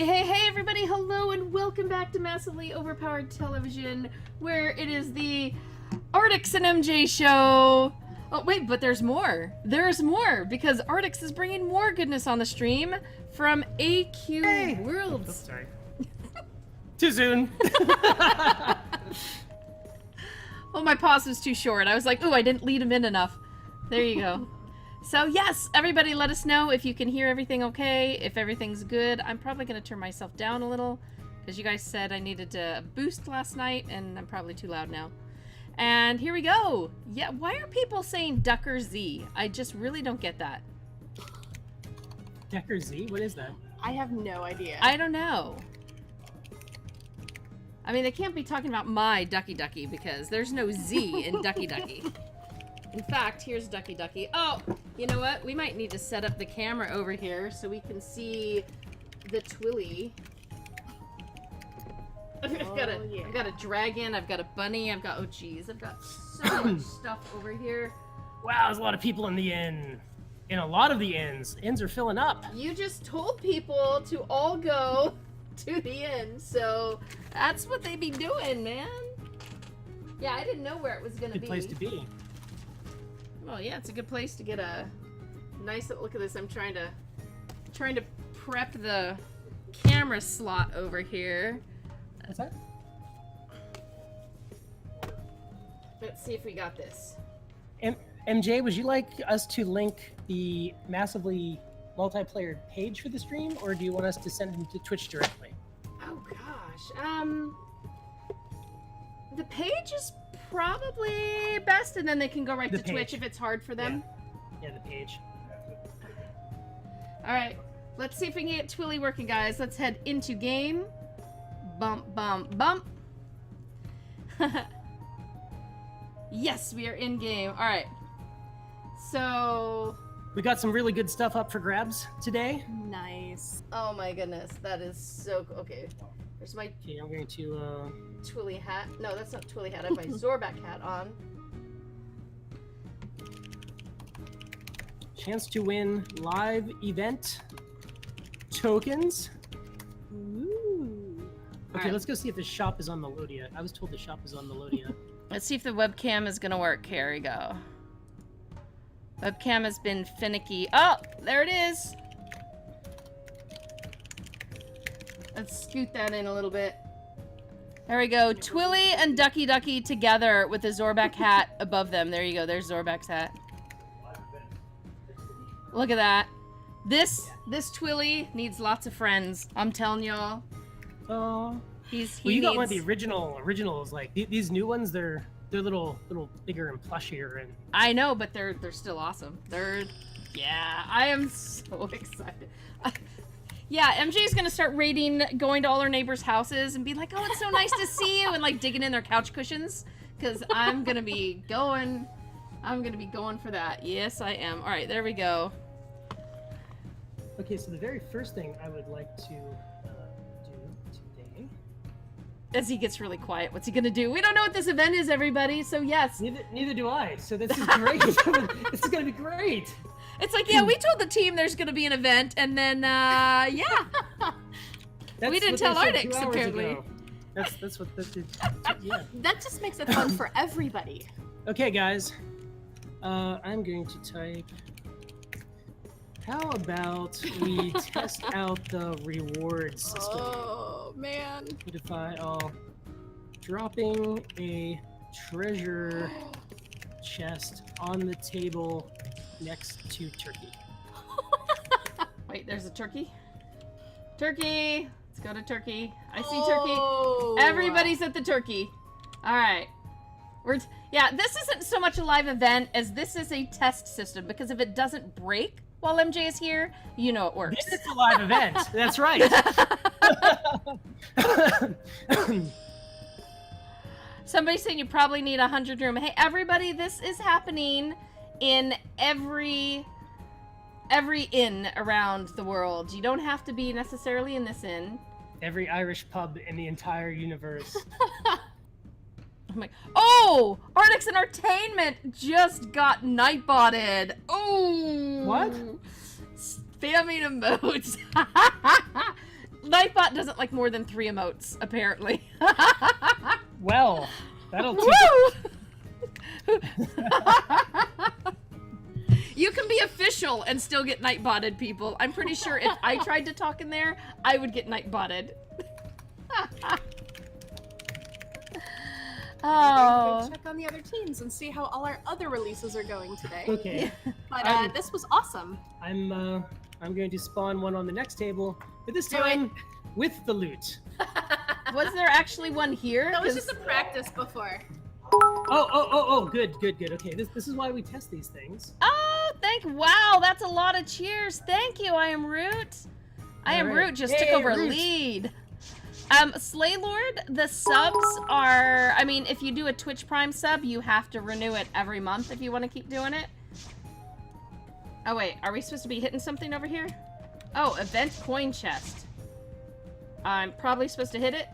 Hey, everybody, hello and welcome back to Massively Overpowered Television, where it is the Artix and MJ show. Oh, wait, but there's more. There's more, because Artix is bringing more goodness on the stream from AQ Worlds. Oops, sorry. Too soon. Oh, my pause was too short. I was like, ooh, I didn't lead him in enough. There you go. So yes, everybody let us know if you can hear everything okay, if everything's good. I'm probably going to turn myself down a little, because you guys said I needed to boost last night, and I'm probably too loud now. And here we go. Yeah, why are people saying Ducker Z? I just really don't get that. Decker Z? What is that? I have no idea. I don't know. I mean, they can't be talking about my Ducky Ducky, because there's no Z in Ducky Ducky. In fact, here's Ducky Ducky. Oh, you know what? We might need to set up the camera over here so we can see the Twilly. I've got a dragon, I've got a bunny, I've got, oh geez, I've got so much stuff over here. Wow, there's a lot of people in the inn. In a lot of the inns. Inns are filling up. You just told people to all go to the inn, so that's what they be doing, man. Yeah, I didn't know where it was gonna be. Good place to be. Well, yeah, it's a good place to get a nice look at this. I'm trying to prep the camera slot over here. What's that? Let's see if we got this. MJ, would you like us to link the Massively multiplayer page for the stream, or do you want us to send them to Twitch directly? Oh gosh, the page is probably best, and then they can go right to Twitch if it's hard for them. Yeah, the page. All right, let's see if we can get Twilly working, guys. Let's head into game. Bump, bump, bump. Yes, we are in game. All right. So We got some really good stuff up for grabs today. Nice. oh my goodness, that is so cool. Okay, there's my Okay, I'm going to Twilly hat. No, that's not Twilly hat. I have my Zorback hat on. chance to win live event tokens. Ooh. Okay, Alright. let's go see if the shop is on Melodia. I was told the shop is on Melodia. Let's see if the webcam is gonna work. Here we go. Webcam has been finicky. Oh, there it is. Let's scoot that in a little bit. There we go. Twilly and Ducky Ducky together with the Zorback hat above them. There you go. There's Zorback's hat. Look at that. This Twilly needs lots of friends. I'm telling y'all. Oh. He Well, you got one of needs- the originals. Like these new ones, they're little bigger and plushier, and I know, but they're still awesome. Yeah, I am so excited. Yeah, MJ's gonna start going to all our neighbors' houses and be like, "Oh, it's so nice to see you," and like digging in their couch cushions, because I'm gonna be going for that. Yes, I am. All right, there we go. okay. So the very first thing I would like to do today. As he gets really quiet, what's he gonna do? We don't know what this event is, everybody. So yes, Neither do I. So this is great. This is gonna be great. it's like, yeah, we told the team there's gonna be an event, and then yeah. That's We didn't what tell they said 2 Artix, hours apparently. ago. That's what that did. Yeah. That just makes it fun for everybody. Okay, guys. I'm going to type. How about we test out the reward system? Oh, man. What if dropping a treasure chest on the table next to turkey? Wait, there's a turkey. Turkey. Let's go to turkey. I see Oh. turkey. Everybody's at the turkey. All right. Yeah, this isn't so much a live event as this is a test system, because if it doesn't break while MJ is here, you know it works. This is a live event. That's right. Somebody's saying you probably need 100 room. Hey, everybody, this is happening in every inn around the world. You don't have to be necessarily in this inn. Every Irish pub in the entire universe. I'm like, oh, Artix Entertainment just got Nightbotted. Oh, What? Spamming emotes. Nightbot doesn't like more than 3 emotes, apparently. Well, that'll teach. Woo! You can be official and still get nightbotted, people. I'm pretty sure if I tried to talk in there, I would get nightbotted. Oh. Go check on the other teams and see how all our other releases are going today. Okay. But this was awesome. I'm going to spawn one on the next table, but this Do time with the loot. Was there actually one here? That was 'Cause- just a practice before. Oh, good. Okay, this is why we test these things. Oh, wow, that's a lot of cheers. Thank you, I am Root. I am Alright. Root just took Yay, over Root. lead. Slaylord, the subs are, I mean, if you do a Twitch Prime sub, you have to renew it every month if you want to keep doing it. Oh wait, are we supposed to be hitting something over here? Oh, event coin chest. I'm probably supposed to hit it.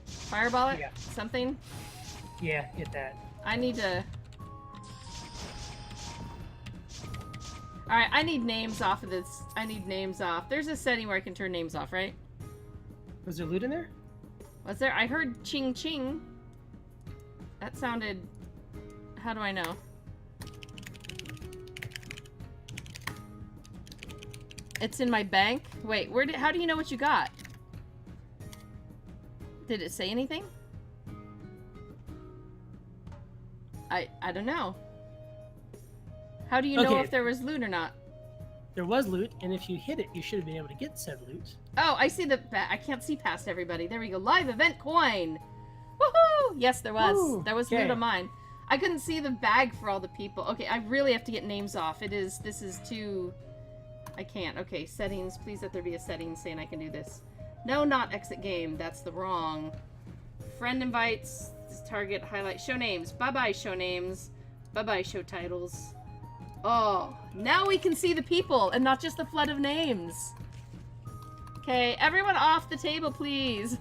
Fireball it? Yeah. Something? Yeah, hit that. I need to... Alright, I need names off of this. I need names off. There's a setting where I can turn names off, right? Was there loot in there? Was there? I heard ching ching. That sounded... How do I know? It's in my bank? Wait, how do you know what you got? Did it say anything? I don't know. How do you know Okay. if there was loot or not? There was loot, and if you hit it, you should have been able to get said loot. Oh, I see I can't see past everybody. There we go. Live event coin. Woohoo! Yes, there was. Woo, There was okay. loot on mine. I couldn't see the bag for all the people. Okay, I really have to get names off. This is too... I can't. Okay, settings. Please let there be a setting saying I can do this. No, not exit game. That's the wrong. Friend invites. Target, highlight, show names. Bye-bye, show names. Bye-bye, show titles. Oh, now we can see the people and not just the flood of names. Okay, everyone off the table, please.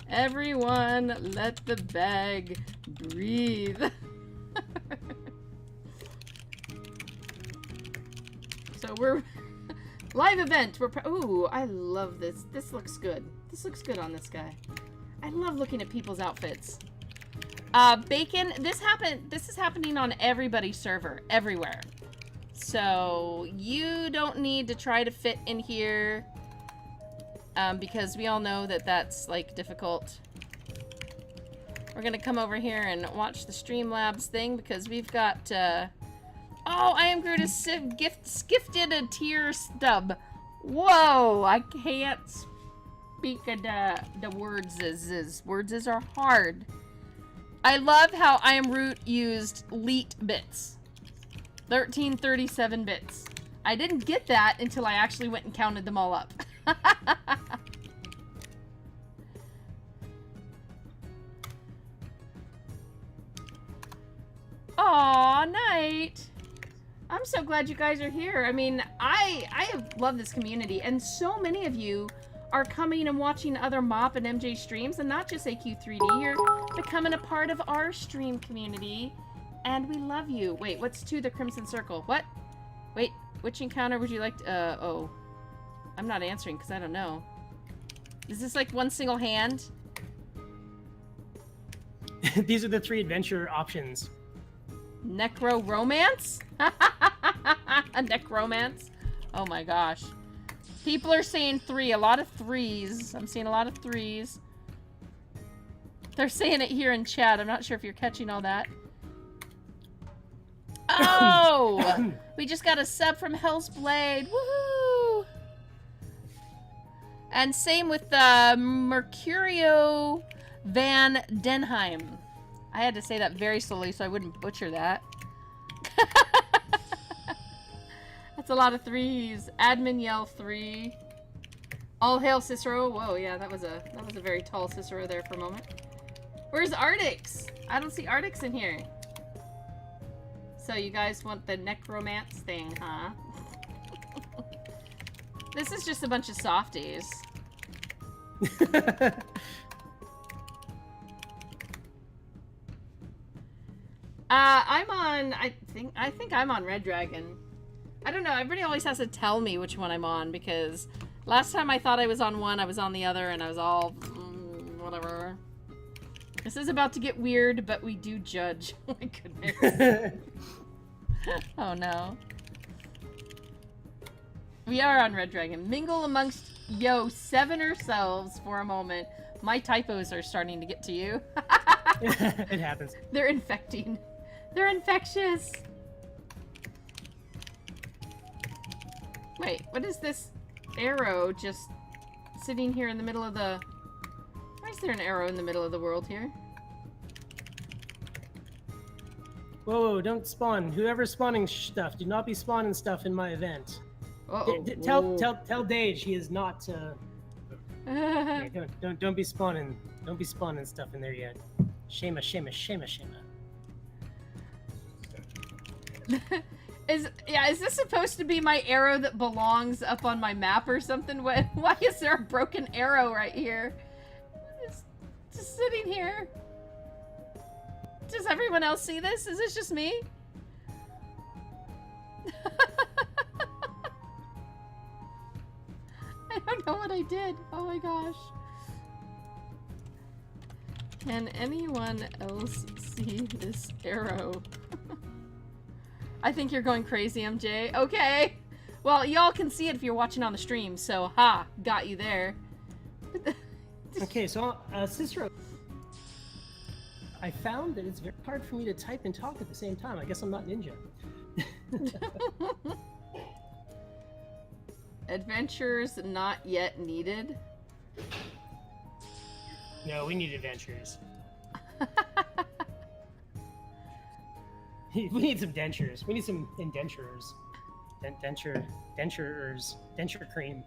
Everyone, let the bag breathe. So we're... Live event. Ooh, I love this. This looks good. This looks good on this guy. I love looking at people's outfits. Bacon, this is happening on everybody's server, everywhere. So you don't need to try to fit in here, because we all know that that's like difficult. We're gonna come over here and watch the Streamlabs thing because we've got, oh, I am Groot is gifted a tier stub. Whoa, I can't speak of the words words are hard. I love how I am Root used leet bits. 1337 bits. I didn't get that until I actually went and counted them all up. Aw, Night. I'm so glad you guys are here. I mean, I have loved this community, and so many of you are coming and watching other MOP and MJ streams, and not just AQ3D. You're becoming a part of our stream community, and we love you. Wait, what's to the Crimson Circle? What? Wait, which encounter would you like to, oh. I'm not answering because I don't know. Is this like one single hand? These are the 3 adventure options. Necro-romance? A necromance? Oh my gosh. People are saying 3. A lot of 3s. I'm seeing a lot of 3s. They're saying it here in chat. I'm not sure if you're catching all that. Oh! We just got a sub from Hell's Blade. Woohoo! And same with Mercurio Van Denheim. I had to say that very slowly so I wouldn't butcher that. That's a lot of 3s. Admin yell 3. All hail Cicero. Whoa, yeah, that was a very tall Cicero there for a moment. Where's Artix? I don't see Artix in here. So you guys want the necromance thing, huh? This is just a bunch of softies. I'm on, I think I'm on Red Dragon. I don't know, everybody always has to tell me which one I'm on because Last time I thought I was on one, I was on the other, and I was all... whatever. This is about to get weird, but we do judge. Oh my goodness. Oh no. We are on Red Dragon. Mingle amongst, 7 ourselves for a moment. My typos are starting to get to you. It happens. They're infecting. They're infectious. Wait, what is this arrow just sitting here in the middle of the... Why is there an arrow in the middle of the world here? Whoa, don't spawn. Whoever's spawning stuff, do not be spawning stuff in my event. Uh-oh. Tell Dage he is not. Yeah, don't be spawning. Don't be spawning stuff in there yet. Shame. Is this supposed to be my arrow that belongs up on my map or something? Why is there a broken arrow right here? It's just sitting here. Does everyone else see this? Is this just me? I don't know what I did. Oh my gosh. Can anyone else see this arrow? I think you're going crazy, MJ. Okay. Well, y'all can see it if you're watching on the stream, so ha, got you there. Okay, so Cicero, I found that it's very hard for me to type and talk at the same time. I guess I'm not ninja. Adventures not yet needed. No, we need adventures. We need some dentures. We need some indentures. Denture cream.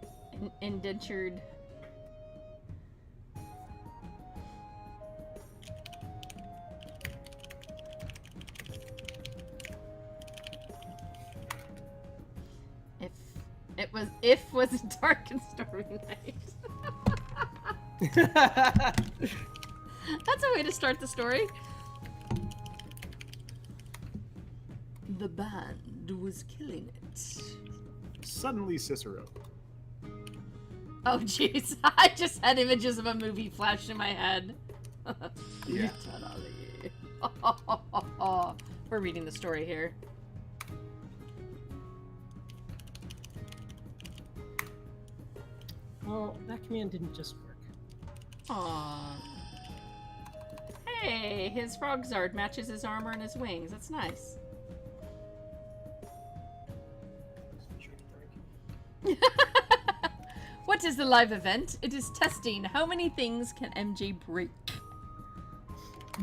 Indentured. If was a dark and stormy night. That's a way to start the story. The band was killing it. Suddenly Cicero. Oh jeez, I just had images of a movie flash in my head. Yeah. We're reading the story here. Well, that command didn't just work. Aww. Hey, his frog zard matches his armor and his wings. That's nice. What is the live event? It is testing how many things can MJ break.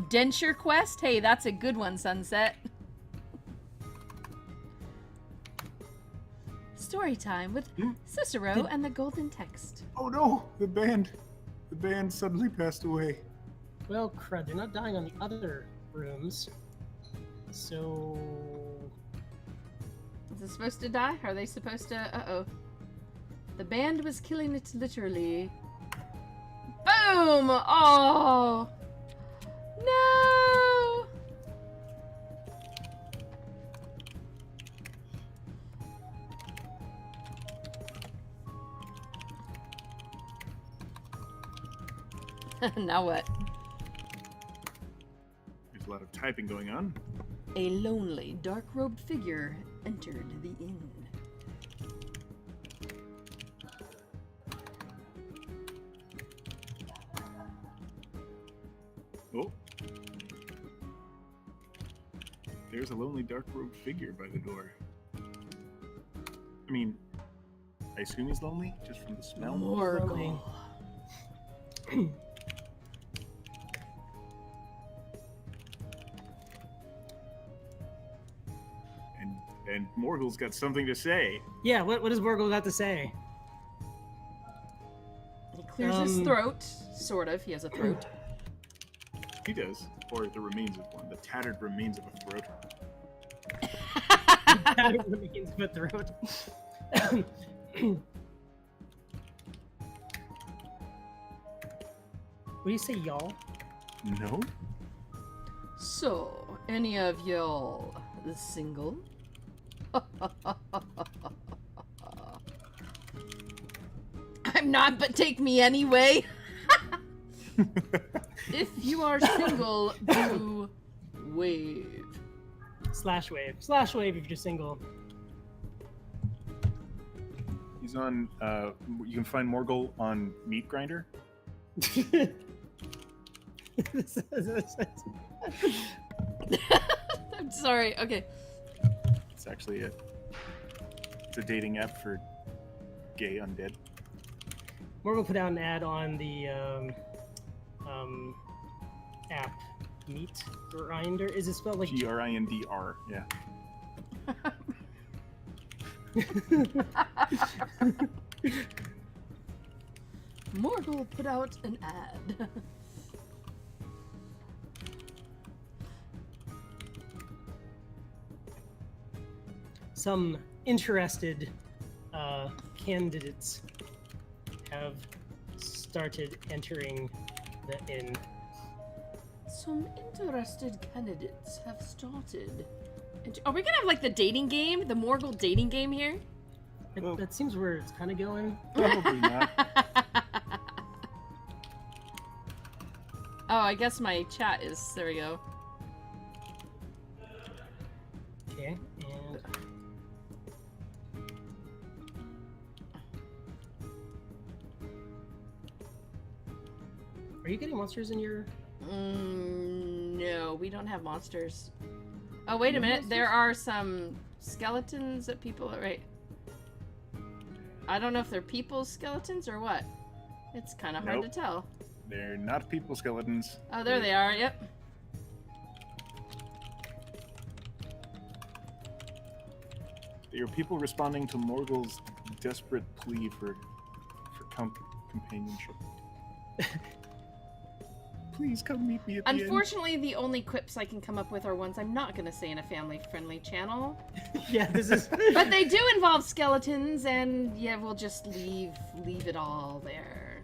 Denture quest? Hey, that's a good one, Sunset. Story time with Cicero and the Golden Text. Oh no! The band suddenly passed away. Well, crud, they're not dying on the other rooms. So... Is it supposed to die? Are they supposed to... Uh-oh. The band was killing it literally. Boom! Oh! No! Now what? There's a lot of typing going on. A lonely, dark-robed figure entered the inn. Oh. There's a lonely, dark-robed figure by the door. I mean, I assume he's lonely, just from the smell. Morgul. And Morgul's got something to say. Yeah, what does Morgul got to say? He clears his throat. Sort of. He has a throat. He does. Or the remains of one. The tattered remains of a throat. Tattered remains of a throat. What do you say, y'all? No? So, any of y'all single? I'm not, but take me anyway. If you are single, do wave. Slash wave. Slash wave if you're single. He's on. You can find Morgul on Meat Grinder. I'm sorry. Okay. It's actually it's a dating app for gay undead. Morgul put out an ad on the app Meat Grinder. Is it spelled like Grindr? Yeah. Morgul put out an ad. Some interested candidates have started entering the inn. Some interested candidates have started. Are we gonna have like the dating game? The Morgul dating game here? That seems where it's kind of going. Probably not. Oh, I guess my chat is. There we go. Okay, and are you getting monsters in your? No, we don't have monsters. Oh, wait a minute. There are some skeletons that people. Right. I don't know if they're people's skeletons or what. It's kind of hard to tell. They're not people skeletons. Oh, there they are. Yep. They're people responding to Morgul's desperate plea for companionship. Please come meet me at the end. Unfortunately, the only quips I can come up with are ones I'm not going to say in a family-friendly channel. Yeah, this is. But they do involve skeletons, and yeah, we'll just leave it all there.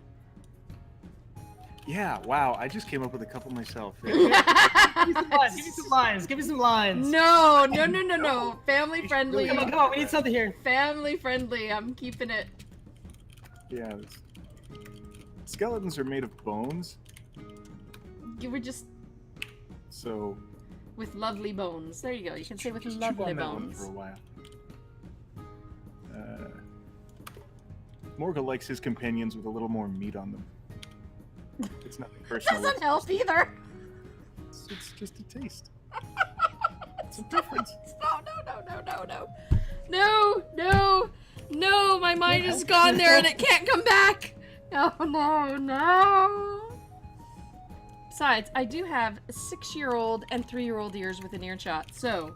Yeah, wow, I just came up with a couple myself. Give me some lines. Give me some lines. No. Family friendly. Come on. We need something here. Family friendly. I'm keeping it. Yeah, skeletons are made of bones. You were just So with lovely bones. There you go. You can say with just chew lovely on that one bones. for a while. Morgul likes his companions with a little more meat on them. It's nothing personal. Doesn't help either. It's just a taste. It's a difference. No, my mind is gone there and it can't come back. No. Besides, I do have a 6-year-old and 3-year-old ears within earshot, so.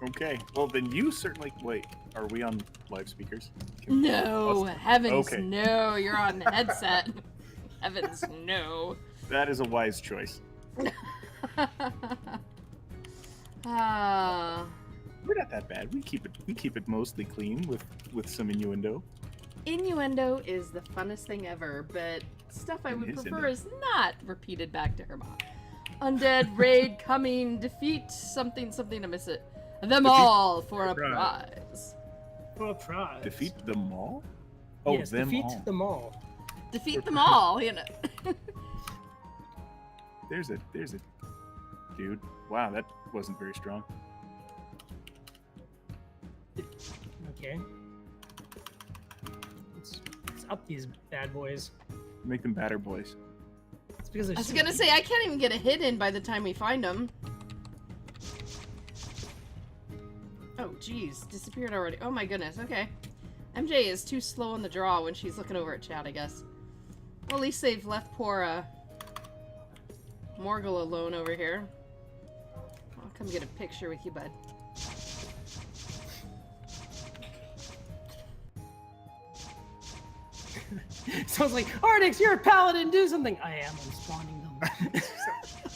Okay, well then you certainly. Wait, are we on live speakers? No, heavens, Okay. no, you're on the headset. Heavens, no. That is a wise choice. We're not that bad. We keep it mostly clean with some innuendo. Innuendo is the funnest thing ever, but stuff I would prefer is not repeated back to her mom. Undead Raid coming, defeat something, I miss it. Them all for a prize. For a prize. Defeat them all? Oh, yes, them defeat all. them all. Defeat them all, you know. There's a dude. Wow, that wasn't very strong. Okay. Let's up these bad boys. Make them batter boys. It's because I was gonna say, I can't even get a hit in by the time we find them. Oh, geez. Disappeared already. Oh my goodness, okay. MJ is too slow on the draw when she's looking over at chat, I guess. Well, at least they've left poor, Morgul alone over here. I'll come get a picture with you, bud. Sounds like, Artix, you're a paladin, do something! I am, I'm spawning them.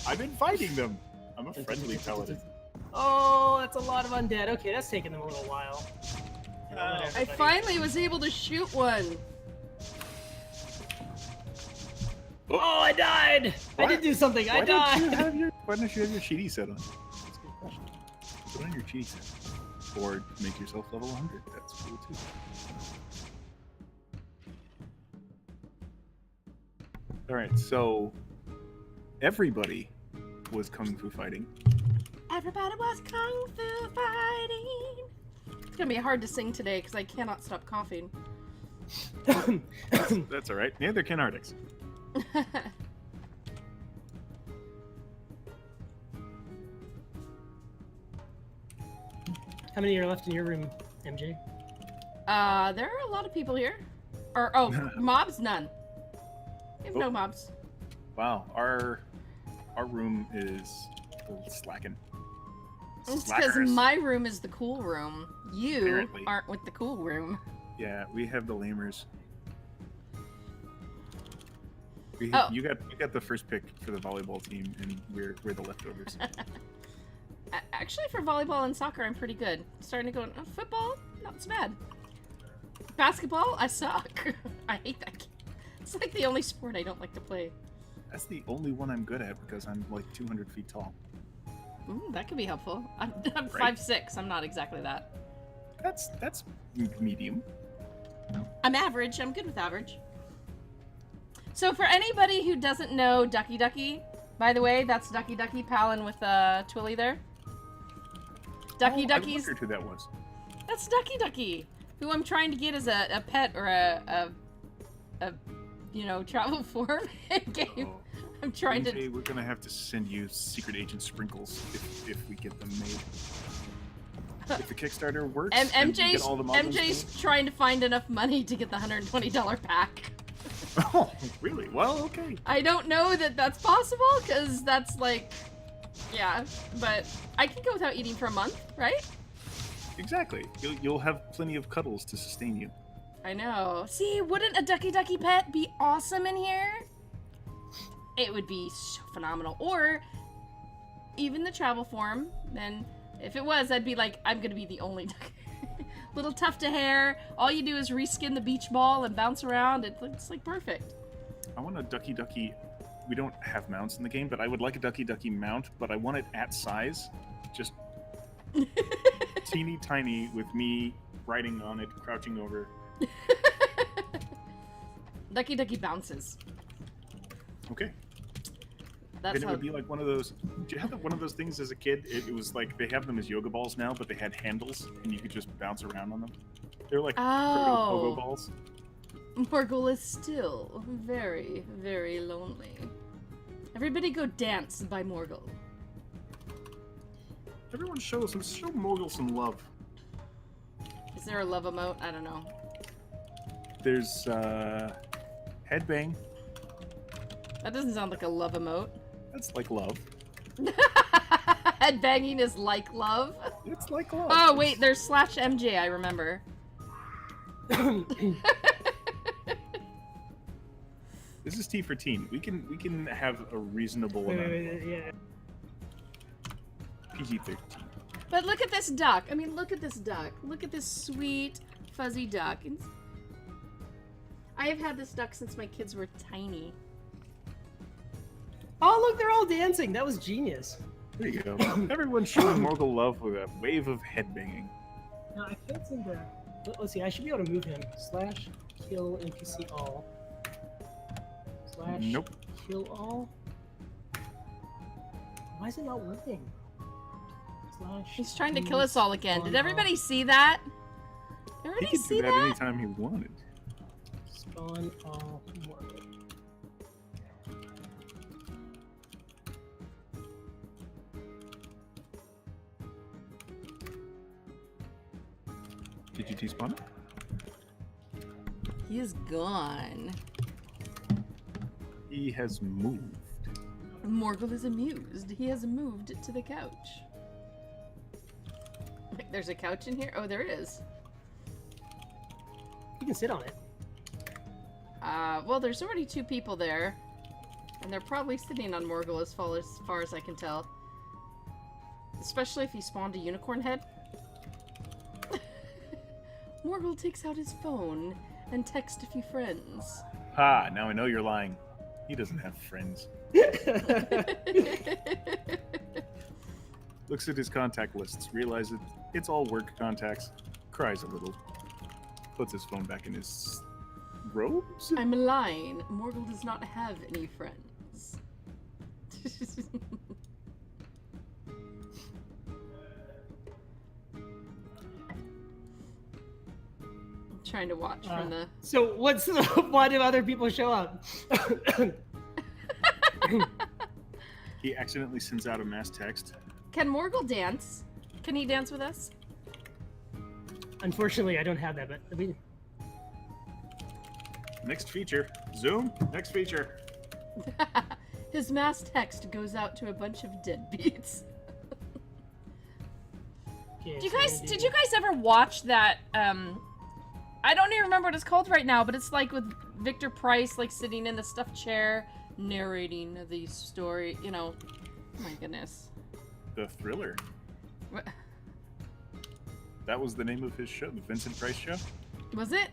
I've been fighting them. I'm a friendly paladin. Oh, that's a lot of undead. Okay, that's taking them a little while. I finally was able to shoot one! Oh, I died! What? I did do something, I Why died! don't you have your cheaty set on? That's a good question. Put on your cheaty set. Or make yourself level 100. That's cool too. All right, so everybody was kung fu fighting. Everybody was kung fu fighting. It's gonna be hard to sing today because I cannot stop coughing. That's all right. Neither can Artix. How many are left in your room, MJ? There are a lot of people here. Or mobs, none. We have no mobs. Wow, our room is a little slacking. It's because my room is the cool room. You Apparently. aren't with the cool room. Yeah, we have the lamers. Oh. You got the first pick for the volleyball team, and we're the leftovers. Actually, for volleyball and soccer, I'm pretty good. Starting to go football, not so bad. Basketball, I suck. I hate that game. It's like the only sport I don't like to play. That's the only one I'm good at because I'm like 200 feet tall. Ooh, that could be helpful. I'm Right. 5'6". I'm not exactly that. That's medium. I'm average. I'm good with average. So for anybody who doesn't know Ducky Ducky, by the way, that's Ducky Ducky palin with Twilly there. Ducky Ducky's. I wondered who that was. That's Ducky Ducky, who I'm trying to get as a pet or a travel form game. Oh. I'm trying MJ, to. we're gonna have to send you Secret Agent sprinkles if we get them made. If the Kickstarter works, and we get all the modules MJ's trying to find enough money to get the $120 pack. Oh, really? Well, okay. I don't know that that's possible because that's like, yeah, but I can go without eating for a month, right? Exactly. You'll have plenty of cuddles to sustain you. I know. See, wouldn't a Ducky Ducky pet be awesome in here? It would be so phenomenal. Or even the travel form. Then if it was, I'd be like, I'm gonna be the only ducky. Little tuft of hair. All you do is reskin the beach ball and bounce around. It's like perfect. I want a Ducky Ducky. We don't have mounts in the game, but I would like a Ducky Ducky mount, but I want it at size. Just teeny tiny with me riding on it, crouching over. Ducky Ducky bounces. Okay. That's Then it how. would be like one of those. Did you have one of those things as a kid? It was like they have them as yoga balls now, but they had handles and you could just bounce around on them. They're like proto-pogo balls. Morgul is still very, very lonely. Everybody go dance by Morgul. Everyone show Morgul some love. Is there a love emote? I don't know. There's headbang. That doesn't sound like a love emote. That's like love. Headbanging is like love. It's like love. Oh wait, there's /MJ. I remember. This is T for teen. We can have a reasonable amount. Yeah. PG-13. But look at this duck. I mean, look at this duck. Look at this sweet, fuzzy duck. I have had this duck since my kids were tiny. Oh, look, they're all dancing. That was genius. There you go. Everyone's showing Morgul love with a wave of headbanging. No, I can't seem to. Let's see. I should be able to move him. /kill NPC all. Nope. /kill all. Why is it not working? He's trying to kill us all again. Did everybody see that? He Everybody could see do that that? anytime he wanted. Spawn all Morgul. Did you T-spawn it? He is gone. He has moved. Morgul is amused. He has moved to the couch. Wait, there's a couch in here? Oh, there it is. You can sit on it. Well, there's already 2 people there. And they're probably sitting on Morgul as far as I can tell. Especially if he spawned a unicorn head. Morgul takes out his phone and texts a few friends. Ha! Now I know you're lying. He doesn't have friends. Looks at his contact lists, realizes it's all work contacts, cries a little, puts his phone back in his robes? I'm lying. Morgul does not have any friends. I'm trying to watch from the... So what's the... Why do other people show up? He accidentally sends out a mass text. Can Morgul dance? Can he dance with us? Unfortunately, I don't have that, but... I mean... Next feature. Zoom. Next feature. His mass text goes out to a bunch of deadbeats. Okay, Did you guys ever watch that, I don't even remember what it's called right now, but it's like with Victor Price, like sitting in the stuffed chair, narrating the story, you know. Oh my goodness. The Thriller. What? That was the name of his show, the Vincent Price show? Was it?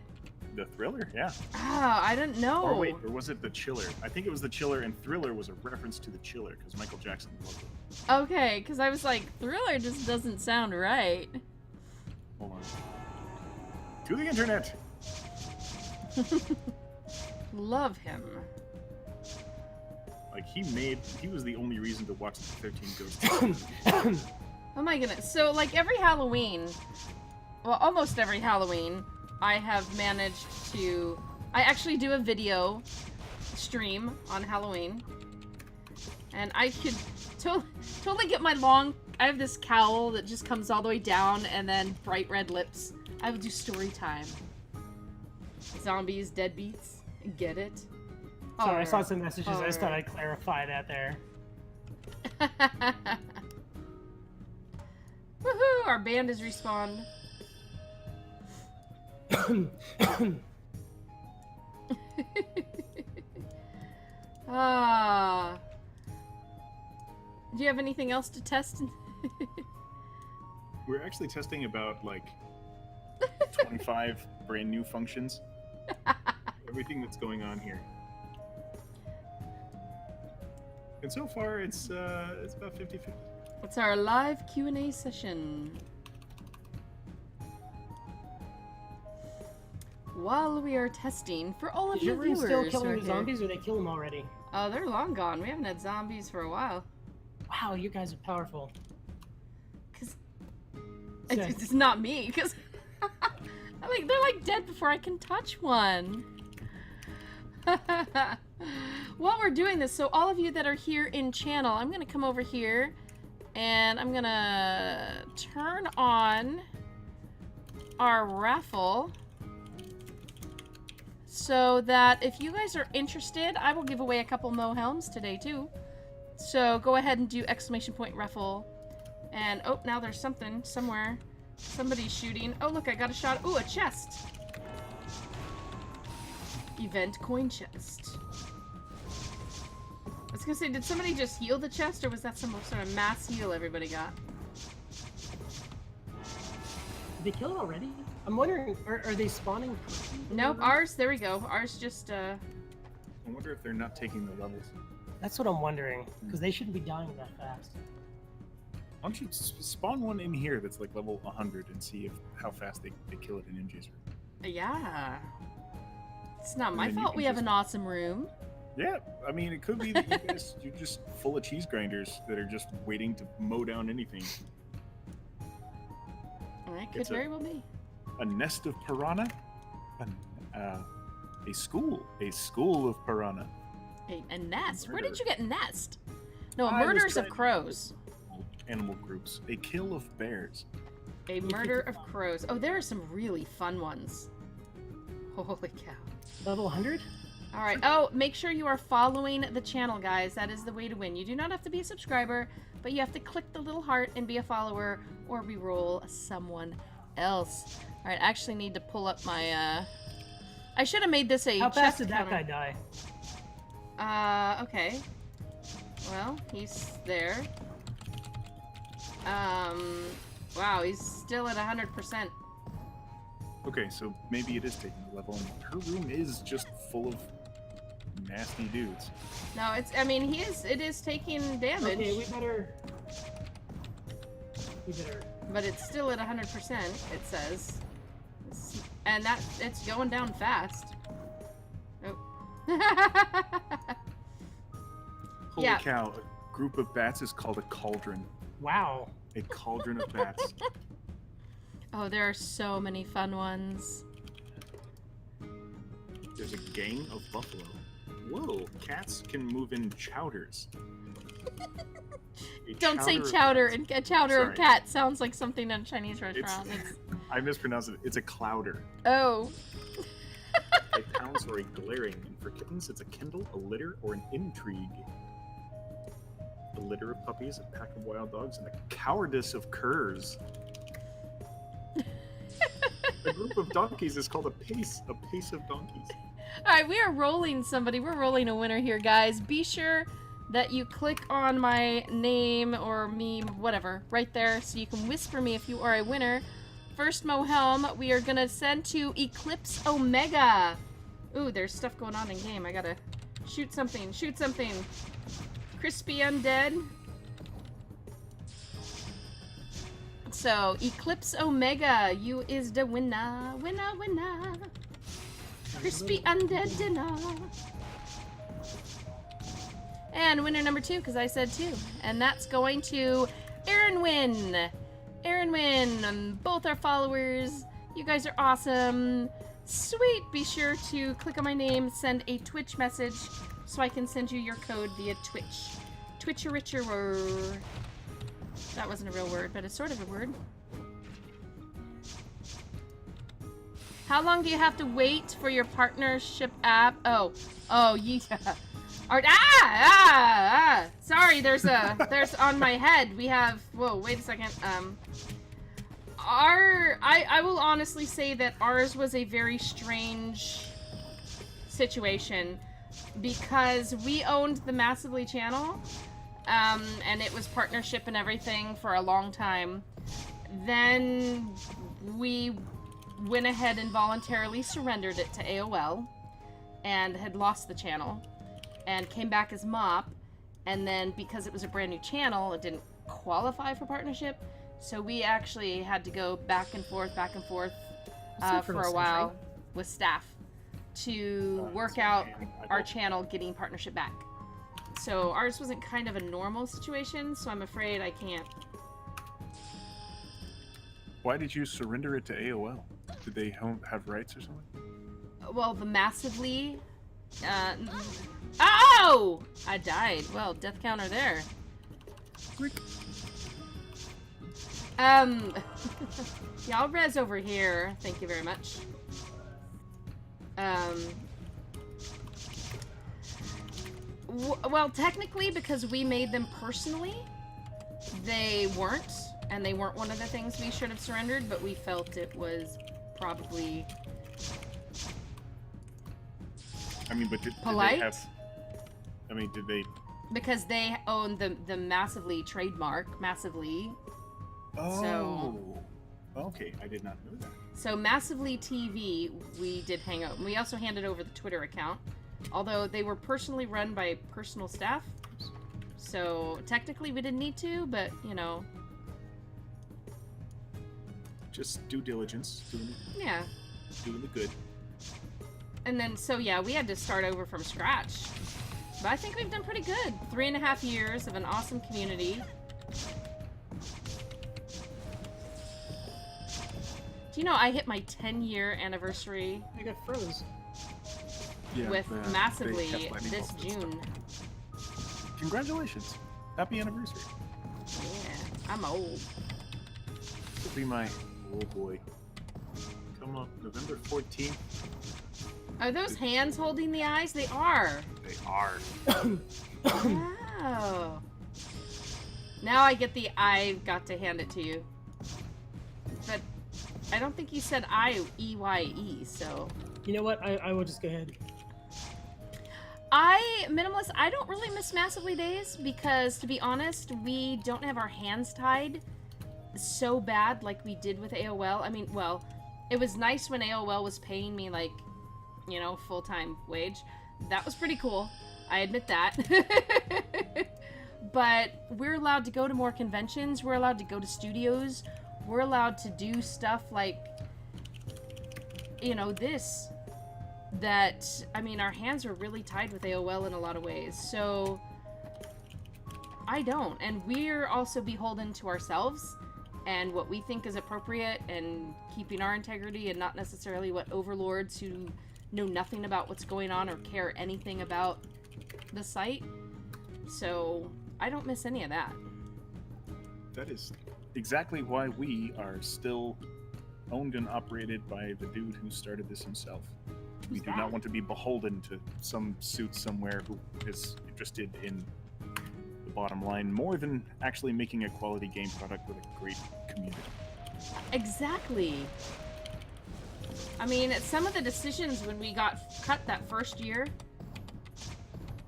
The Thriller, yeah. Oh, I didn't know. Or wait, or was it The Chiller? I think it was The Chiller, and Thriller was a reference to The Chiller, because Michael Jackson loved it. Okay, because I was like, Thriller just doesn't sound right. Hold on. To the internet! Love him. Like, he was the only reason to watch the 13 Ghosts. Oh my goodness. So, like, every Halloween, well, almost every Halloween, I have managed to... I actually do a video stream on Halloween. And I could totally get my long... I have this cowl that just comes all the way down and then bright red lips. I will do story time. Zombies, deadbeats. Get it? Sorry, I saw some messages. I just thought I'd clarify that there. Woohoo! Our band has respawned. Ah. Do you have anything else to test? We're actually testing about, like, 25 brand new functions. Everything that's going on here. And so far, it's about 50-50. It's our live Q&A session. While we are testing, for all of Is you your room viewers still who killing are the here- zombies, or they kill them already? Oh, they're long gone. We haven't had zombies for a while. Wow, you guys are powerful. Cause Sick. it's not me, cause they're like dead before I can touch one. While we're doing this, so all of you that are here in channel, I'm gonna come over here and I'm gonna turn on our raffle so that if you guys are interested, I will give away a couple Mo helms today too. So go ahead and do ! raffle. And oh, now there's something somewhere. Somebody's shooting. Oh, look, I got a shot. Ooh, a chest. Event coin chest. I was gonna say, did somebody just heal the chest, or was that some sort of mass heal everybody got? Did they kill it already? I'm wondering, are they spawning? Nope, ours, there we go. Ours just, I wonder if they're not taking the levels. That's what I'm wondering, because they shouldn't be dying that fast. Why don't you spawn one in here that's like level 100 and see how fast they kill it in MJ's room. yeah. It's not my then you fault can we have just- an awesome room. Yeah, I mean, it could be that you guys, you're just full of cheese grinders that are just waiting to mow down anything. It could It's very well be. A nest of piranha? A school of piranha. A nest? Where Murder. did you get nest? No, I was murders of trying- crows. Animal groups. A kill of bears. A murder of crows. Oh, there are some really fun ones. Holy cow. Level 100? Alright, oh, make sure you are following the channel, guys. That is the way to win. You do not have to be a subscriber, but you have to click the little heart and be a follower, or re-roll someone else. Alright, I actually need to pull up my, I should have made this a How fast chest did that counter. guy die? Okay. Well, he's there. Wow, he's still at 100%. Okay, so maybe it is taking the level, and her room is just full of nasty dudes. No, it's, I mean, it is taking damage, Okay, we better... but it's still at 100%, it says. And it's going down fast. Holy Yeah. cow! A group of bats is called a cauldron. Wow. A cauldron of bats. Oh, there are so many fun ones. There's a gang of buffalo. Whoa! Cats can move in chowders. A Don't say of chowder. bats. A chowder of Sorry. cat sounds like something in a Chinese restaurant. I mispronounced it. It's a clouder. Oh. A pounce or a glaring. And for kittens, it's a kindle, a litter, or an intrigue. A litter of puppies, a pack of wild dogs, and a cowardice of curs. A group of donkeys is called a pace of donkeys. Alright, we are rolling somebody. We're rolling a winner here, guys. Be sure that you click on my name or meme, whatever, right there, so you can whisper me if you are a winner. First Mohelm, we are gonna send to Eclipse Omega. Ooh, there's stuff going on in game. I gotta shoot something. Shoot something. Crispy Undead. So, Eclipse Omega, you is the winner. Winner, winner. Crispy Undead dinner. And winner number 2, because I said 2. And that's going to Aaron Wynn. Aaron Wynn, both our followers. You guys are awesome. Sweet. Be sure to click on my name, send a Twitch message so I can send you your code via Twitch. Twitcher-richer. That wasn't a real word, but it's sort of a word. How long do you have to wait for your partnership app? Oh, yeah. Sorry, there's on my head. We have, whoa, wait a second. I will honestly say that ours was a very strange situation because we owned the Massively channel, and it was partnership and everything for a long time. Then we went ahead and voluntarily surrendered it to AOL and had lost the channel and came back as MOP, and then because it was a brand new channel, it didn't qualify for partnership, so we actually had to go back and forth for a while with staff to work out our channel getting partnership back. So ours wasn't kind of a normal situation, so I'm afraid I can't. Why did you surrender it to AOL? Did they have rights or something? Well, the Massively... Oh! I died. Well, death counter there. Y'all res over here. Thank you very much. Well, technically, because we made them personally, they weren't, and they weren't one of the things we should have surrendered, but we felt it was probably... I mean, but did polite? they have... I mean, did they... Because they own the Massively trademark, Massively. Oh, So- okay, I did not know that. So Massively TV, we did hang out. We also handed over the Twitter account, although they were personally run by personal staff. So technically we didn't need to, but you know. Just due diligence, Yeah. doing the good. And then, so yeah, we had to start over from scratch. But I think we've done pretty good. 3.5 years of an awesome community. Do you know I hit my 10-year anniversary I got froze. Yeah, with they Massively kept letting this bolts and stuff. June? Congratulations. Happy anniversary. Yeah, I'm old. This will be my... Oh boy. Come on, November 14th. Are those hands holding the eyes? They are. They are. Wow. Now I get the I got to hand it to you. But I don't think you said I-E-Y-E, so... You know what? I will just go ahead. Minimalist, I don't really miss Massively days because, to be honest, we don't have our hands tied so bad like we did with AOL. I mean, well, it was nice when AOL was paying me, like, you know, full-time wage. That was pretty cool. I admit that. But we're allowed to go to more conventions. We're allowed to go to studios. We're allowed to do stuff like, you know, this. that, I mean, our hands are really tied with AOL in a lot of ways. So I don't. And we're also beholden to ourselves and what we think is appropriate and keeping our integrity and not necessarily what overlords who know nothing about what's going on or care anything about the site. So I don't miss any of that. That is exactly why we are still owned and operated by the dude who started this himself. We do not want to be beholden to some suit somewhere who is interested in the bottom line more than actually making a quality game product with a great community. Exactly. I mean, some of the decisions when we got cut that first year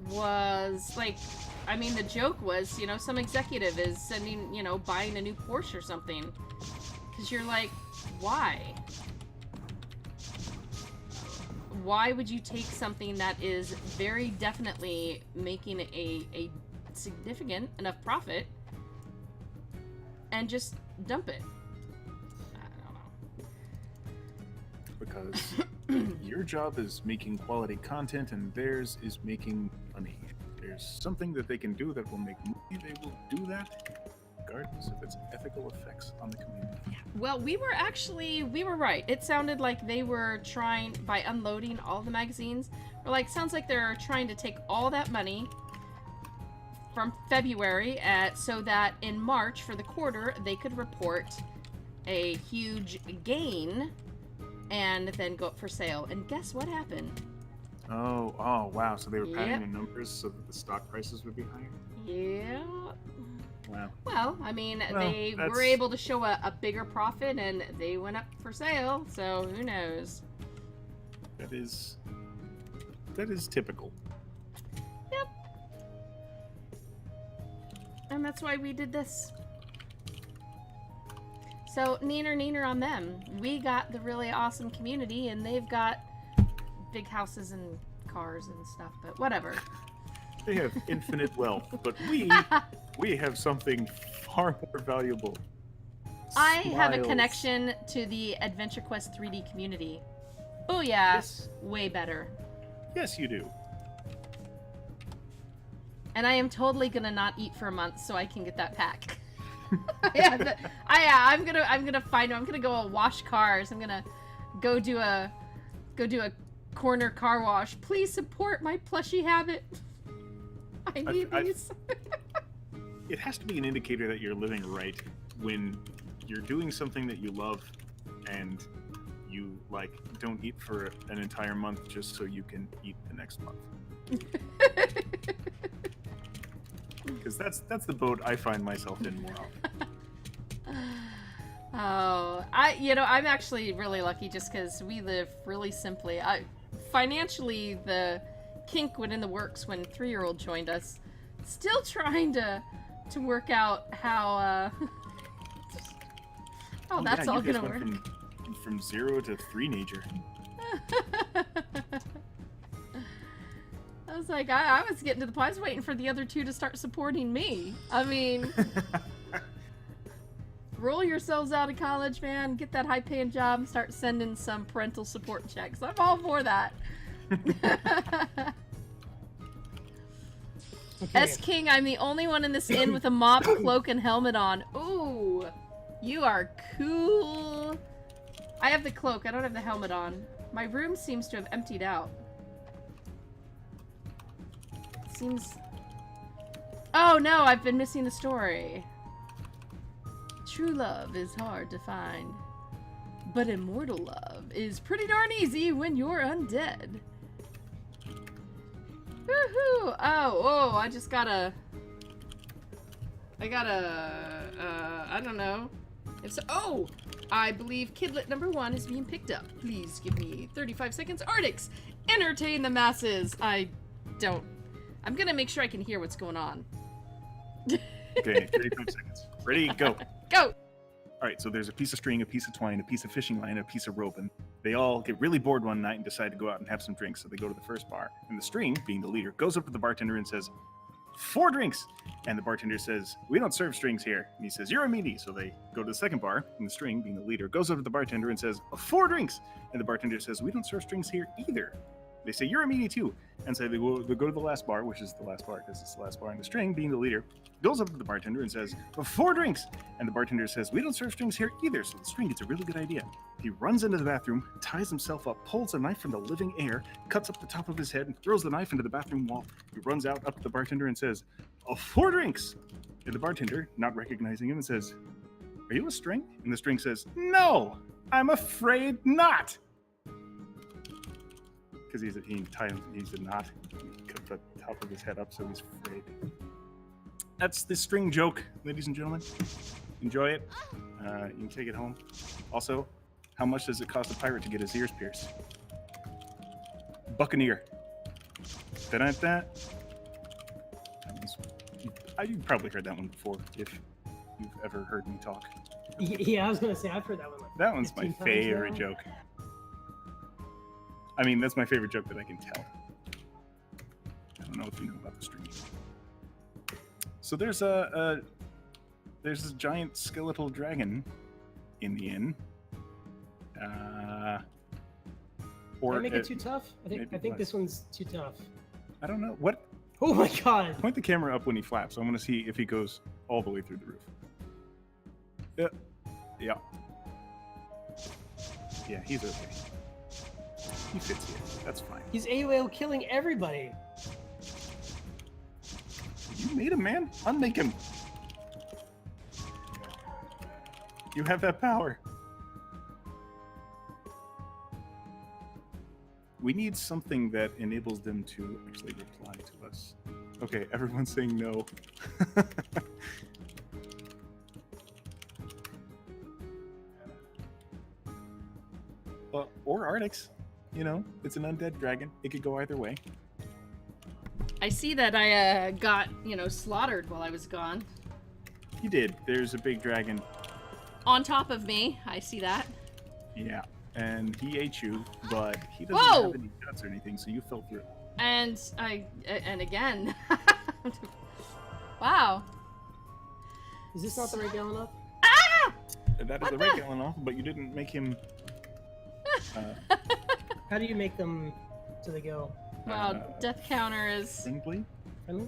was like, I mean, the joke was, you know, some executive is sending, you know, buying a new Porsche or something. Because you're like, why? Why would you take something that is very definitely making a significant enough profit and just dump it? I don't know. Because your job is making quality content and theirs is making money. If there's something that they can do that will make money, they will do that, regardless of its ethical effects on the community. Well, we were right. It sounded like they were trying, by unloading all the magazines, or like, sounds like they're trying to take all that money from February so that in March for the quarter, they could report a huge gain and then go up for sale. And guess what happened? Oh, wow. So they were padding the numbers so that the stock prices would be higher? Yeah. Wow. Well, I mean, they were able to show a bigger profit and they went up for sale, so who knows? That is typical. Yep. And that's why we did this. So, neener on them. We got the really awesome community and they've got big houses and cars and stuff, but whatever. They have infinite wealth, but we have something far more valuable. I have a Smiles. connection to the Adventure Quest 3D community. Booyah! Yes. Way better. Yes, you do. And I am totally gonna not eat for a month so I can get that pack. I'm gonna find. I'm gonna go wash cars. I'm gonna go do a corner car wash. Please support my plushie habit. I need these. It has to be an indicator that you're living right when you're doing something that you love and you like don't eat for an entire month just so you can eat the next month. Because that's the boat I find myself in more often. Oh, I'm actually really lucky just because we live really simply. Financially, the kink went in the works when 3-year-old joined us. Still trying to work out how that's all gonna work. From 0 to 3-nager. I was like, I was getting to the point. I was waiting for the other 2 to start supporting me. I mean, roll yourselves out of college, man. Get that high-paying job and start sending some parental support checks. I'm all for that. Okay. S-King, I'm the only one in this inn with a MOP cloak and helmet on. Ooh, you are cool. I have the cloak. I don't have the helmet on. My room seems to have emptied out. Seems... Oh no, I've been missing the story. True love is hard to find, but immortal love is pretty darn easy when you're undead. Woohoo! Oh, I just gotta... I don't know. Oh! I believe Kidlet number 1 is being picked up. Please give me 35 seconds. Artix! Entertain the masses! I'm gonna make sure I can hear what's going on. Okay, 35 seconds. Ready, go. Go! Alright, so there's a piece of string, a piece of twine, a piece of fishing line, a piece of rope, and they all get really bored one night and decide to go out and have some drinks. So they go to the first bar. And the string, being the leader, goes up to the bartender and says, 4 drinks! And the bartender says, we don't serve strings here. And he says, you're a meaty. So they go to the second bar, and the string, being the leader, goes up to the bartender and says, 4 drinks! And the bartender says, we don't serve strings here either. They say, you're a meanie too. And so they go to the last bar, which is the last bar because it's the last bar. And the string, being the leader, goes up to the bartender and says, 4 drinks. And the bartender says, we don't serve strings here either. So the string gets a really good idea. He runs into the bathroom, ties himself up, pulls a knife from the living air, cuts up the top of his head, and throws the knife into the bathroom wall. He runs out up to the bartender and says, 4 drinks. And the bartender, not recognizing him, and says, are you a string? And the string says, no, I'm afraid not. Because he's a knot. He cut the top of his head up, so he's afraid. That's the string joke, ladies and gentlemen. Enjoy it. You can take it home. Also, how much does it cost a pirate to get his ears pierced? Buccaneer. Da-da-da. You've probably heard that one before, if you've ever heard me talk. Yeah, I was gonna say I've heard that one. Like that one's my 15 times favorite now. joke. I mean, that's my favorite joke that I can tell. I don't know if you know about the string. So there's a giant skeletal dragon in the inn. Can I make it too tough? I think this one's too tough. I don't know. What? Oh my god! Point the camera up when he flaps. I want to see if he goes all the way through the roof. Yeah. Yeah, he's okay. He fits here. That's fine. He's AOL killing everybody. You made him, man. Unmake him. You have that power. We need something that enables them to actually reply to us. Okay, everyone's saying no. Or Artix. You know, it's an undead dragon. It could go either way. I see that I got, slaughtered while I was gone. You did. There's a big dragon. On top of me. I see that. Yeah. And he ate you, but he doesn't have any guts or anything, so you fell through. And again. Wow. Is this not the right gallon up? Ah! That is the right gallon off, but you didn't make him... How do you make them so they go? Wow, death counter is... Friendly? Friendly?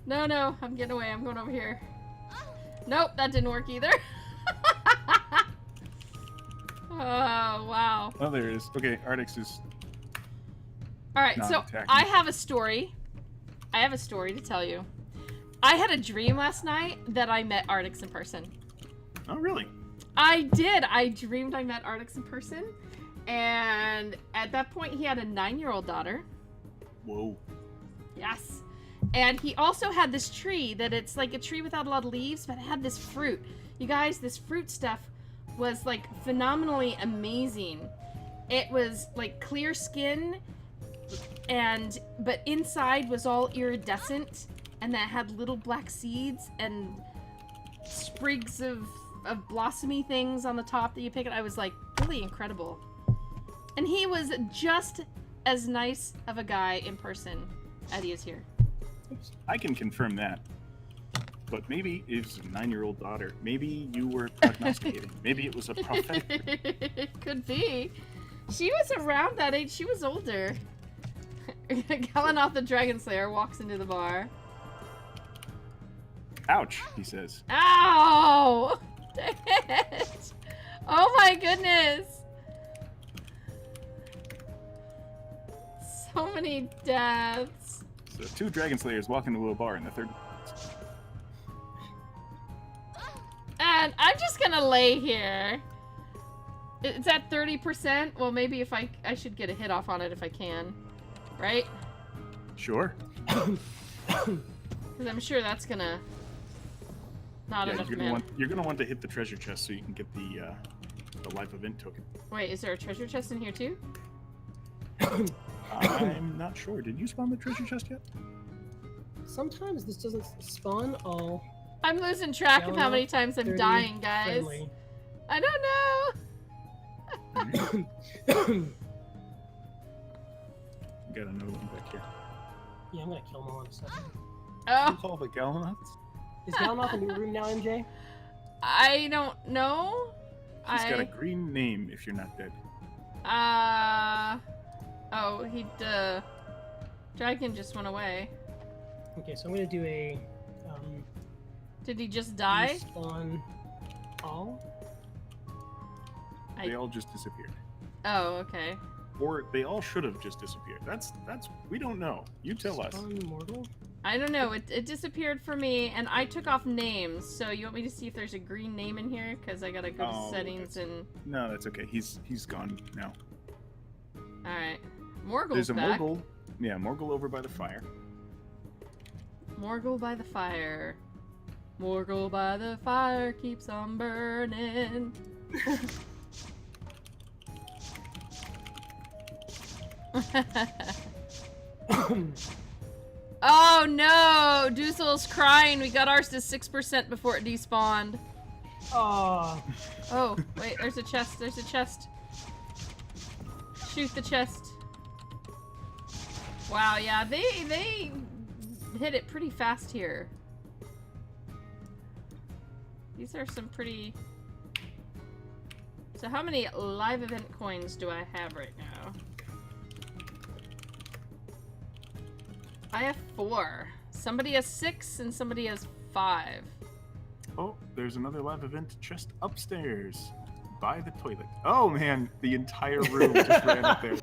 No, I'm getting away. I'm going over here. Nope, that didn't work either. Oh, wow. Oh, there it is. Okay, Artix is... Alright, so attacking. I have a story. I have a story to tell you. I had a dream last night that I met Artix in person. Oh, really? I did. I dreamed I met Artix in person. And at that point, he had a 9-year-old daughter. Whoa. Yes. And he also had this tree that it's like a tree without a lot of leaves, but it had this fruit. You guys, this fruit stuff was like phenomenally amazing. It was like clear skin, but inside was all iridescent, and that had little black seeds and sprigs of blossomy things on the top that you pick. I was like, really incredible. And he was just as nice of a guy in person as he is here. I can confirm that. But maybe it's a 9-year-old daughter. Maybe you were prognosticating. Maybe it was a prophet. It could be. She was around that age. She was older. Galanoth the Dragonslayer walks into the bar. Ouch, he says. Ow! Dang it! Oh my goodness! So many deaths. So 2 Dragonslayers walk into a bar in the third... And I'm just gonna lay here. It's at 30%. Well, maybe if I should get a hit off on it if I can. Right? Sure. Because I'm sure that's gonna... Not enough mana. You're gonna want to hit the treasure chest so you can get the life event token. Wait, is there a treasure chest in here too? I'm not sure. Did you spawn the treasure chest yet? Sometimes this doesn't spawn all. I'm losing track of how many times I'm dying, guys. Friendly. I don't know. Got another one back here. Yeah, I'm gonna kill him all in a second. You Oh, call the Galanoths? Is Galanoth in your room now, MJ? I don't know. He's got a green name if you're not dead. Oh, Dragon just went away. Okay, so I'm gonna do a Did he just die? Respawn all. They all just disappeared. Oh, okay. Or they all should have just disappeared. That's we don't know. You tell us. Spawn Morgul. I don't know. It disappeared for me, and I took off names. So you want me to see if there's a green name in here? Because I gotta go to settings and. No, that's okay. He's gone now. All right, Morgul's There's a back. Morgul. Yeah, Morgul over by the fire. Morgul by the fire. Morgul by the fire keeps on burning. Oh no! Deusel's crying. We got ours to 6% before it despawned. Oh. Oh, wait, there's a chest. There's a chest. Shoot the chest. Wow, yeah, they hit it pretty fast here. These are some pretty... So how many live event coins do I have right now? I have 4. Somebody has 6 and somebody has 5. Oh, there's another live event just upstairs by the toilet. Oh man, the entire room just ran up there.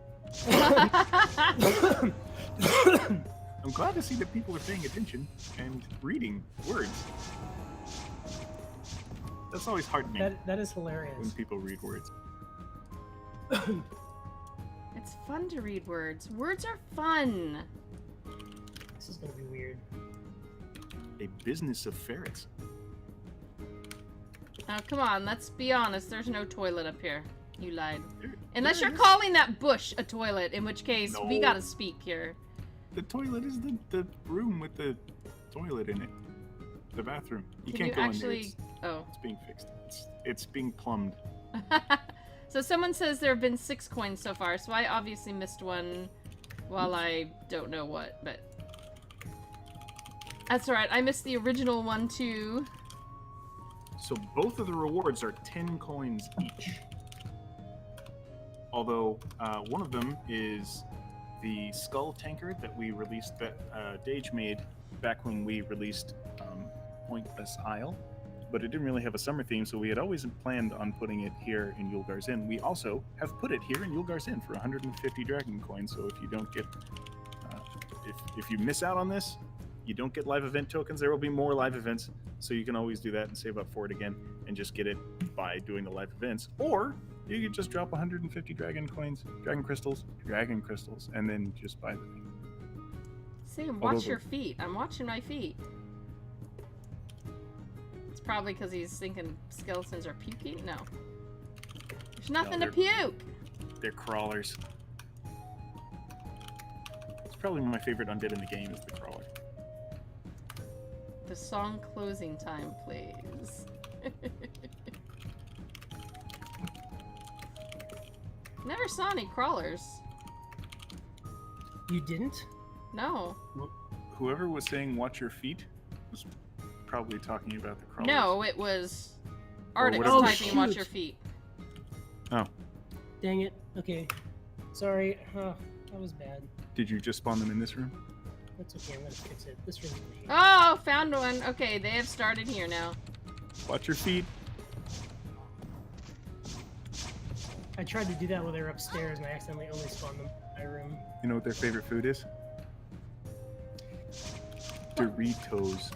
I'm glad to see that people are paying attention and reading words. That's always heartening That is when hilarious. people read words. It's fun to read words. Words are fun. This is gonna be weird. A business of ferrets. Oh, come on, let's be honest. There's no toilet up here. You lied. Unless There you're is. calling that bush a toilet, in which case we No. gotta speak here. The toilet is the room with the toilet in it. The bathroom. You Can can't you go actually... in there. Oh. It's being fixed. It's being plumbed. So someone says there have been 6 coins so far, so I obviously missed one while I don't know what, but... That's alright, I missed the original one too. So both of the rewards are 10 coins each. Although one of them is the skull tankard that we released, that Dage made back when we released Pointless Isle. But it didn't really have a summer theme, so we had always planned on putting it here in Yulgar's Inn. We also have put it here in Yulgar's Inn for 150 dragon coins, so if you don't get... if you miss out on this, you don't get live event tokens. There will be more live events, so you can always do that and save up for it again and just get it by doing the live events. Or you could just drop 150 dragon coins, dragon crystals, and then just buy the thing. Sam, watch your feet. I'm watching my feet. It's probably because he's thinking skeletons are puking. No. There's nothing to puke. They're crawlers. It's probably my favorite undead in the game is the crawler. The song closing time, please. Never saw any crawlers. You didn't? No. Whoever was saying "watch your feet" was probably talking about the crawlers. No, it was Or Artix whatever. typing Oh, watch shoot. your feet. Oh, Dang it. Okay. Sorry. That was bad. did you just spawn them in this room? That's okay. I'm gonna fix it. This room's gonna hate. Oh, found one. Okay, they have started here now. Watch your feet. I tried to do that while they were upstairs, and I accidentally only spawned them in my room. You know what their favorite food is? Doritos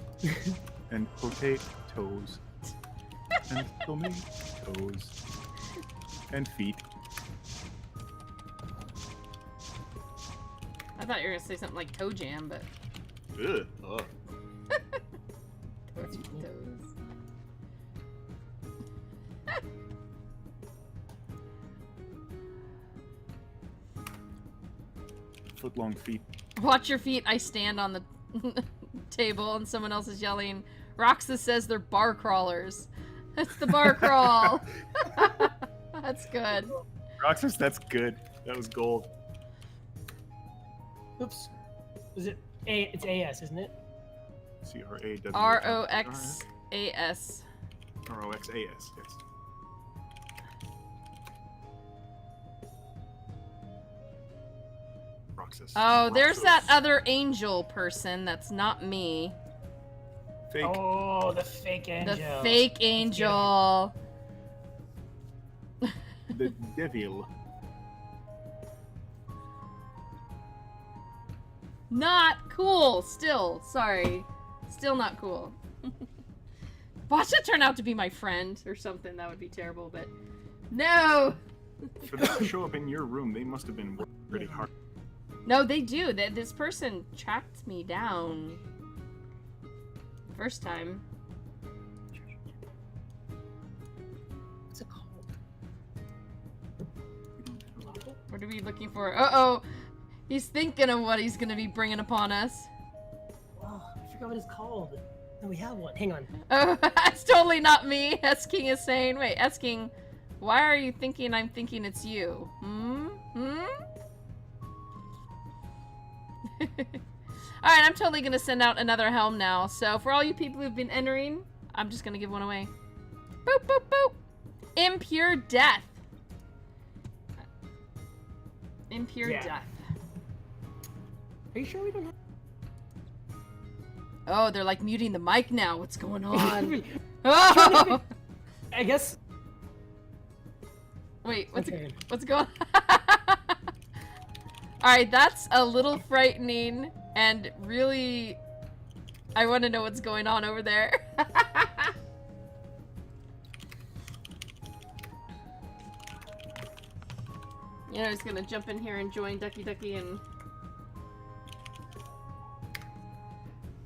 and potatoes and tomatoes and feet. I thought you were gonna say something like toe jam, but Ugh. Ugh. That's funny. toes. Foot-long feet. Watch your feet. I stand on the table and someone else is yelling. Roxas says they're bar crawlers. That's the bar crawl. That's good. Roxas, that's good. That was gold. Oops. Is it A? It's AS, isn't it? ROXAS. ROXAS, yes. Roxas. Oh, there's that Roxas. other angel person. That's not me. Fake. Oh, the fake angel. The fake angel. The devil. Not cool. Still, sorry. Still not cool. Watch it turn out to be my friend or something. That would be terrible, but no. For them to show up in your room, they must have been working pretty hard. No, they do. This person tracked me down. First time. What's it called? What are we looking for? Uh-oh. He's thinking of what he's going to be bringing upon us. Oh, I forgot what it's called. No, we have one. Hang on. Oh, it's totally not me. S-King is saying, wait, S-King, why are you thinking I'm thinking it's you? Alright, I'm totally going to send out another helm now. So for all you people who've been entering, I'm just going to give one away. Boop, boop, boop. Impure Death. Impure Yeah. Death. Are you sure we don't have... Oh, they're like muting the mic now. What's going on? Oh! I guess... Wait, what's Okay. what's going on? Alright, that's a little frightening, and really, I want to know what's going on over there. You know, I was gonna jump in here and join Ducky Ducky and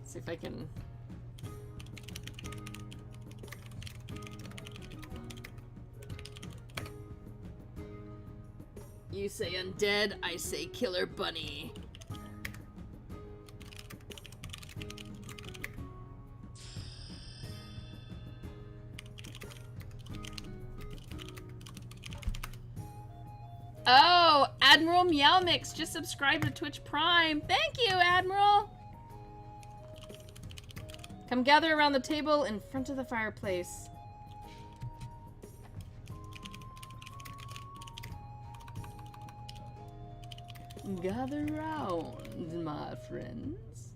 see if I can... You say undead, I say killer bunny. Oh, Admiral Meow Mix just subscribed to Twitch Prime. Thank you, Admiral. Come gather around the table in front of the fireplace. Gather round, my friends.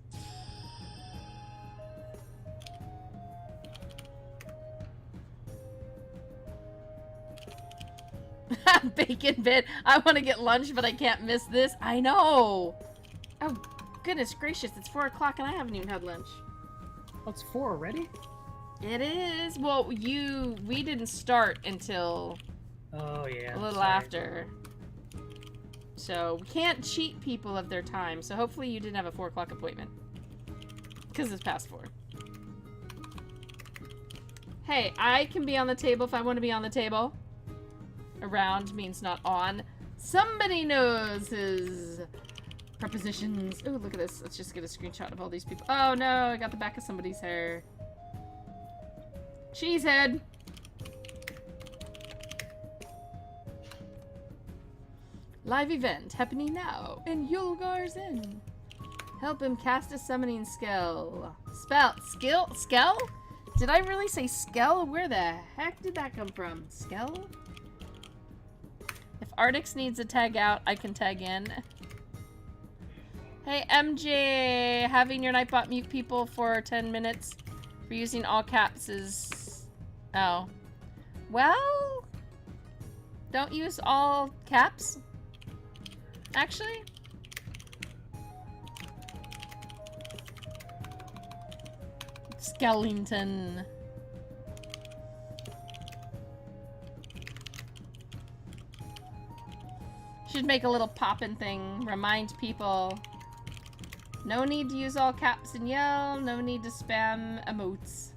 Bacon bit. I want to get lunch, but I can't miss this. I know. Oh, goodness gracious. It's 4 o'clock and I haven't even had lunch. Oh, it's 4 already? It is. Well, we didn't start until Oh, yeah. a little sorry. after. So, we can't cheat people of their time. So, hopefully you didn't have a 4 o'clock appointment. Because it's past 4. Hey, I can be on the table if I want to be on the table. Around means not on. Somebody knows his prepositions. Oh, look at this. Let's just get a screenshot of all these people. Oh, no. I got the back of somebody's hair. Cheesehead. Live event happening now in Yulgar's Inn. Help him cast a summoning skill. Skell? Did I really say skell? Where the heck did that come from? Skell? If Artix needs a tag out, I can tag in. Hey, MJ, having your Nightbot mute people for 10 minutes for using all caps is... Oh. Well... Don't use all caps. Actually... Skellington. Should make a little poppin' thing. Remind people. No need to use all caps and yell. No need to spam emotes.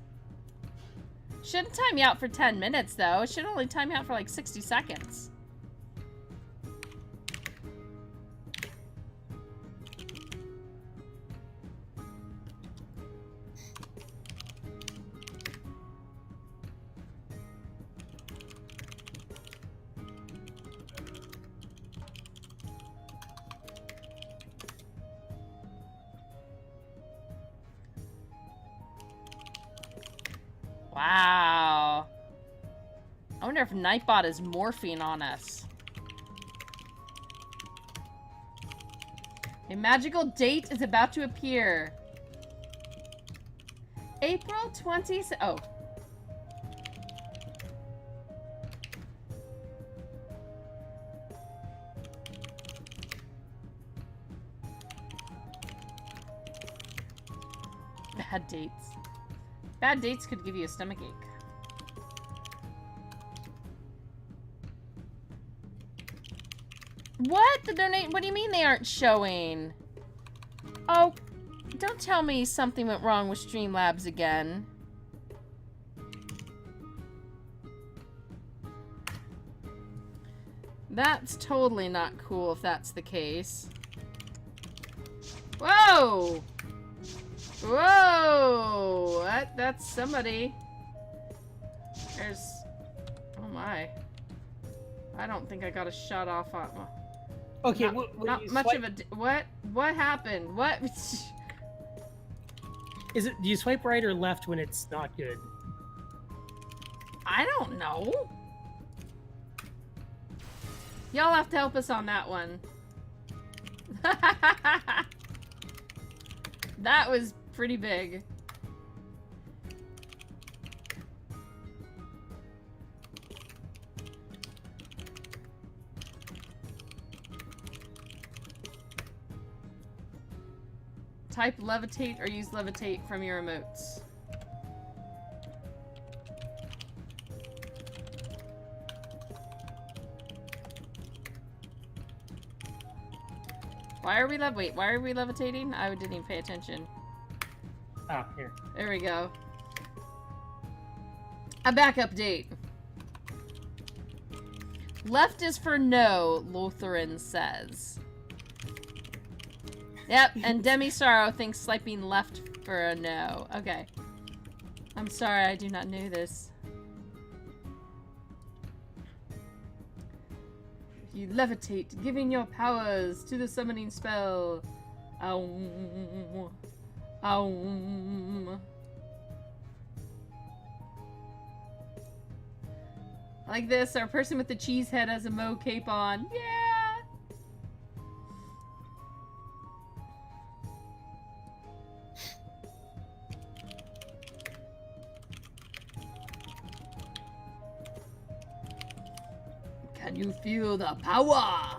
Shouldn't time you out for 10 minutes, though. It should only time you out for like 60 seconds. Wow. I wonder if Nightbot is morphing on us. A magical date is about to appear. April 20th. Oh. Bad dates. Bad dates could give you a stomachache. What? The donate? What do you mean they aren't showing? Oh, don't tell me something went wrong with Streamlabs again. That's totally not cool if that's the case. Whoa! Whoa! That's somebody. There's... Oh my. I don't think I got a shot off on... Okay, not much of a... What? What happened? What? Is it... Do you swipe right or left when it's not good? I don't know. Y'all have to help us on that one. That was pretty big. Type levitate or use levitate from your emotes. Why are we wait, why are we levitating? I didn't even pay attention. Ah, here. There we go. A backup date. Left is for no, Lutheran says. Yep, and Demi Sorrow thinks swiping left for a no. Okay. I'm sorry, I do not know this. You levitate, giving your powers to the summoning spell. Ow. Ow. Like this, our person with the cheese head has a Mo cape on. Yeah! Can you feel the power?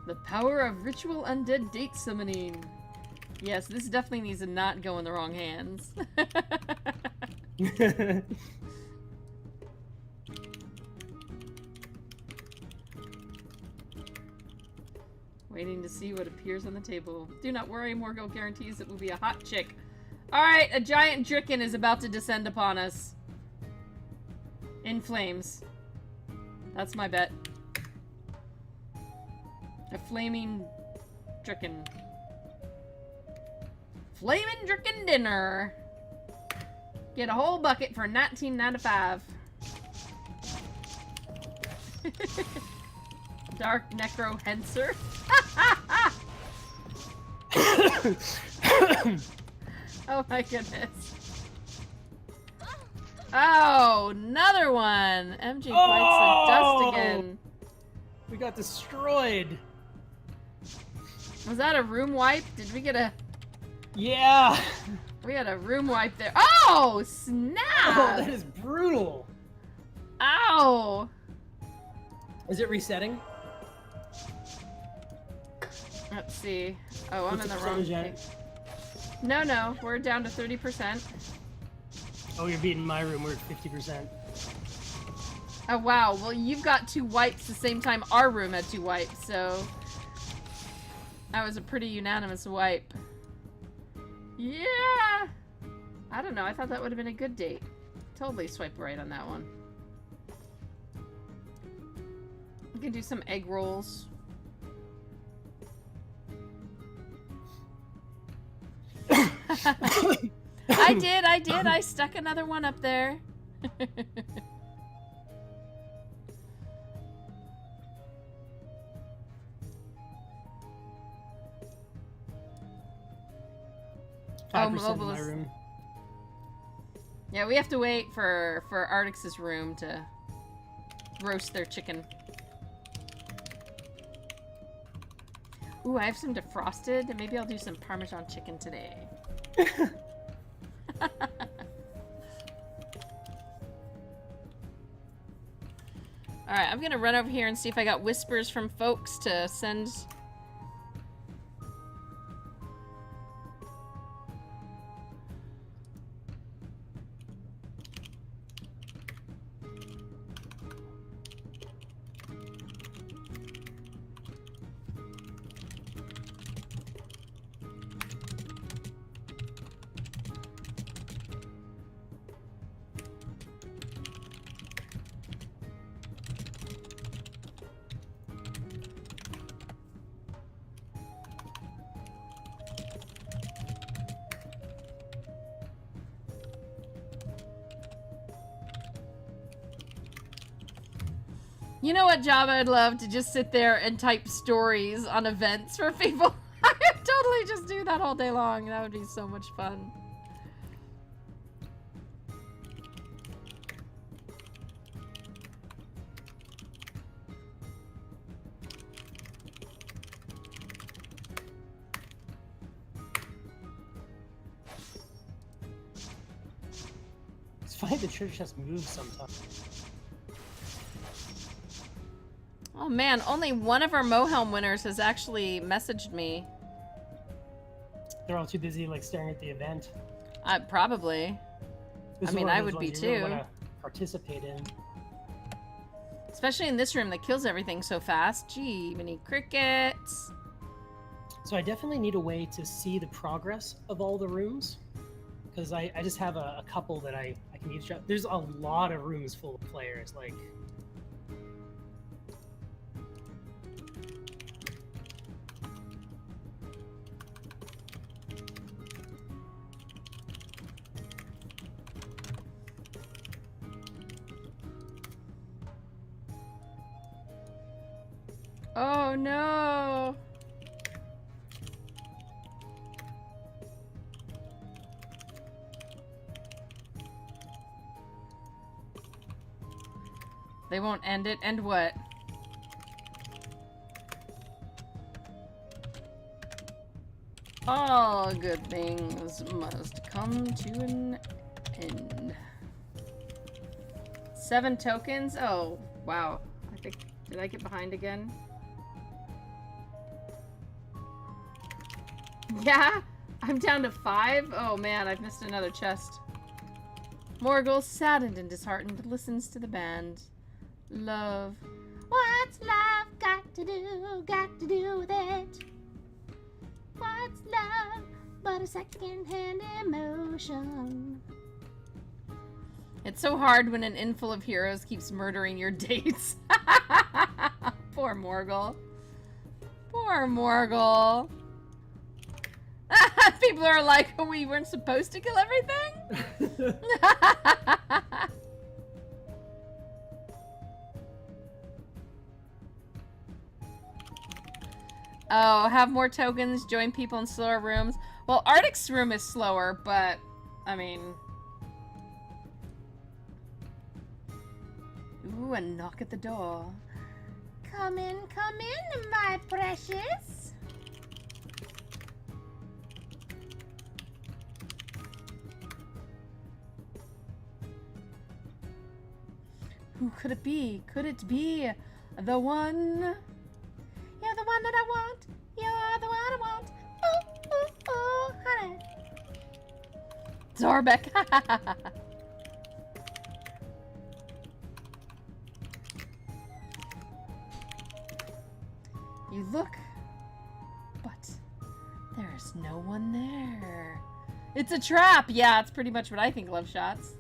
The power of ritual undead date summoning. Yes, this definitely needs to not go in the wrong hands. Waiting to see what appears on the table. Do not worry, Morgul guarantees it will be a hot chick. Alright, a giant Dricken is about to descend upon us. In flames. That's my bet. A flaming Dricken. Flaming Dricken dinner! Get a whole bucket for $19.95. Dark Necro Henser. Oh my goodness. Oh, another one! MJ bites the dust again. We got destroyed. Was that a room wipe? Did we get a... Yeah! We had a room wipe there. Oh, snap! Oh, that is brutal. Ow! Is it resetting? Let's see. Oh, I'm What's in the the wrong percentage thing. No, we're down to 30%. Oh, you're beating my room. We're at 50%. Oh, wow. Well, you've got 2 wipes the same time our room had 2 wipes, so... That was a pretty unanimous wipe. Yeah! I don't know. I thought that would have been a good date. Totally swipe right on that one. We can do some egg rolls. I did. I stuck another one up there. 5% in mobile my is... room. Yeah, we have to wait for Artix's room to roast their chicken. Ooh, I have some defrosted. Maybe I'll do some Parmesan chicken today. Alright, I'm gonna run over here and see if I got whispers from folks to send. You know what job I'd love? To just sit there and type stories on events for people. I would totally just do that all day long. That would be so much fun. It's funny the church just moves sometimes. Oh man, only one of our Mohelm winners has actually messaged me. They're all too busy like staring at the event. Probably. This I is mean, one of I those would be ones you really too. wanna participate in. Especially in this room that kills everything so fast. Gee, mini crickets. So I definitely need a way to see the progress of all the rooms. Because I just have a couple that I can use. There's a lot of rooms full of players. Like, Oh no. They won't end it. End what? All good things must come to an end. 7 tokens? Oh, wow. I think, did I get behind again? Yeah? I'm down to 5? Oh man, I've missed another chest. Morgul, saddened and disheartened, listens to the band. Love. What's love got to do with it? What's love but a second-hand emotion? It's so hard when an inn full of heroes keeps murdering your dates. Poor Morgul. Poor Morgul. People are like, oh, we weren't supposed to kill everything? Oh, have more tokens, join people in slower rooms. Well, Artix's room is slower, but, I mean... Ooh, a knock at the door. Come in, my precious. Who could it be? Could it be the one? You're the one that I want. You're the one I want. Ooh, ooh, ooh, honey. Zorbeck. You look, but there's no one there. It's a trap. Yeah, it's pretty much what I think, Love Shots.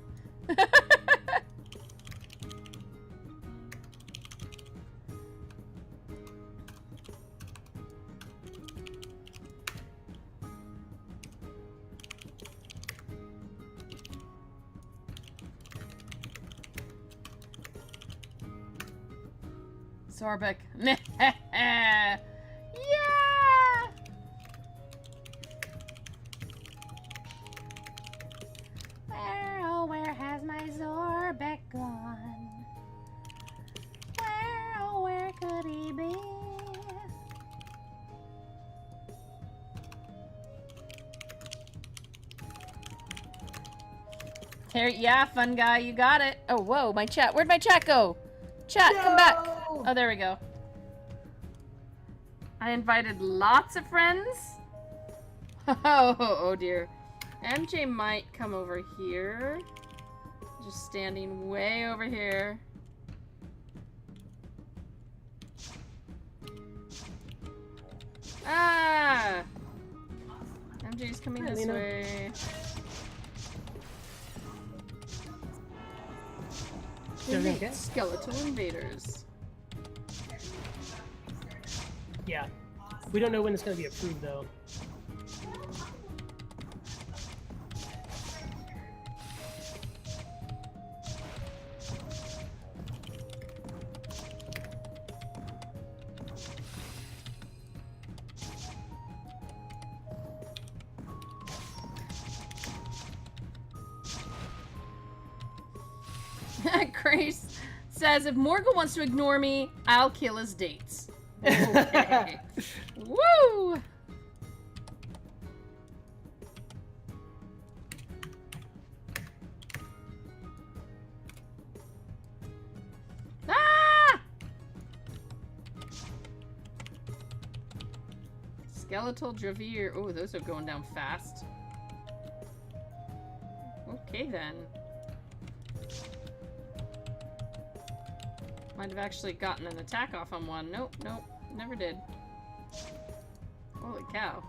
Zorbeck. Yeah! Where, oh, where Harry, yeah, fun guy, you got it. Oh, whoa, my chat. Where'd my chat go? Chat, come back. Oh, there we go. I invited lots of friends. Oh dear. MJ might come over here. Just standing way over here. Ah! MJ's coming this way. Okay? Skeletal invaders. Yeah. We don't know when it's going to be approved, though. Grace says, if Morgul wants to ignore me, I'll kill his dates. Okay. Woo! Ah! Skeletal Dravir. Oh, those are going down fast. Okay, then. Might have actually gotten an attack off on one. Nope, nope, never did. Holy cow.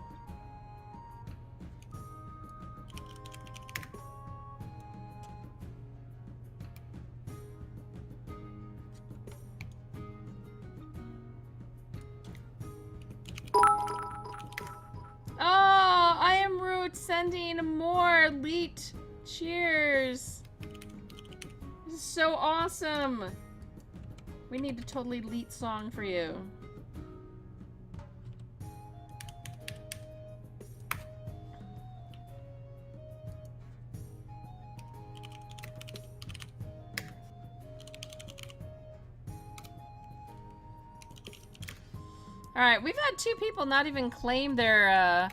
Oh, I am Root sending more elite cheers. This is so awesome. We need a totally elite song for you. Alright, we've had 2 people not even claim their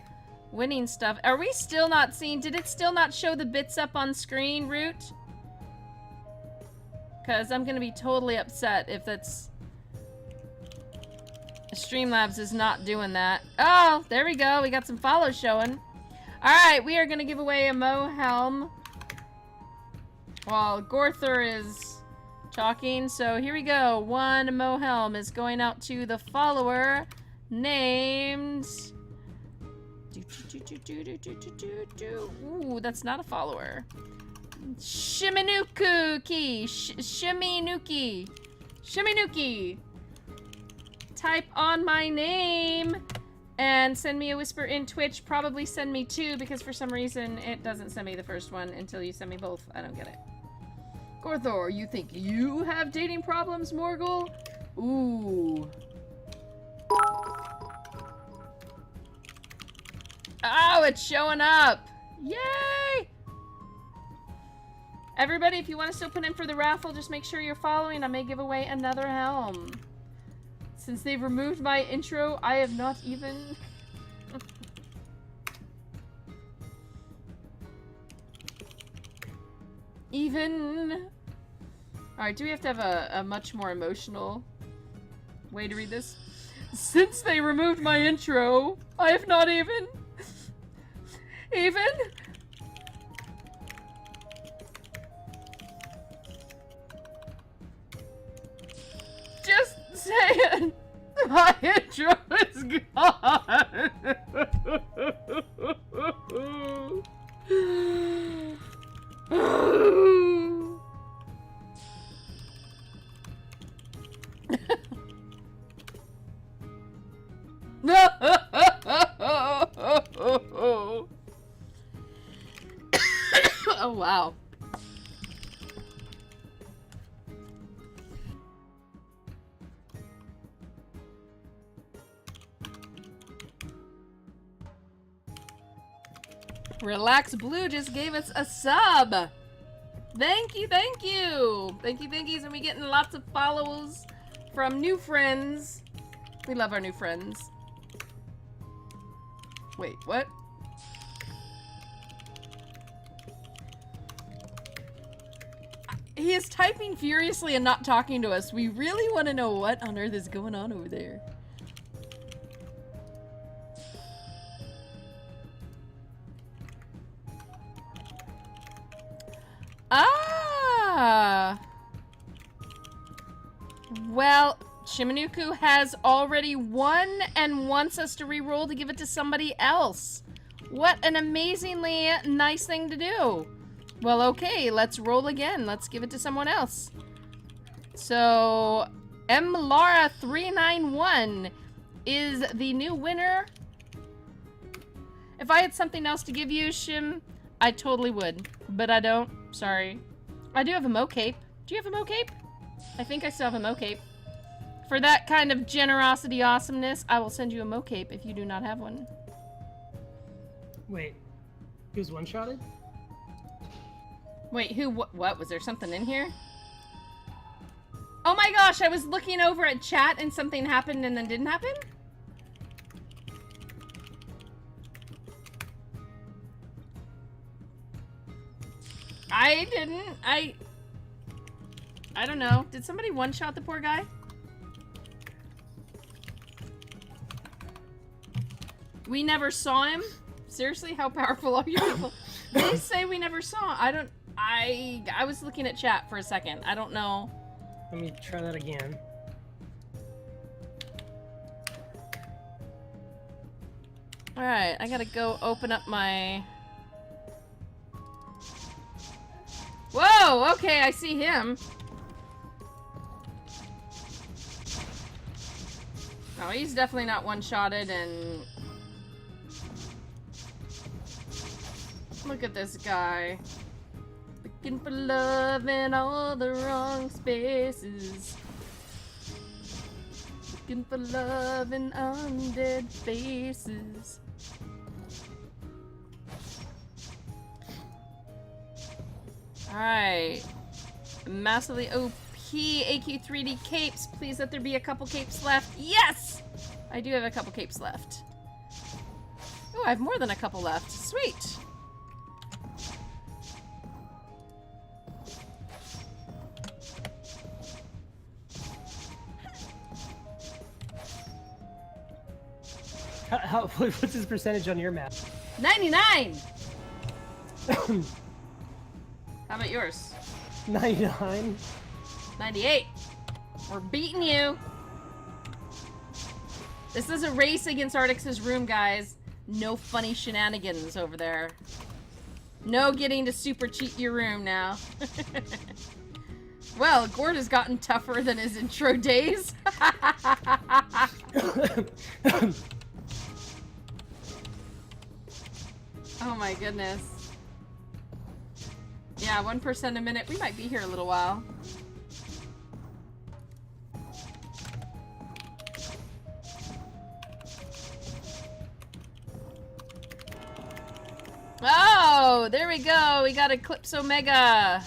winning stuff. Are we still not seeing? Did it still not show the bits up on screen, Root? Because I'm going to be totally upset if that's... Streamlabs is not doing that. Oh, there we go. We got some follows showing. Alright, we are going to give away a Mo helm while Gorther is talking. So here we go. 1 Mo helm is going out to the follower named... Ooh, that's not a follower. Shiminuki. Shiminuki. Type on my name and send me a whisper in Twitch. Probably send me 2 because for some reason it doesn't send me the first one until you send me both. I don't get it. Gorthor, you think you have dating problems, Morgul? Ooh. Oh, it's showing up. Yay! Everybody, if you want to still put in for the raffle, just make sure you're following. I may give away another helm. Since they've removed my intro, I have not even... Alright, do we have to have a much more emotional way to read this? Since they removed my intro, I have not even... Just saying, my intro is gone. Oh, wow. Relax Blue just gave us a sub. Thank you, thank you. Thank you, thankies. And we getting lots of follows from new friends. We love our new friends. Wait, what? He is typing furiously and not talking to us. We really want to know what on earth is going on over there. Ah! Well, Shimanuku has already won and wants us to re-roll to give it to somebody else. What an amazingly nice thing to do. Well, okay, let's roll again. Let's give it to someone else. So, Lara391 is the new winner. If I had something else to give you, Shim, I totally would. But I don't. Sorry. I do have a Mo cape. Do you have a Mo cape? I think I still have a Mo cape. For that kind of generosity awesomeness, I will send you a Mo cape if you do not have one. Wait, he was one-shotted? Wait, who, what? Was there something in here? Oh my gosh, I was looking over at chat and something happened and then didn't happen? I didn't, I don't know. Did somebody one-shot the poor guy? We never saw him? Seriously, how powerful are you people? They say we never saw. I was looking at chat for a second. I don't know. Let me try that again. Alright, I gotta go open up my... Whoa! Okay, I see him. No, he's definitely not one-shotted, and... Look at this guy. Looking for love in all the wrong spaces. Looking for love in undead faces. Alright. Massively OP AQ3D capes. Please let there be a couple capes left. Yes! I do have a couple capes left. Oh, I have more than a couple left. Sweet. What's his percentage on your map? 99! How about yours? 99. 98. We're beating you. This is a race against Artix's room, guys. No funny shenanigans over there. No getting to super cheat your room now. Well, Gord has gotten tougher than his intro days. Oh my goodness. Yeah, 1% a minute. We might be here a little while. Oh, there we go. We got Eclipse Omega.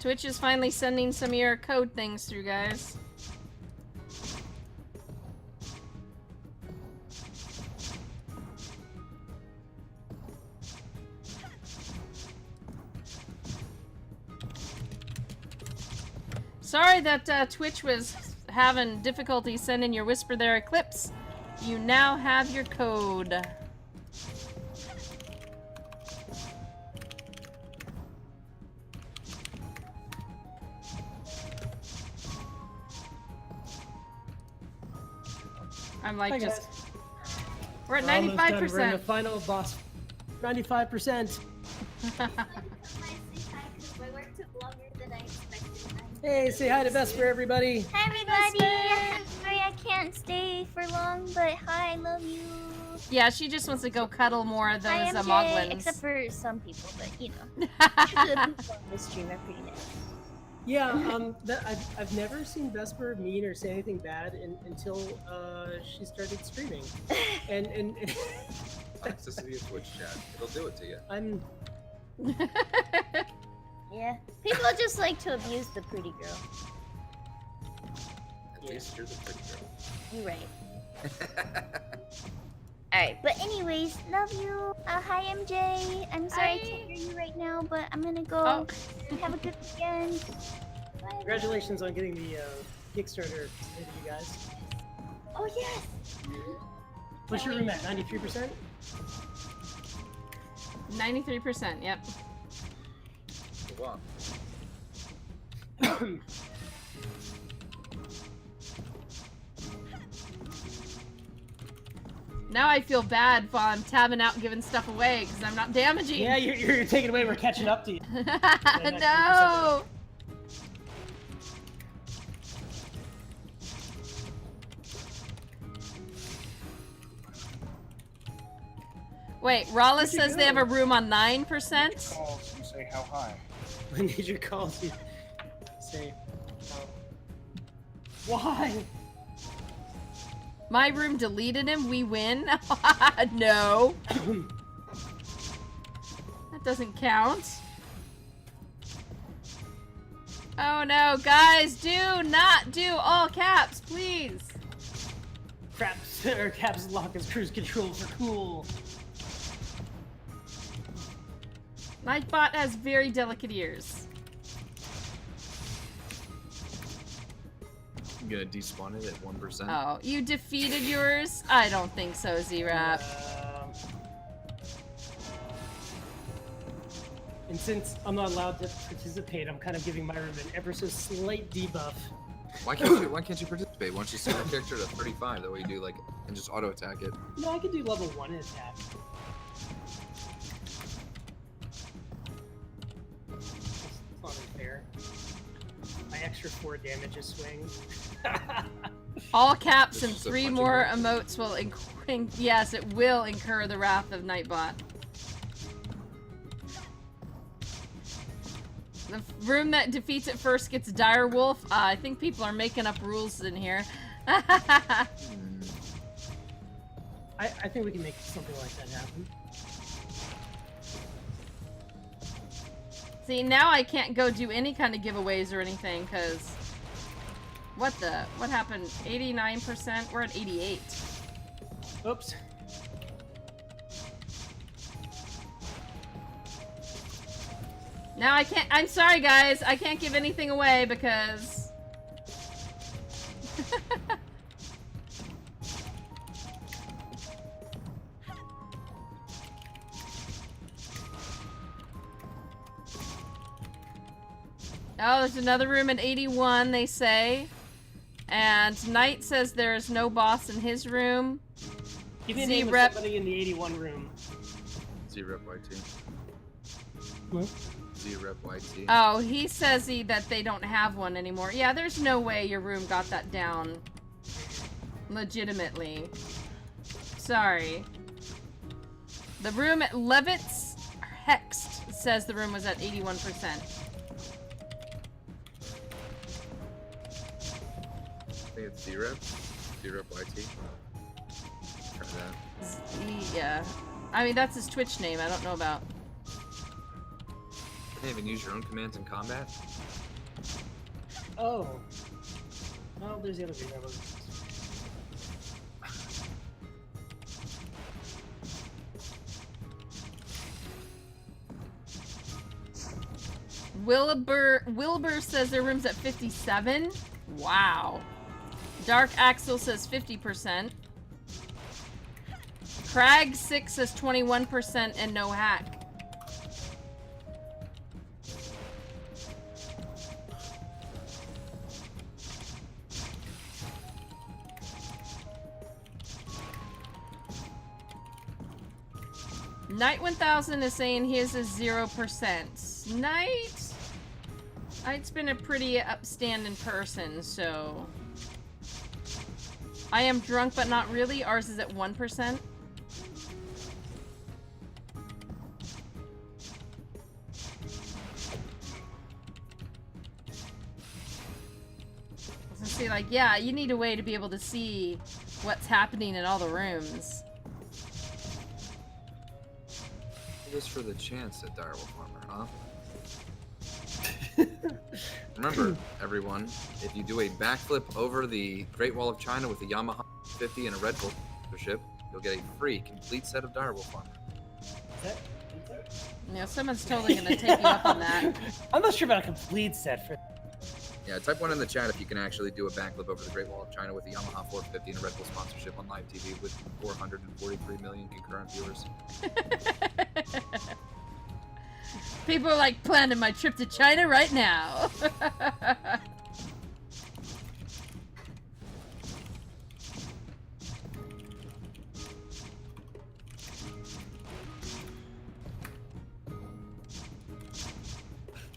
Twitch is finally sending some of your code things through, guys. Sorry that Twitch was having difficulty sending your Whisper there, Eclipse. You now have your code. I'm like, Hi, just... guys. We're at We're almost done. We're in 95%. the final boss. 95%. Hey, say hi to Vesper, everybody. Hi everybody! Sorry I can't stay for long, but hi, I love you. Yeah, she just wants to go cuddle more of those Hi MJ, Moglins. except for some people, but you know. The people on this stream are pretty nice. Yeah, I've never seen Vesper mean or say anything bad until she started streaming, and Toxicity of Twitch chat. It'll do it to you. I'm Yeah, people just like to abuse the pretty girl. At Yeah. least you're the pretty girl. You're right. Alright, but anyways, love you. Hi MJ. I'm sorry I can't hear you right now, but I'm gonna go. Have a good weekend. Bye. Congratulations on getting the Kickstarter submitted, you guys. Oh yes. What's your room at? 93%? 93%, yep. Go on. Now I feel bad if I'm tabbing out and giving stuff away because I'm not damaging. Yeah, you're taking away. We're catching up to you. No! Wait, Rollis says they have a room on 9%? Calls, you say how high. When nature calls you, say, why? My room deleted him, we win? No. That doesn't count. Oh no, guys, do not do all caps, please. Craps or caps lock as cruise control for cool. Nightbot has very delicate ears. I'm gonna despawn it at 1%. Oh, you defeated yours? I don't think so, Z-Rap. And since I'm not allowed to participate, I'm kind of giving my room an ever so slight debuff. Why can't you participate? Why don't you set your character to 35? That way you do like and just auto attack it. No, I could do level 1 attack. It's not unfair. My extra 4 damage a swing. All caps This and is a 3 punching more bag. emotes will yes, it will incur the wrath of Nightbot. The room that defeats it first gets Dire Wolf. I think people are making up rules in here. I think we can make something like that happen. See, now I can't go do any kind of giveaways or anything, because... What happened? 89%? We're at 88. Oops. Now I can't... I'm sorry, guys. I can't give anything away, because... Oh, there's another room at 81, they say. And Knight says there's no boss in his room. Give me a name of Z-Rep. somebody in the 81 room. Z-Rep YT. What? Z-Rep YT. Oh, he says that they don't have one anymore. Yeah, there's no way your room got that down. Legitimately. Sorry. The room at Levitz Hexed says the room was at 81%. I think it's Z-Rep. Z-Rep YT. Try that. Yeah. I mean, that's his Twitch name. I don't know about... You can't even use your own commands in combat? Oh. Oh, there's the other room. Wilbur says their room's at 57. Wow. Dark Axel says 50%. Crag6 says 21% and no hack. Knight 1000 is saying his is 0%. Knight's been a pretty upstanding person, so... I am drunk, but not really. Ours is at 1%. Let's see, like, yeah, you need a way to be able to see what's happening in all the rooms. Just for the chance at Direwolf Armor, huh? Remember, everyone, if you do a backflip over the Great Wall of China with a Yamaha 50 and a Red Bull ship, you'll get a free complete set of direwolf armor. Yeah, someone's totally gonna take you up on that. I'm not sure about a complete set for. Yeah, type 1 in the chat if you can actually do a backflip over the Great Wall of China with a Yamaha 450 and a Red Bull sponsorship on live TV with 443 million concurrent viewers. People are like planning my trip to China right now.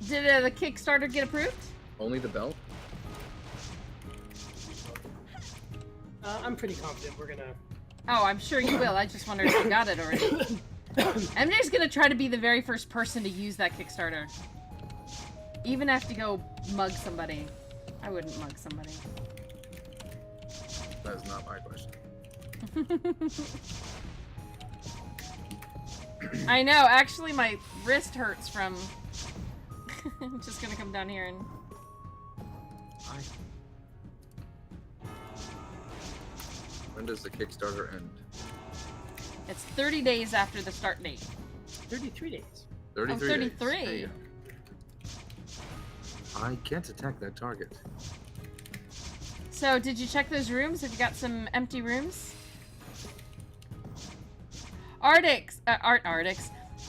Did the Kickstarter get approved? Only the belt? I'm pretty confident we're gonna. Oh, I'm sure you will. I just wondered if you got it already. MJ's gonna try to be the very first person to use that Kickstarter. Even have to go mug somebody. I wouldn't mug somebody. That is not my question. I know. Actually, my wrist hurts from. I'm just gonna come down here and. Hi. When does the Kickstarter end? It's 30 days after the start date. 33 days. 33 Oh, days. 33. There you go. I can't attack that target. So, did you check those rooms? Have you got some empty rooms? Artix.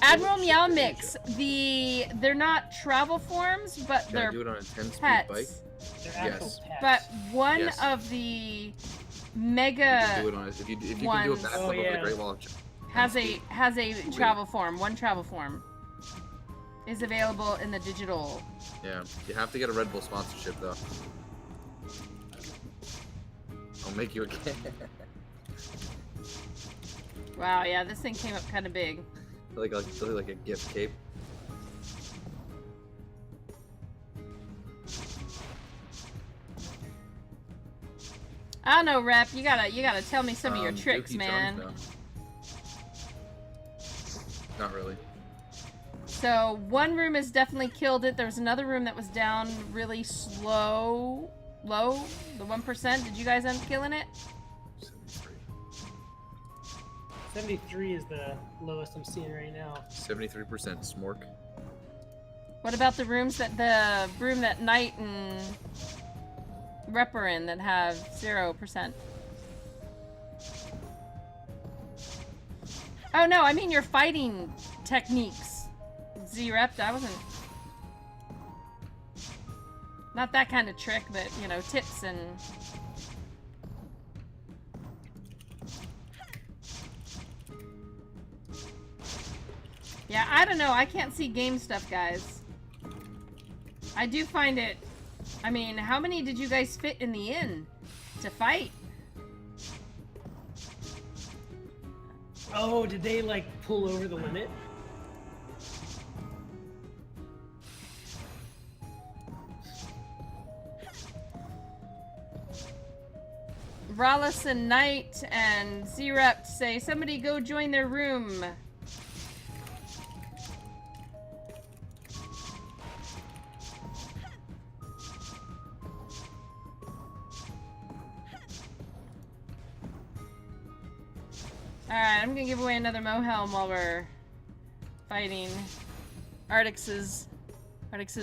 Admiral Meow Mix. They're not travel forms, but Can I they're do it on a 10-speed pets. bike? They're actual Yes. pets. But one Yes. of the You mega can do it on a, if you can do a ones. backflip Oh, over yeah. the Great Wall of China. has a travel form. One travel form is available in the digital. Yeah, you have to get a Red Bull sponsorship though. I'll make you a Wow, yeah, this thing came up kind of big. like a gift cape. I don't know, Rep. You gotta tell me some of your tricks, Dookie man. drums, though. Not really. So one room has definitely killed it. There was another room that was down really low, the 1%. Did you guys end up killing it? 73. 73 is the lowest I'm seeing right now. 73% smork. What about the room that Knight and Rep are in that have 0%? Oh no, I mean your fighting techniques. Z-Rep, I wasn't... Not that kind of trick, but, you know, tips and... Yeah, I don't know. I can't see game stuff, guys. I do find it... I mean, how many did you guys fit in the inn to fight? Oh, did they like pull over the limit? Rallis and Knight and Z-Rep say, somebody go join their room. Alright, I'm gonna give away another Mohelm while we're fighting. Artix's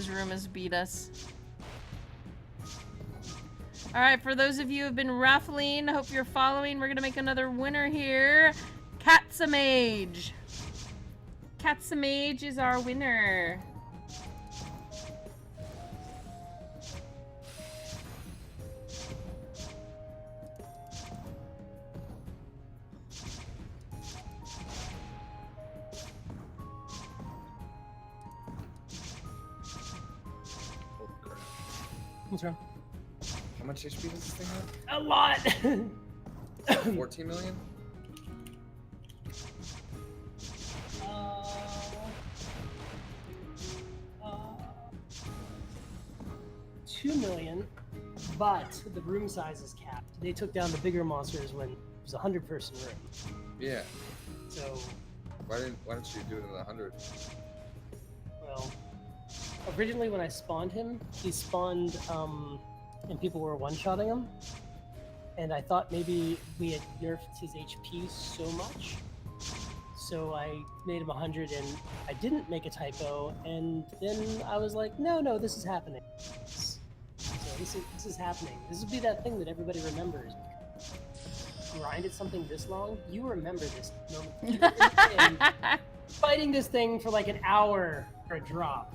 room has beat us. Alright, for those of you who have been raffling, hope you're following. We're gonna make another winner here. Katsamage. Katsamage is our winner. Holy crap. What's wrong? How much HP does this thing A lot. have? 14 million? Uh, 2 million, but the room size is capped. They took down the bigger monsters when it was a 100-person room. Yeah. So, Why didn't you do it in the 100? well, originally when I spawned him, he spawned and people were one-shotting him. And I thought maybe we had nerfed his HP so much. So I made him 100 and I didn't make a typo. And then I was like, no, this is happening. So this is happening. This will be that thing that everybody remembers. Grinded something this long, you remember this moment. You were fighting this thing for like an hour for a drop.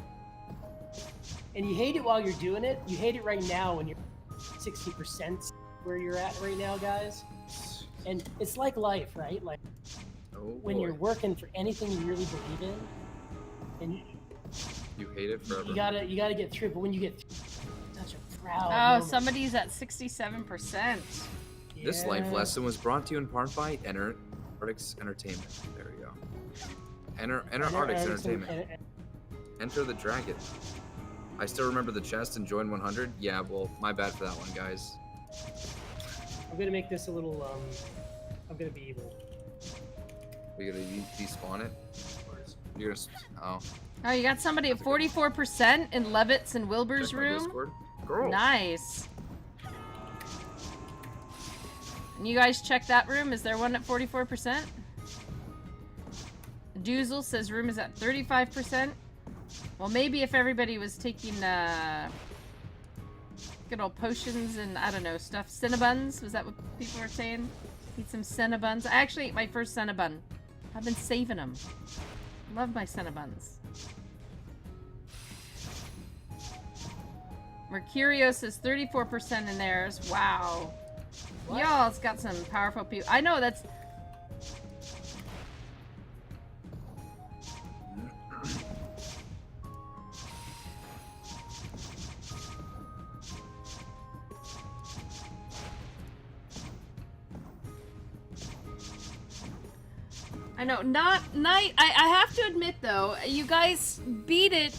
And you hate it while you're doing it. You hate it right now when you're 60% where you're at right now, guys. And it's like life, right? Like when you're working for anything you really believe in, and You hate it forever. you gotta get through. But when you get through, such a proud Oh, moment. somebody's at 67%. This Yeah. life lesson was brought to you in part by Artix Entertainment. There we go. Enter Artix Entertainment. Enter the dragon. I still remember the chest and join 100. Yeah, well, my bad for that one, guys. I'm gonna make this a little. I'm gonna be evil. We gotta despawn it. You're gonna. Oh. Oh, you got somebody at 44% in Levitt's and Wilbur's Check my room? Discord. Girl. Nice. And you guys check that room? Is there one at 44%? Doozle says room is at 35%. Well, maybe if everybody was taking, good old potions and, I don't know, stuff. Cinnabuns? Was that what people were saying? Eat some Cinnabuns. I actually ate my first Cinnabun. I've been saving them. Love my Cinnabuns. Mercurio says 34% in theirs. Wow. Y'all's got some powerful people. I know that's... I know, not night. I have to admit though, you guys beat it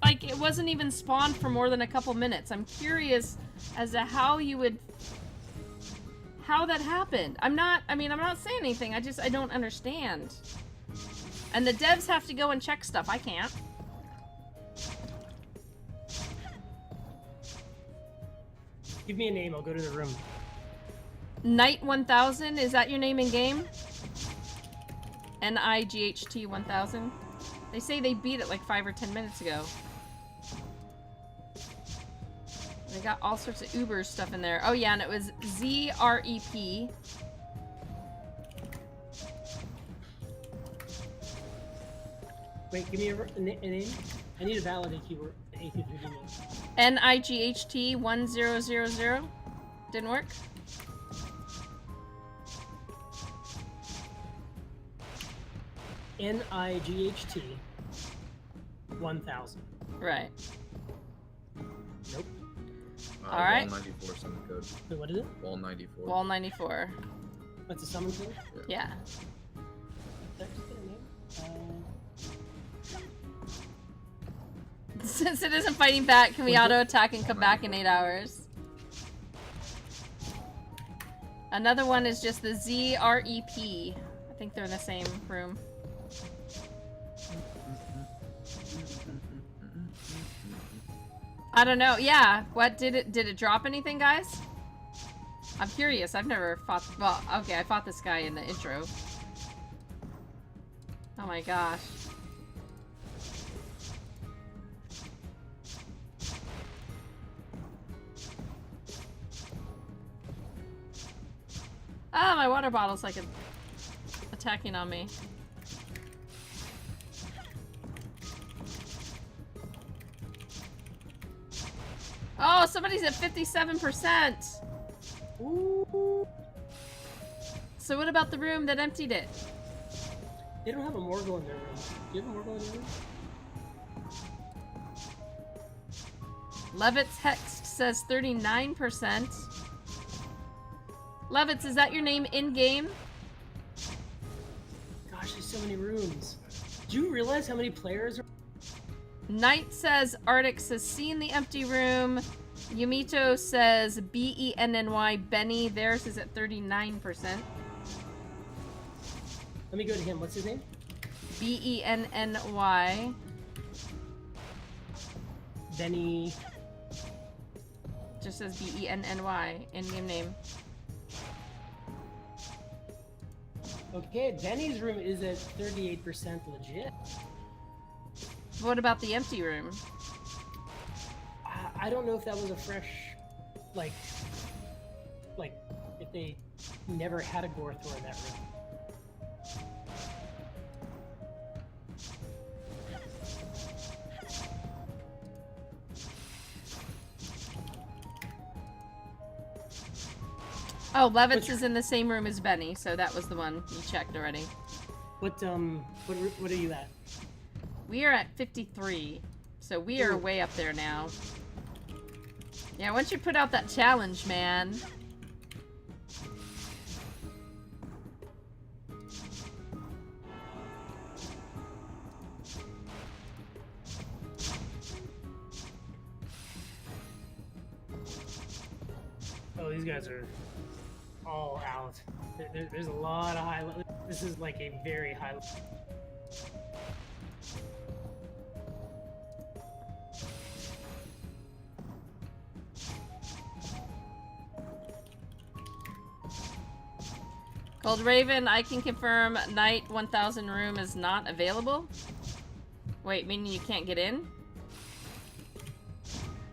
like it wasn't even spawned for more than a couple minutes. I'm curious as to how you would, how that happened. I'm not saying anything. I don't understand. And the devs have to go and check stuff. I can't. Give me a name. I'll go to the room. Night 1000, is that your name in game? NIGHT 1000. They say they beat it like 5 or 10 minutes ago. They got all sorts of Uber stuff in there. Oh yeah, and it was ZREP. Wait, give me a name. I need a valid AQ3D name. NIGHT 1000. Didn't work? NIGHT 1000. Right. Nope. All right. Wall 94 summon code. Wait, what is it? Wall 94. Wall 94. What's the summon code? Yeah. Did I just get a name? Since it isn't fighting back, can we auto attack and come back in 8 hours? Another one is just the ZREP. I think they're in the same room. I don't know. Yeah. What did it drop anything, guys? I'm curious. I've never fought. Well, okay, I fought this guy in the intro. Oh my gosh. Ah, my water bottle's like attacking on me. Oh, somebody's at 57%. Ooh. So what about the room that emptied it? They don't have a Morgul in their room. Do you have a Morgul in your room? Levitz Hext says 39%. Levitz, is that your name in-game? Gosh, there's so many rooms. Do you realize how many players are? Knight says Artix has seen the empty room. Yumito says BENNY Benny. Theirs is at 39%. Let me go to him. What's his name? BENNY. Benny. Just says BENNY, in-game name. Okay, Benny's room is at 38% legit. What about the empty room? I don't know if that was a fresh, like if they never had a Gorthor in that room. Oh, Levitz is in the same room as Benny, so that was the one you checked already. What are you at? We are at 53, so we are way up there now. Yeah, once you put out that challenge, man. Oh, these guys are all out. There's a lot of high. This is like a very high. Gold Raven, I can confirm Night 1000 room is not available. Wait, meaning you can't get in?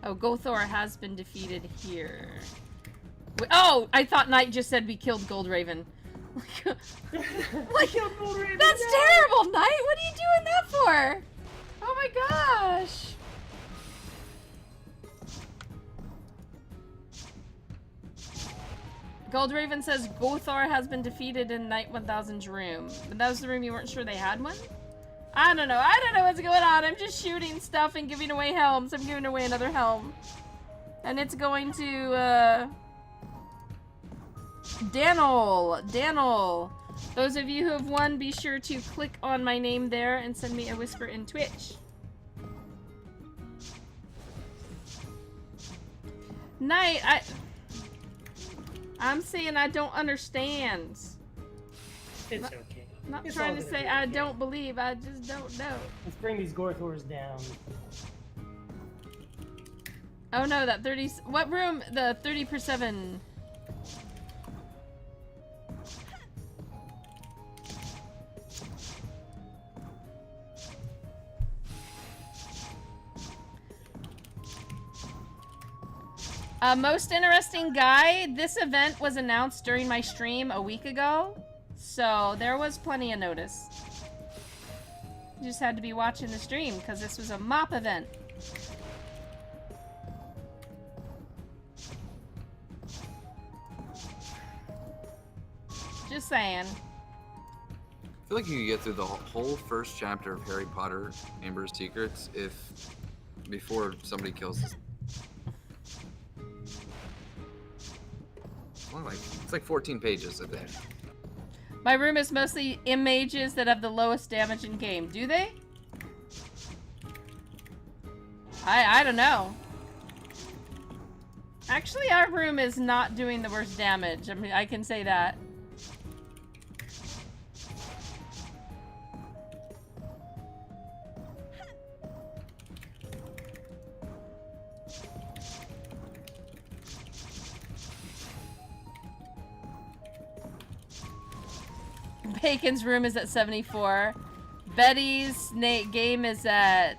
Oh, Gothor has been defeated here. Oh, I thought Knight just said we killed Gold Raven. Like, Gold Raven, that's no! terrible, Knight! What are you doing that for? Oh my gosh! Gold Raven says Gothor has been defeated in Night 1000's room. But that was the room you weren't sure they had one? I don't know. I don't know what's going on. I'm just shooting stuff and giving away helms. I'm giving away another helm. And it's going to, Danil. Those of you who have won, be sure to click on my name there and send me a whisper in Twitch. Night, I'm saying I don't understand. It's okay. I'm not It's trying all to gonna say be I okay. don't believe, I just don't know. Let's bring these Gorthors down. Oh no, that 30... What room? The 30%. Most interesting guy, this event was announced during my stream a week ago, so there was plenty of notice. You just had to be watching the stream, because this was a MOP event. Just saying. I feel like you could get through the whole first chapter of Harry Potter Amber's Secrets before somebody kills us. It's like 14 pages, I think. My room is mostly mages that have the lowest damage in game. Do they? I don't know. Actually, our room is not doing the worst damage. I mean, I can say that. Bacon's room is at 74. Betty's game is at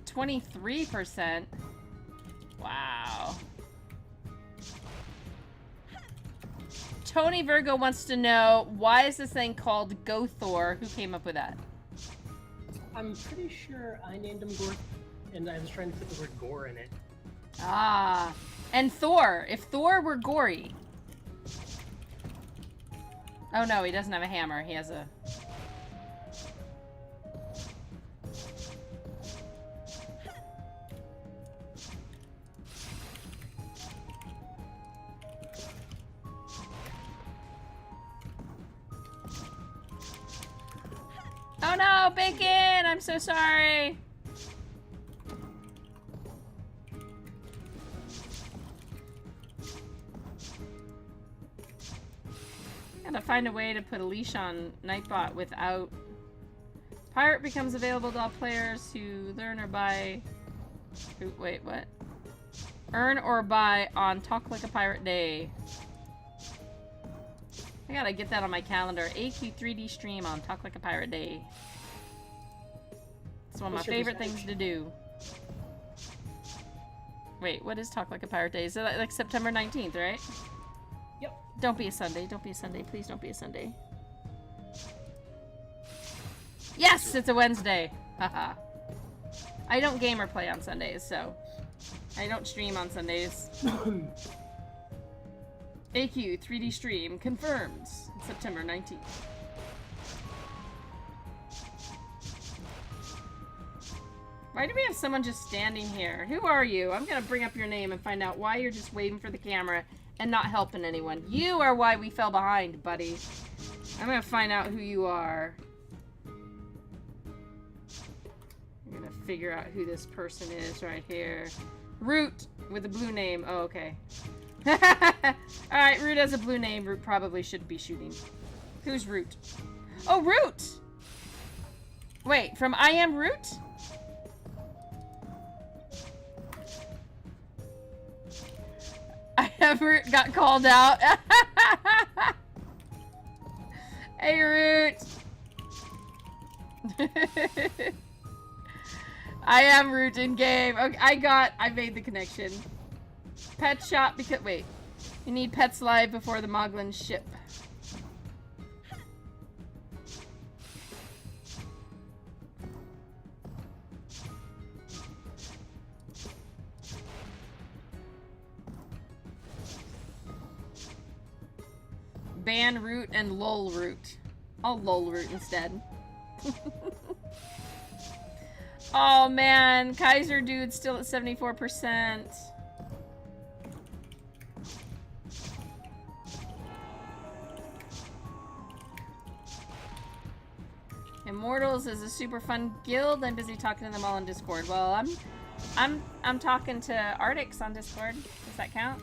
23%. Wow. Tony Virgo wants to know, why is this thing called Gothor? Who came up with that? I'm pretty sure I named him Gore, and I was trying to put the word gore in it. Ah. And Thor. If Thor were gory. Oh no, he doesn't have a hammer. He has a... Oh no, Bacon! I'm so sorry! Gotta find a way to put a leash on Nightbot without... Pirate becomes available to all players who learn or buy Wait, what? Earn or buy on Talk Like a Pirate Day. I gotta get that on my calendar. AQ3D stream on Talk Like a Pirate Day. It's one of my favorite things to do. Wait, what is Talk Like a Pirate Day? Is it like September 19th, right? Yep. Don't be a Sunday. Don't be a Sunday. Please don't be a Sunday. Yes! It's a Wednesday! Haha. I don't game or play on Sundays, so... I don't stream on Sundays. AQ 3D stream confirmed. September 19th. Why do we have someone just standing here? Who are you? I'm gonna bring up your name and find out why you're just waving for the camera and not helping anyone. You are why we fell behind, buddy. I'm gonna find out who you are. I'm gonna figure out who this person is right here. Root with a blue name. Oh, okay. Alright, Root has a blue name. Root probably shouldn't be shooting. Who's Root? Oh, Root! Wait, from I Am Root? I Am Root got called out. Hey, Root! I am Root in game. Okay, I made the connection. Pet shop because, wait. You need pets live before the Moglin ship. Ban Root and lol Root. I'll lol Root instead. Oh man, Kaiser dude's still at 74%. Immortals is a super fun guild. I'm busy talking to them all on Discord. Well, I'm talking to Artix on Discord. Does that count?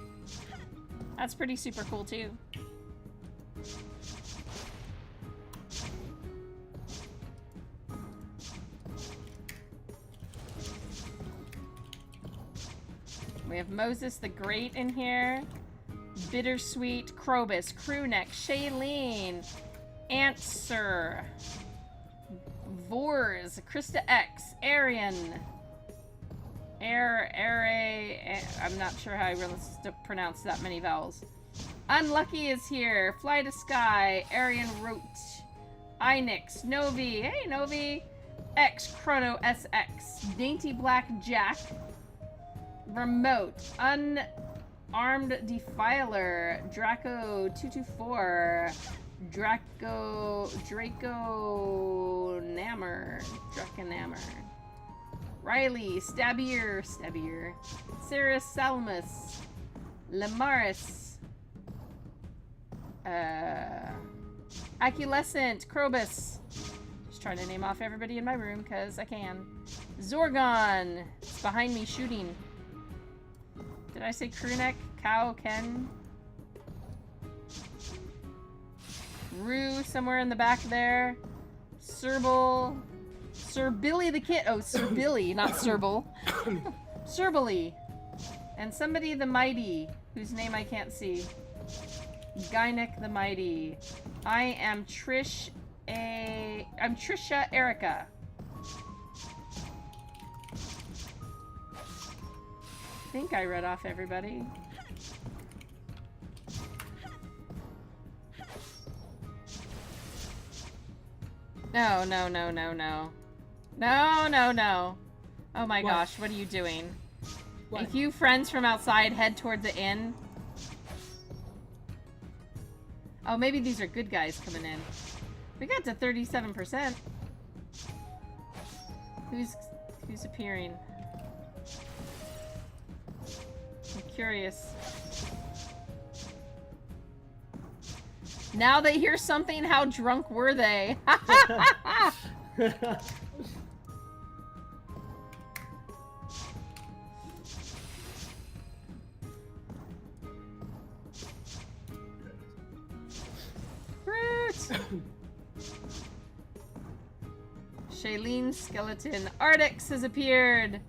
That's pretty super cool too. We have Moses the Great in here. Bittersweet, Krobus, Crewneck, Shailene, Answer, Vors, Krista X, Arian, I'm not sure how I really pronounce that many vowels. Unlucky is here. Fly to Sky, Arian Rote, Inix, Novi, hey Novi, X, Chrono SX, Dainty Black Jack, Remote, Unarmed Defiler, Draco 224, Draco Nammer, Draconammer, Riley, Stabbier, Sarah Salamus, Lamaris, Aculescent, Krobus. Just trying to name off everybody in my room because I can. Zorgon, it's behind me shooting. Did I say Crewneck? Cow, Ken? Rue, somewhere in the back there. Serbil. Sir Billy the Kid. Oh, Sir Billy, not Serbil. Sir Billy. And somebody the Mighty, whose name I can't see. Gynek the Mighty. I am Trisha Erica. I think I read off everybody. No. No. Oh my gosh, what are you doing? What? A few friends from outside head toward the inn. Oh, maybe these are good guys coming in. We got to 37%. Who's appearing? I'm curious. Now they hear something, how drunk were they? Shailene Skeleton. Artix has appeared.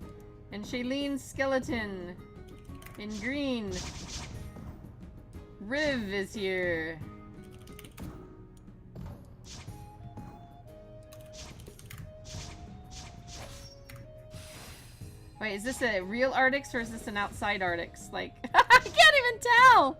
And Shailene's skeleton. In green. Riv is here. Wait, is this a real Artix or is this an outside Artix? Like, I can't even tell!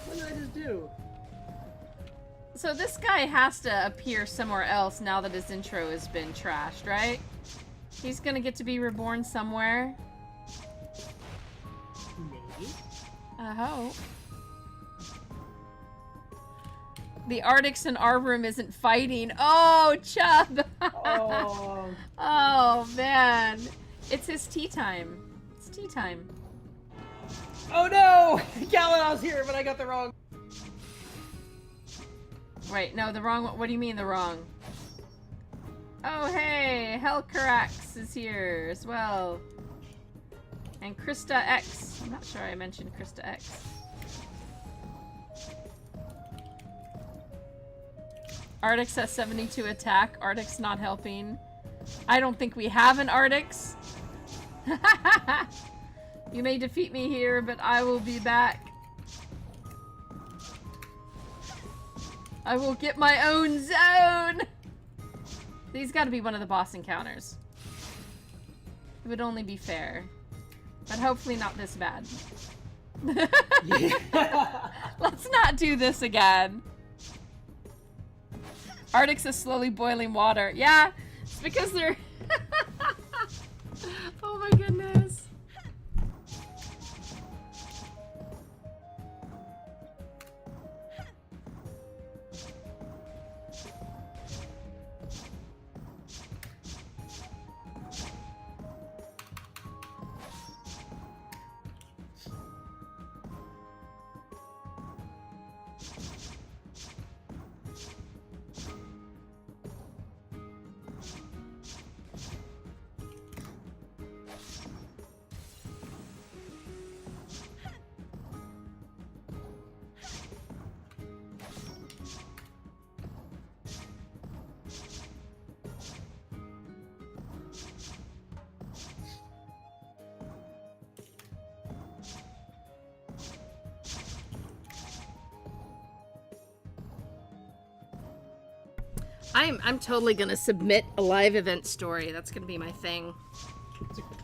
What did I just do? So this guy has to appear somewhere else now that his intro has been trashed, right? He's gonna get to be reborn somewhere. Maybe. I hope. The Artix in our room isn't fighting. Oh, Chubb! Oh. Oh, man. It's his tea time. It's tea time. Oh no! Galadon's here, but I got the wrong. Wait, no, the wrong one. What do you mean the wrong? Oh, hey! Hellcarax is here as well. And Krista X. I'm not sure I mentioned Krista X. Artix has 72 attack. Artix not helping. I don't think we have an Artix. You may defeat me here, but I will be back. I will get my own zone! These gotta be one of the boss encounters. It would only be fair. But hopefully not this bad. Let's not do this again. Artix is slowly boiling water. Yeah, it's because they're... Oh my goodness. I'm totally gonna submit a live event story. That's gonna be my thing.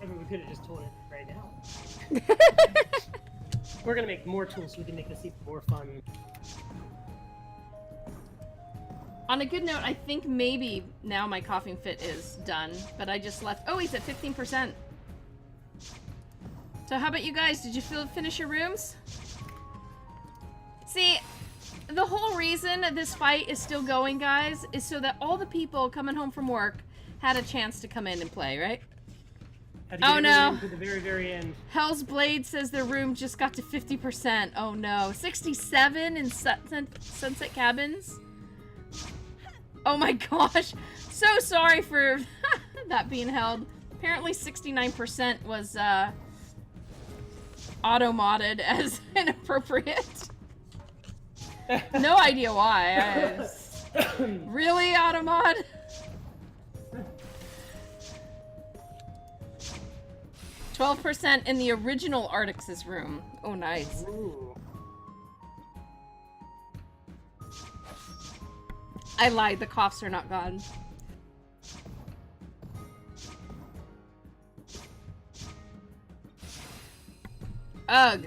I mean, we could have just told it right now. We're gonna make more tools so we can make this even more fun. On a good note, I think maybe now my coughing fit is done, but I just left. Oh, he's at 15%. So how about you guys? Did you finish your rooms? See, the whole reason this fight is still going, guys, is so that all the people coming home from work had a chance to come in and play, right? Oh no! To the very, very end. Hell's Blade says their room just got to 50%. Oh no. 67 in Sunset Cabins? Oh my gosh. So sorry for that being held. Apparently 69% was auto-modded as inappropriate. No idea why. Really, auto-mod? %, in the original Artix's room. Oh, nice. Ooh. I lied, the coughs are not gone. Ugh.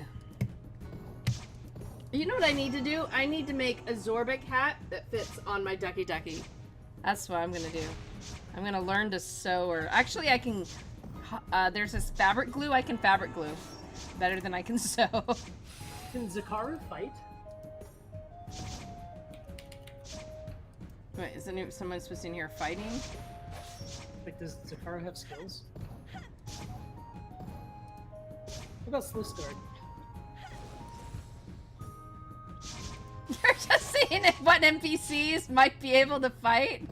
You know what I need to do? I need to make a Zorbic hat that fits on my Ducky Ducky. That's what I'm gonna do. I'm gonna learn to sew, or actually I can, there's this fabric glue I can fabric glue. Better than I can sew. Can Zakaru fight? Wait, isn't someone supposed to be in here fighting? Like, does Zakaru have skills? What about Slistard? You're just seeing if what NPCs might be able to fight?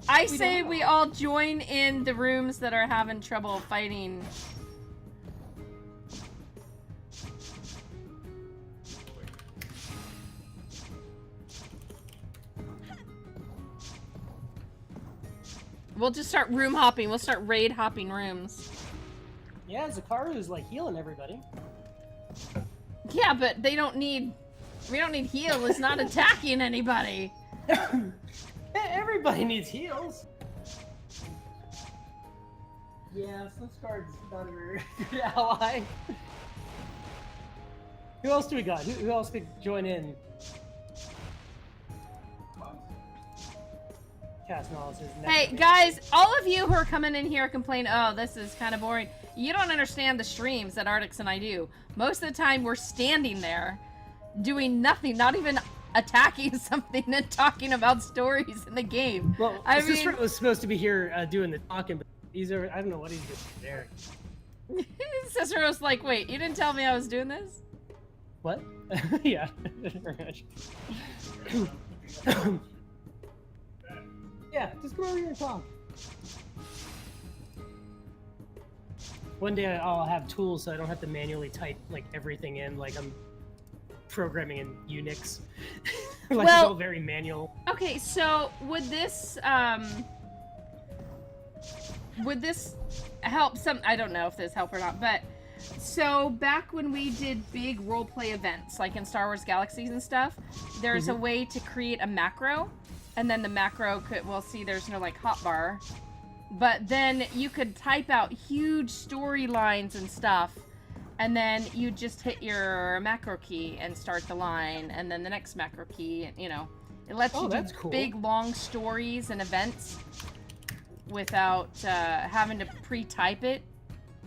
I say we all join in the rooms that are having trouble fighting. We'll just start room hopping. We'll start raid hopping rooms. Yeah, Zakaru's like healing everybody. Yeah, but they don't need... We don't need heal. It's not attacking anybody. Everybody needs heals. Yeah, Slipscard's not a very good ally. Who else do we got? Who else could join in? Cast knowledge is next. Hey, guys, all of you who are coming in here complain, oh, this is kind of boring. You don't understand the streams that Artix and I do. Most of the time, we're standing there doing nothing, not even attacking something and talking about stories in the game. Well, I Sister mean, was supposed to be here doing the talking, but he's over. I don't know what he's doing there. Cicero's like, wait, you didn't tell me I was doing this? What? Yeah. Very much. Yeah, just come over here and talk. One day I'll have tools so I don't have to manually type like everything in, like I'm programming in Unix. Like Well- it's all very manual. Okay, so would this help some? I don't know if this help or not, but so back when we did big roleplay events, like in Star Wars Galaxies and stuff, there's a way to create a macro, and then the macro could, well, see, there's no like hotbar, but then you could type out huge storylines and stuff, and then you just hit your macro key and start the line, and then the next macro key, you know. It lets you do cool. big, long stories and events without having to pre-type it.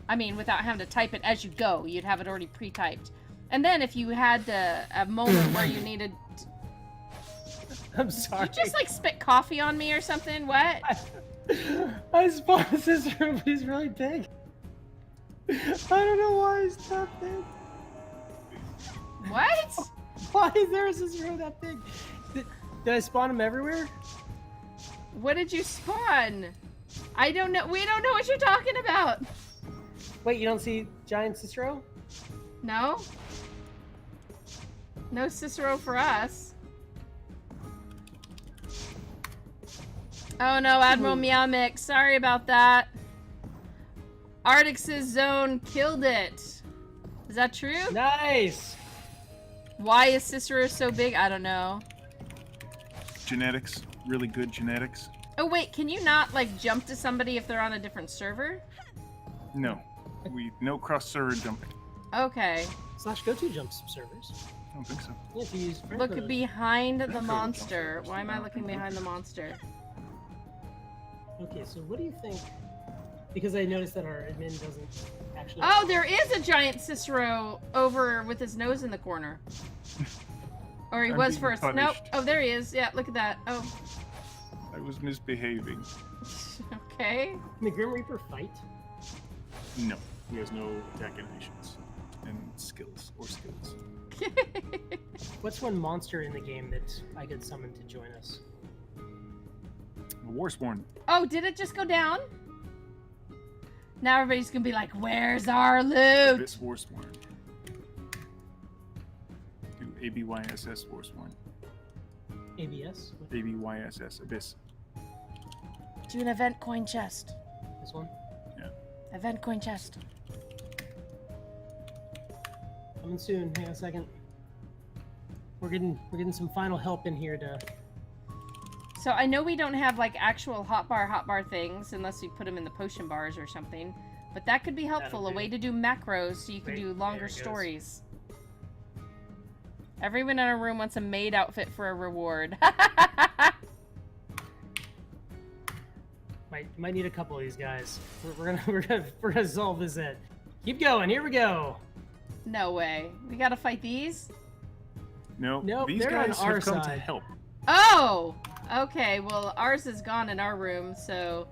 I mean, without having to type it as you go. You'd have it already pre-typed. And then if you had a moment where you needed... I'm sorry. Did you just, like, spit coffee on me or something? What? I spawned this room, but he's really big. I don't know why he's that big. What? Why is there this room that big? Did I spawn him everywhere? What did you spawn? I don't know. We don't know what you're talking about. Wait, you don't see Giant Cicero? No? No Cicero for us. Oh no, Admiral Meow Mix. Sorry about that. Artix's zone killed it. Is that true? Nice! Why is Cicero so big? I don't know. Genetics, really good genetics. Oh wait, can you not like jump to somebody if they're on a different server? No, no cross-server jumping. Okay. /go to jumps servers. I don't think so. Yeah, if you use friend Look code. behind the Necro monster. jump Why am I servers. looking behind the monster? Okay, so what do you think? Because I noticed that our admin doesn't actually. Oh, there is a giant Cicero over with his nose in the corner. Or he I'm was being first. Nope. punished. Oh, there he is. Yeah, look at that. Oh. I was misbehaving. Okay. Can the Grim Reaper fight? No, he has no attack animations and skills or skills. What's one monster in the game that I could summon to join us? Warsworn. Oh, did it just go down? Now everybody's gonna be like, where's our loot? Abyss Warsworn. Do ABYSS Warsworn. ABS? ABYSS Abyss. Do an event coin chest. This one? Event coin chest. Coming soon. Hang on a second. We're getting some final help in here to. So I know we don't have like actual hotbar things unless we put them in the potion bars or something, but that could be helpful. That'll A way do. to do macros so you can Wait, do there longer it goes. stories. Everyone in our room wants a maid outfit for a reward. Might need a couple of these guys. We're gonna solve this. Keep going. Here we go. No way. We gotta fight these? No, Nope, these they're on guys our have come to side. help. Oh! Okay, well, ours is gone in our room, so...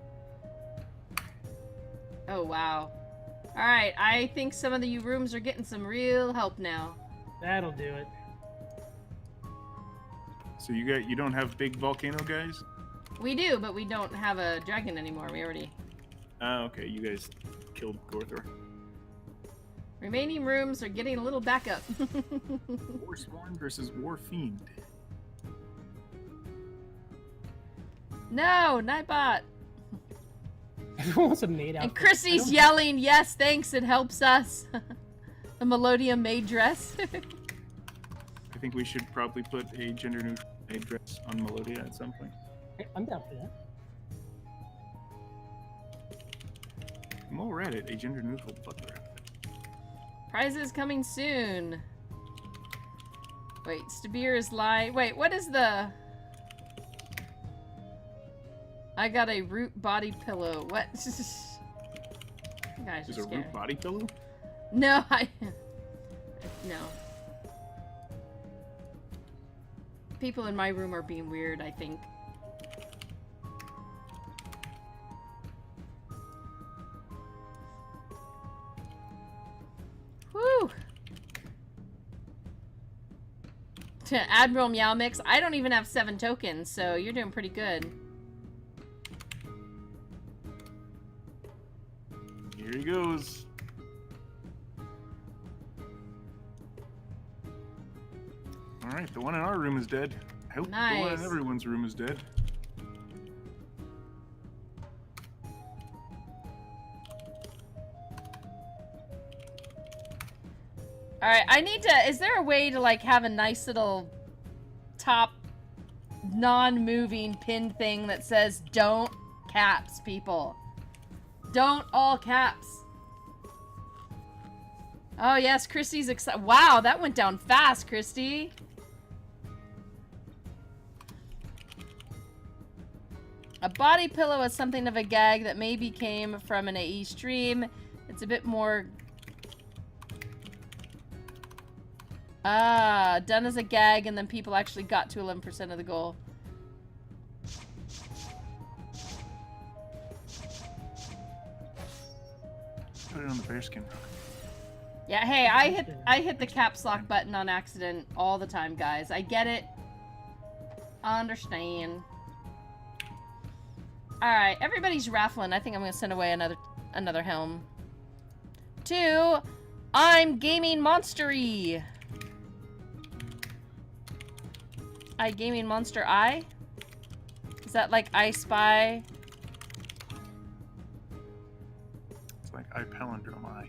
Oh, wow. Alright, I think some of the rooms are getting some real help now. That'll do it. So you don't have big volcano guys? We do, but we don't have a dragon anymore. We already... Okay, you guys killed Gorthor. Remaining rooms are getting a little backup. Warsworn versus Warfiend. No, Nightbot! Everyone wants a maid outfit. And Chrissy's yelling, yes, thanks, it helps us. A Melodia maid dress. I think we should probably put a gender-neutral maid dress on Melodia at some point. I'm down for that. And while we're at it, a gender-neutral butler outfit. Prizes coming soon. Wait, Stabir is lying. Wait, what is the... I got a root body pillow. What? You guys There's are a scared. root body pillow? No, no. People in my room are being weird, I think. Whew! To Admiral Meow Mix, I don't even have 7 tokens, so you're doing pretty good. Here he goes. Alright, the one in our room is dead. I hope the one Nice. in everyone's room is dead. Alright, I need to... Is there a way to, like, have a nice little top non-moving pin thing that says, don't caps, people. Don't all caps. Oh, yes, Christy's excited. Wow, that went down fast, Christy. A body pillow is something of a gag that maybe came from an AE stream. It's a bit more... Ah, done as a gag, and then people actually got to 11% of the goal. Put it on the bearskin rug. Yeah, hey, I hit the caps lock button on accident all the time, guys. I get it. I understand. Alright, everybody's raffling. I think I'm gonna send away another helm. 2, I'm gaming monstery. I gaming monster I? Is that like I spy? It's like I palindrome I.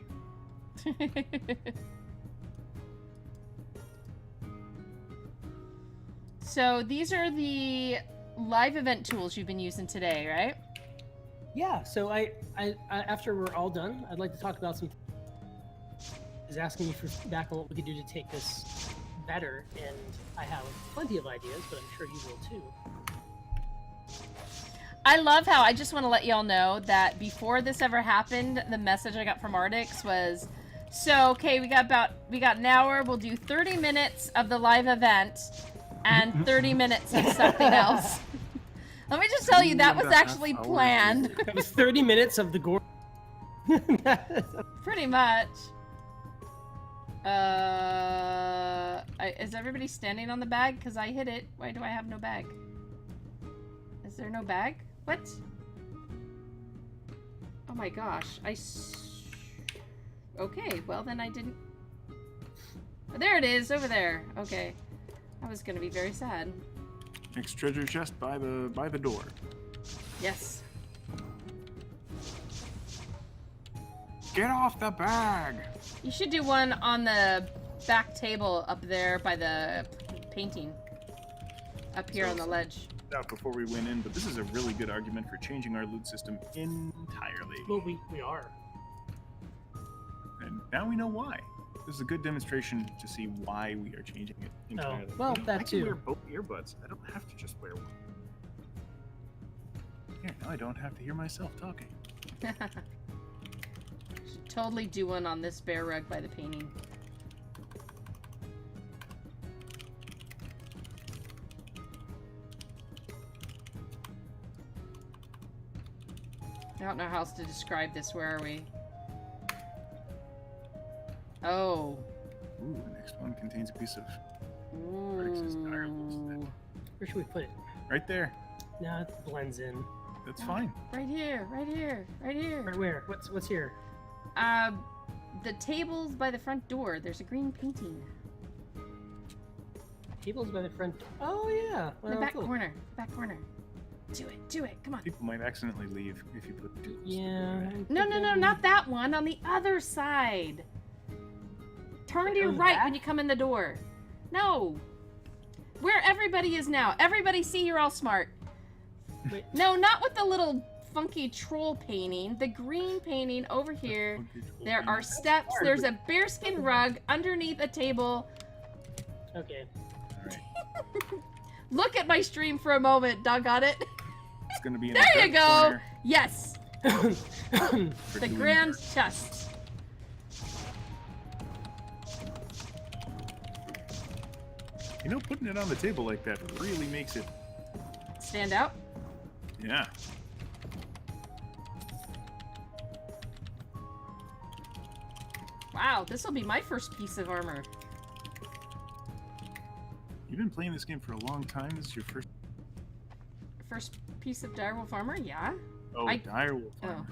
So these are the live event tools you've been using today, right? Yeah, so I after we're all done, I'd like to talk about some... is asking me for feedback on what we could do to take this better, and I have plenty of ideas, but I'm sure you will too. I love how, I just want to let y'all know that before this ever happened, the message I got from Artix was, so, okay, we got an hour, we'll do 30 minutes of the live event, and 30 minutes of something else. Let me just tell you, that was actually planned. It was 30 minutes of the gore. Pretty much. Is everybody standing on the bag? Because I hit it. Why do I have no bag? Is there no bag? What? Oh my gosh. Okay, well then I didn't... Oh, there it is, over there. Okay. I was gonna be very sad. Next treasure chest by the door. Yes. Get off the bag! You should do one on the back table up there by the painting. Up here on the ledge. Out before we went in, but this is a really good argument for changing our loot system entirely. Well, we are. And now we know why. This is a good demonstration to see why we are changing it entirely. well, You know, that I too. can wear both earbuds. I don't have to just wear one. Here, now I don't have to hear myself talking. Should totally do one on this bear rug by the painting. I don't know how else to describe this. Where are we? Oh. Ooh, the next one contains a piece of Artix's direbles. Ooh. Where should we put it? Right there. No, it blends in. That's fine. Right here, right here, right here. Right where? What's here? The tables by the front door. There's a green painting. Tables by the front. Oh yeah. In the Well, back cool. corner. Back corner. Do it. Do it. Come on. People might accidentally leave if you put duels. Yeah. No, not that one. On the other side. Turn to your right when you come in the door. No. Where everybody is now. Everybody see you're all smart. Wait. No, not with the little funky troll painting. The green painting over here. There are steps. There's a bearskin rug underneath a table. Okay. Alright. Look at my stream for a moment. Doggone it. It's gonna be in There the you dark go. corner Yes. for The doing grand work. chest. You know, putting it on the table like that really makes it. Stand out. Yeah. Wow, this will be my first piece of armor. You've been playing this game for a long time. This is your first. First piece of direwolf armor, yeah. Oh, I- direwolf Oh. armor.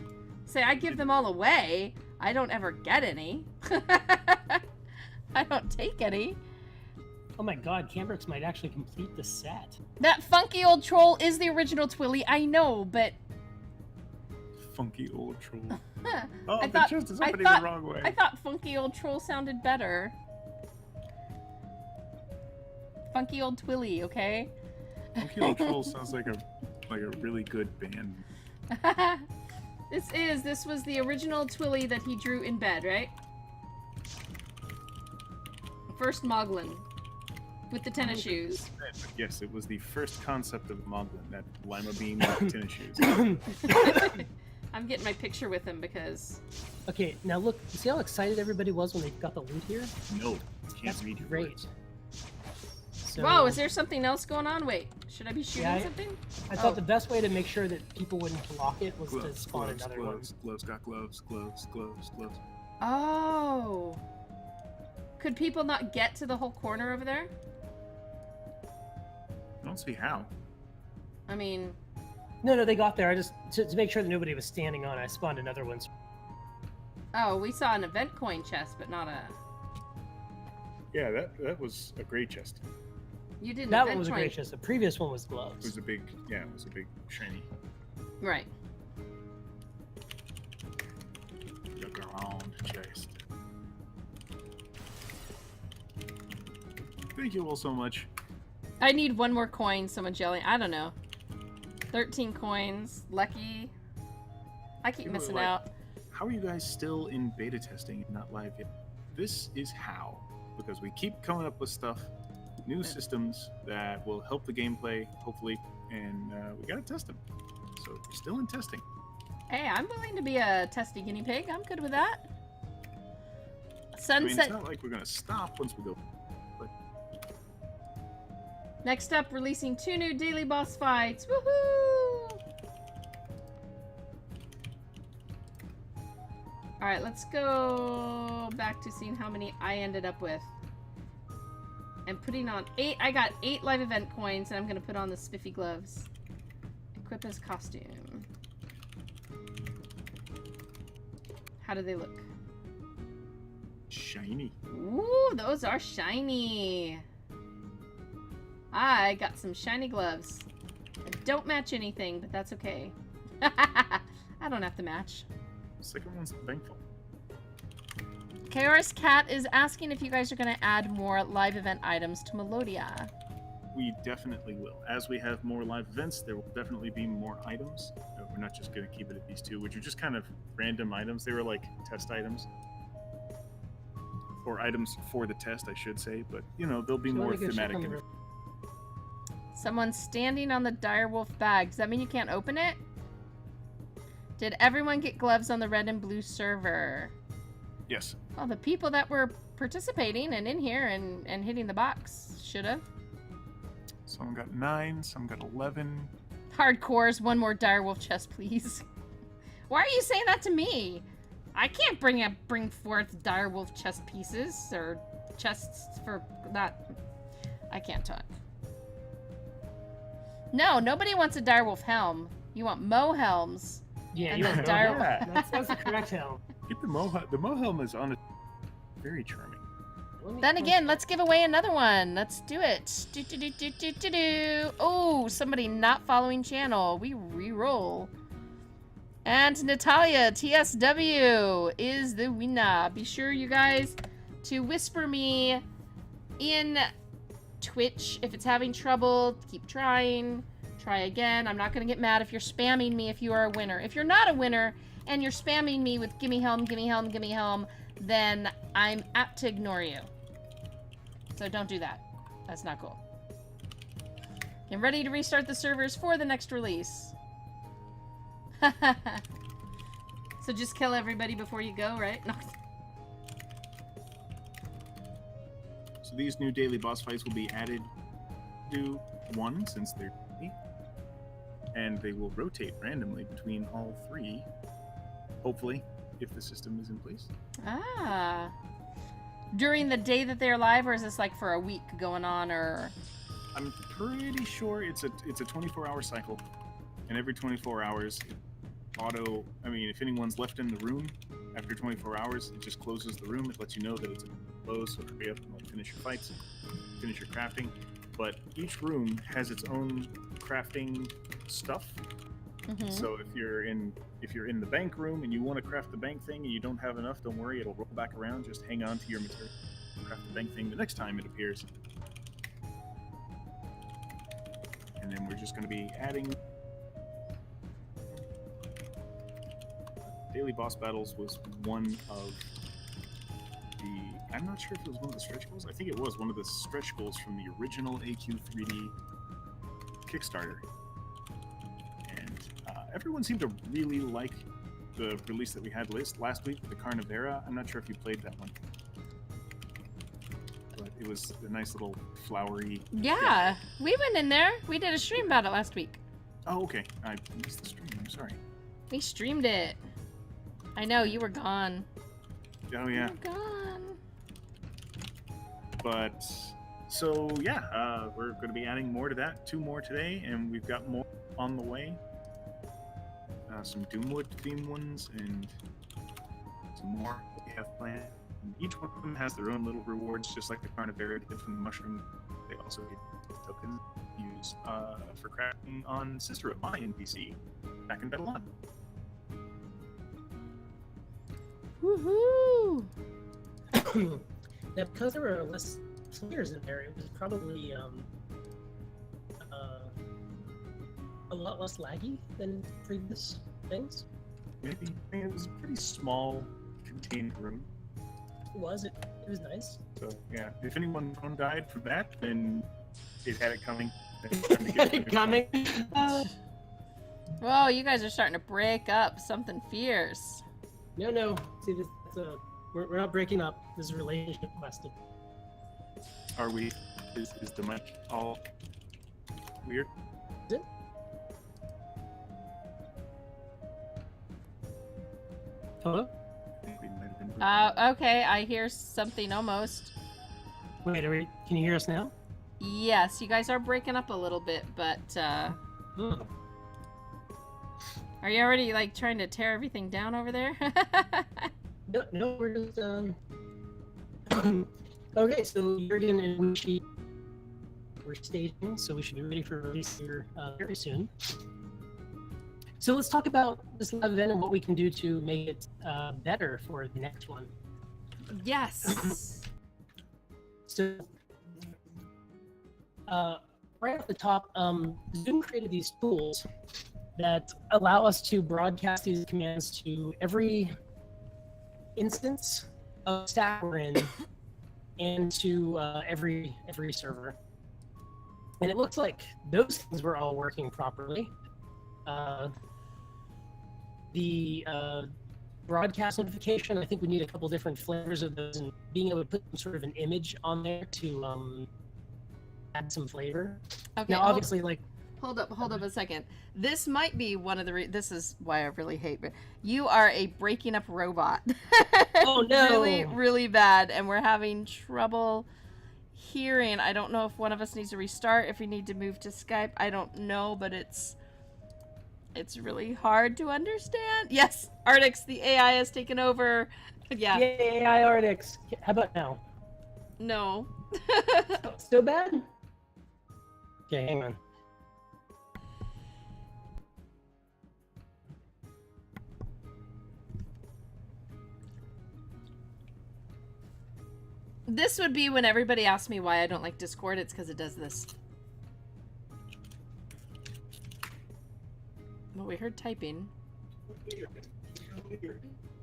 Say, I give them all away. I don't ever get any. I don't take any. Oh my god, Cambrooks might actually complete the set. That funky old troll is the original Twilly, I know, but Funky old troll. huh, Oh, I the thought- chest is I opening thought- the wrong way. I thought funky old troll sounded better. Funky old Twilly, okay? Funky old troll sounds like a really good band. This was the original Twilly that he drew in bed, right? First Moglin. With the tennis shoes. But yes, it was the first concept of Moglin, that lima bean with tennis shoes. I'm getting my picture with him because... Okay, now look, see how excited everybody was when they got the loot here? No, can't That's read your great. words. So, Whoa, is there something else going on? Wait, should I be shooting Yeah, something? I thought Oh. the best way to make sure that people wouldn't block it was to Gloves, spawn gloves, another gloves, gloves, got gloves, gloves, gloves, gloves. Oh. Could people not get to the whole corner over there? I don't see how. I mean, one. No, they got there. I just to make sure that nobody was standing on it, I spawned another one. oh, we saw an event coin chest, but not a... Yeah, that was a great chest. You didn't That event one was a coin... great chest. The previous one was It gloves. was a big, it was a big shiny. Right. Look around chest. Thank you all so much. I need one more coin, someone jelly. I don't know. 13 coins. Lucky. I keep You were missing like- out. How are you guys still in beta testing and not live yet? This is how. Because we keep coming up with stuff, new systems that will help the gameplay, hopefully, and we gotta test them. So we're still in testing. Hey, I'm willing to be a testy guinea pig. I'm good with that. I mean, Sunset. it's not like we're gonna stop once we go. But Next up, releasing 2 new daily boss fights. Woohoo! Alright, let's go back to seeing how many I ended up with. And putting on 8. I got 8 live event coins, and I'm going to put on the spiffy gloves. Equip as costume. How do they look? shiny. Ooh, those are shiny. I got some shiny gloves. I don't match anything, but that's okay. I don't have to match. Second one's thankful. Chaos Cat is asking if you guys are going to add more live event items to Melodia. We definitely will. As we have more live events, there will definitely be more items. We're not just going to keep it at these 2, which are just kind of random items. They were like test items. Or items for the test, I should say. But, you know, there'll be So let more me go check thematic. on the And Someone's standing on the direwolf bag. Does that mean you can't open it? Did everyone get gloves on the red and blue server? yes. Well, the people that were participating and in here and hitting the box should have. Some got 9, some got 11. Hardcores, one more direwolf chest, please. Why are you saying that to me? I can't bring forth direwolf chest pieces or chests for that. I can't talk. No, nobody wants a direwolf helm. You want Mo helms. Yeah, And you then are dire- that's the correct helm. Keep the Mo helm is on it. Very charming. Then again, let's give away another one. Let's do it. Oh, somebody not following channel. We re-roll. And Natalia TSW is the winner. Be sure, you guys, to whisper me in Twitch if it's having trouble. Keep trying. Try again. I'm not going to get mad if you're spamming me if you are a winner. If you're not a winner and you're spamming me with gimme helm, gimme helm, gimme helm, then I'm apt to ignore you. So don't do that. That's not cool. Get ready to restart the servers for the next release. So just kill everybody before you go, right? No. So these new daily boss fights will be added to one since they're free, and they will rotate randomly between all three, hopefully, if the system is in place. Ah. During the day that they're live, or is this like for a week going on, or? I'm pretty sure it's a 24-hour cycle, and every 24 hours, if anyone's left in the room after 24 hours, it just closes the room. It lets you know that it's closed, so hurry up and finish your fights, finish your crafting. But each room has its own crafting stuff. Mm-hmm. So if you're in the bank room and you want to craft the bank thing and you don't have enough, don't worry, it'll roll back around. Just hang on to your material, craft the bank thing the next time it appears. And then we're just going to be adding. Daily boss battles was one of the. I'm not sure if it was one of the stretch goals. I think it was one of the stretch goals from the original AQ3D Kickstarter. And everyone seemed to really like the release that we had last week, the Carnivera. I'm not sure if you played that one, but it was a nice little flowery. Yeah, we went in there. We did a stream about it last week. Oh, okay. I missed the stream. I'm sorry. We streamed it. I know, you were gone. Oh, yeah. You were gone. But, so, yeah, we're going to be adding more to that. 2 more today, and we've got more on the way. Some Doomwood themed ones, and some more that we have planned. And each one of them has their own little rewards, just like the Carnivera did from the Mushroom. They also get tokens used for crafting on Cicero, my NPC, back in Battle 1. Woohoo! Now, because there were less players in there, it was probably a lot less laggy than previous things. Maybe. I mean, it was a pretty small, contained room. Was it? It was nice. So, yeah, if anyone died from that, then it had it coming. Had it coming? Whoa, you guys are starting to break up something fierce. No. See, we're not breaking up. This is relationship quested. Are we? Is the mic all weird? Is it? Hello? I think we might have been Okay, I hear something almost. Wait, can you hear us now? Yes, you guys are breaking up a little bit, but, Are you already, like, trying to tear everything down over there? No, we're just, Okay, so Jurgen and Wushi we're staging, so we should be ready for release here very soon. So let's talk about this live event and what we can do to make it better for the next one. Yes. So, right off the top, Zoom created these tools that allow us to broadcast these commands to every instance of stack we're in and to every server. And it looks like those things were all working properly. The broadcast notification, I think we need a couple different flavors of those, and being able to put some sort of an image on there to add some flavor. Okay. Now, obviously, like, Hold up a second. This might be one of the this is why I really hate it. You are a breaking up robot. Oh no. Really, really bad, and we're having trouble hearing. I don't know if one of us needs to restart, if we need to move to Skype. I don't know, but it's really hard to understand. Yes, Artix, the AI has taken over. Yeah. Yay, AI Artix. How about now? No. So bad? Okay, hang on. This would be when everybody asks me why I don't like Discord. It's because it does this. Well, we heard typing.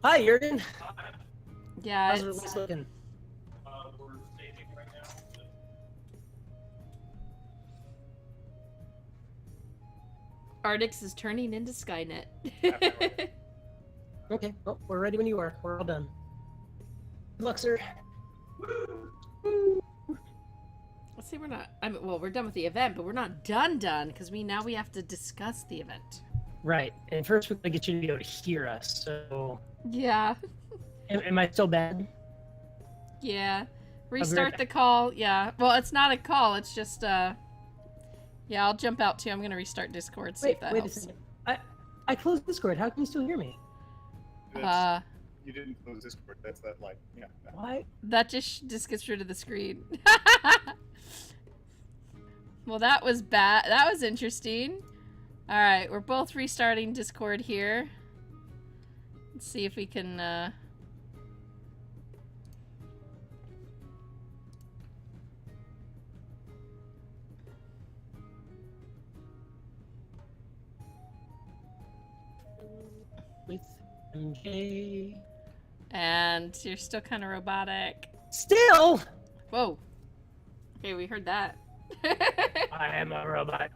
Hi, Jurgen. Yeah, How's it's, it looking? We're staging right now. Artix is turning into Skynet. Okay, well, we're ready when you are. We're all done. Good luck, sir. Let's see, we're not. I mean, well, we're done with the event, but we're not done because we have to discuss the event. Right, and first we're gonna get you to be able to hear us. So, Yeah. am I still bad? Yeah. Restart the call. Yeah. Well, it's not a call. It's just yeah. I'll jump out too. I'm gonna restart Discord. See if that Wait helps. a second. I closed Discord. How can you still hear me? You didn't close Discord. That's that like yeah. Why? That just gets rid of the screen. Well, that was bad. That was interesting. All right, we're both restarting Discord here. Let's see if we can. With MJ. And you're still kind of robotic. Still? Whoa. Okay, we heard that. I am a robot.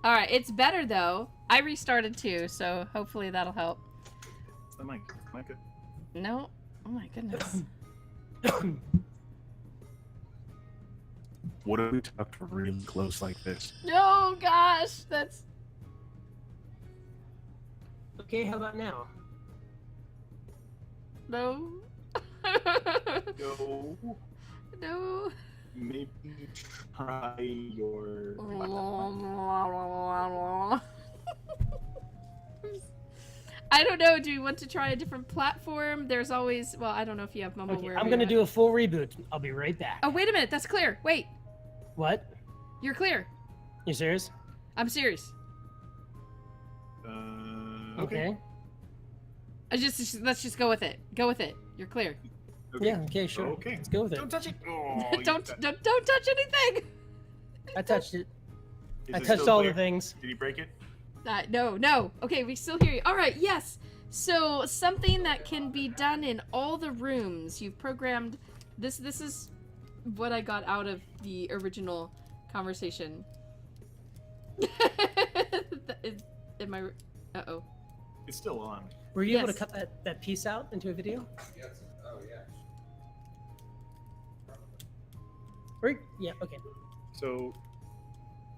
All right, it's better though. I restarted too, so hopefully that'll help. It's the mic. Mic. No. Oh my goodness. What if we talked really close like this? No, gosh, that's. Okay, how about now? No. No. No. Maybe try your. I don't know. Do we want to try a different platform? There's always. Well, I don't know if you have mumble. Okay, where I'm we gonna went. do a full reboot. I'll be right back. Oh, wait a minute. That's clear. Wait. What? You're clear. You serious? I'm serious. Okay. Let's just go with it. Go with it. You're clear. Okay. Yeah. Okay. Sure. Okay. Let's go with it. Don't touch it. Oh, don't touch anything. I touched it. Is I it touched still all clear? the things. Did he break it? No. Okay, we still hear you. All right. Yes. So something that can be done in all the rooms. You've programmed this. This is what I got out of the original conversation. Am I? Uh-oh. It's still on. Were you able to Yes. cut that piece out into a video? Yes. Oh yeah. Yeah. Okay. So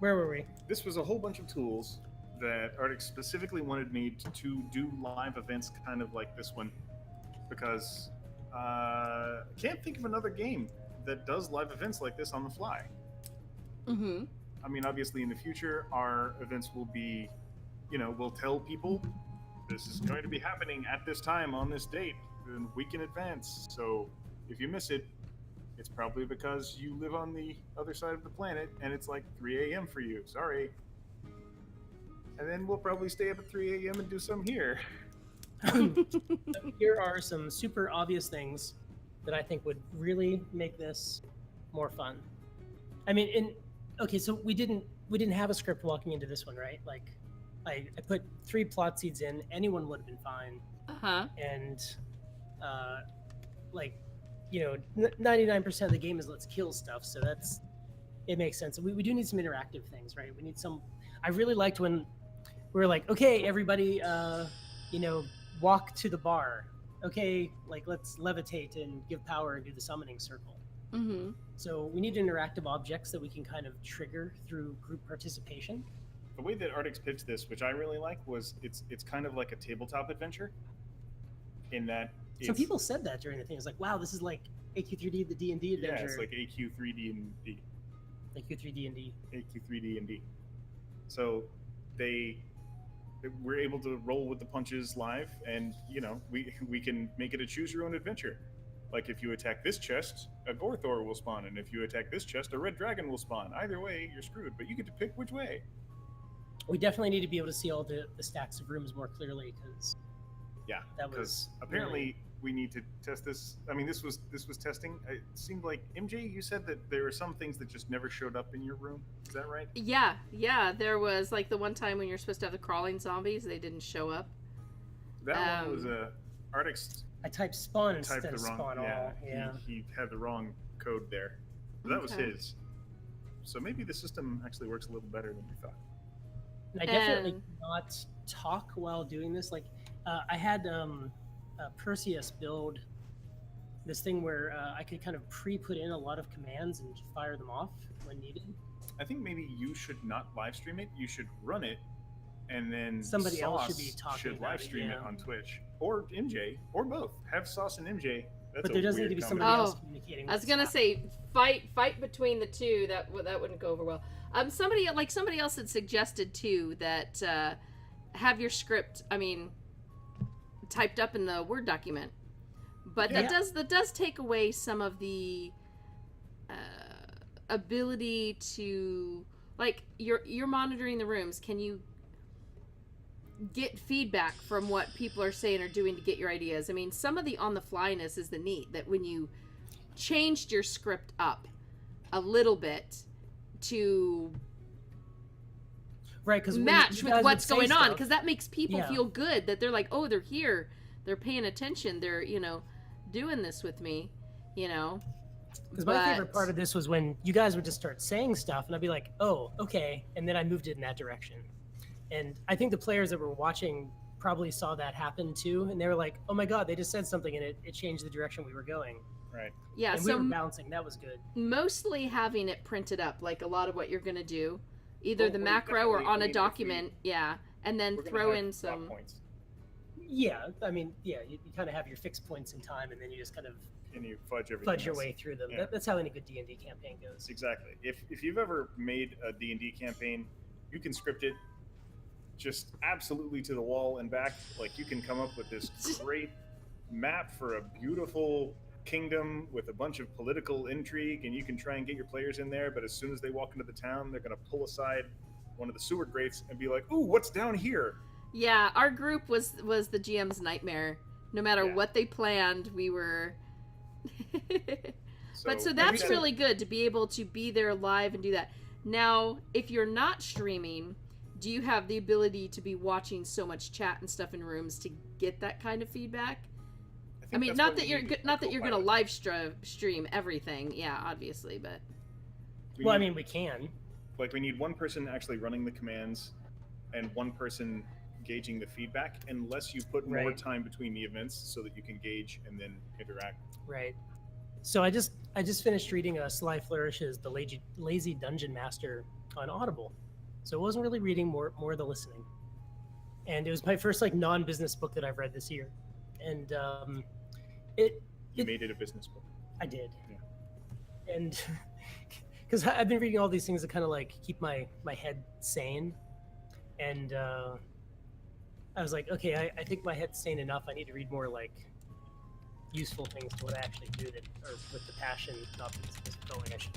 Where were we? this was a whole bunch of tools that Artix specifically wanted me to do live events kind of like this one, because I can't think of another game that does live events like this on the fly. Mm-hmm. I mean, obviously in the future, our events will be, we'll tell people this is going to be happening at this time on this date, a week in advance. So if you miss it, it's probably because you live on the other side of the planet and it's like 3 a.m. for you. Sorry. And then we'll probably stay up at 3 a.m. and do some here. Here are some super obvious things that I think would really make this more fun. I mean, okay, so we didn't have a script walking into this one, right? Like, I put 3 plot seeds in. Anyone would have been fine. Uh-huh. And, 99% of the game is let's kill stuff. So it makes sense. We do need some interactive things, right? We need some. I really liked when we were like, okay, everybody, walk to the bar. Okay, like let's levitate and give power and do the summoning circle. Mm-hmm. So we need interactive objects that we can kind of trigger through group participation. The way that Artix pitched this, which I really like, was it's kind of like a tabletop adventure. In that, Some people said that during the thing. It's like, wow, this is like AQ3D, the D&D adventure. Yeah, it's like AQ3D and D. AQ3D and D. AQ3D and D. So they we're able to roll with the punches live, and we can make it a choose your own adventure. Like if you attack this chest, a Gorthor will spawn, and if you attack this chest, a red dragon will spawn. Either way, you're screwed, but you get to pick which way. We definitely need to be able to see all the stacks of rooms more clearly, because Yeah, that because was apparently we need to test this. I mean, this was testing. It seemed like MJ, you said that there were some things that just never showed up in your room. Is that right? Yeah, there was like the one time when you're supposed to have the crawling zombies, they didn't show up. That one was a Artix. I typed spawn Typed instead the of wrong. spawn all. Yeah. He had the wrong code there. So that was Okay. his. So maybe the system actually works a little better than we thought. And I definitely And- not talk while doing this. Like, I had Perseus build this thing where I could kind of pre-put in a lot of commands and fire them off when needed. I think maybe you should not live stream it. You should run it, and then Somebody else should Sauce be talking should about live it, stream it yeah. on Twitch or MJ or both. Have Sauce and MJ. That's But a there does need weird to be combination. somebody else Oh, communicating. I was what's gonna happening. say fight between the two. That wouldn't go over well. Somebody else had suggested too that have your script. I mean, typed up in the Word document, but Yeah. that does take away some of the ability to, like, you're monitoring the rooms. Can you get feedback from what people are saying or doing to get your ideas? I mean, some of the on the flyness is the neat that when you changed your script up a little bit to Right, because match with what's going on, because that makes people Yeah. feel good that they're like, oh, they're here, they're paying attention, they're doing this with me, Because my favorite part of this was when you guys would just start saying stuff, and I'd be like, "Oh, okay," and then I moved it in that direction. And I think the players that were watching probably saw that happen too, and they were like, "Oh my god, they just said something, and it changed the direction we were going." Right. yeah. And we So were bouncing. That was good. mostly having it printed up, like a lot of what you're gonna do, either Well, the we're macro or definitely- on I a mean, if document, yeah, and then We're gonna throw have in plot some. points, Yeah, I mean, yeah, you kind of have your fixed points in time, and then you just kind of and you fudge everything. fudge your else. way through them. Yeah. That's how any good D&D campaign goes. Exactly. If you've ever made a D&D campaign, you can script it just absolutely to the wall and back. Like, you can come up with this great map for a beautiful kingdom with a bunch of political intrigue, and you can try and get your players in there, but as soon as they walk into the town, they're going to pull aside one of the sewer grates and be like, ooh, what's down here? Yeah, our group was the GM's nightmare. No matter Yeah. what they planned, we were. But so every that's time- really good to be able to be there live and do that. Now, if you're not streaming, do you have the ability to be watching so much chat and stuff in rooms to get that kind of feedback? think I mean, that's not what that we you're need good, not that you're gonna co-pilot. live stream everything. Yeah, obviously, but We Well, I need- mean, we can. like, we need one person actually running the commands and one person gauging the feedback, unless you put more Right. time between the events so that you can gauge and then interact. Right. So I just finished reading Sly Flourishes The Lazy Dungeon Master on Audible. So it wasn't really reading, more the listening. And it was my first like non-business book that I've read this year. And You made it a business book. I did. Yeah. And because I've been reading all these things that kind of like keep my head sane. And I was like, okay, I think my head's sane enough. I need to read more like useful things to what I actually do that are with the passion, not this going I should.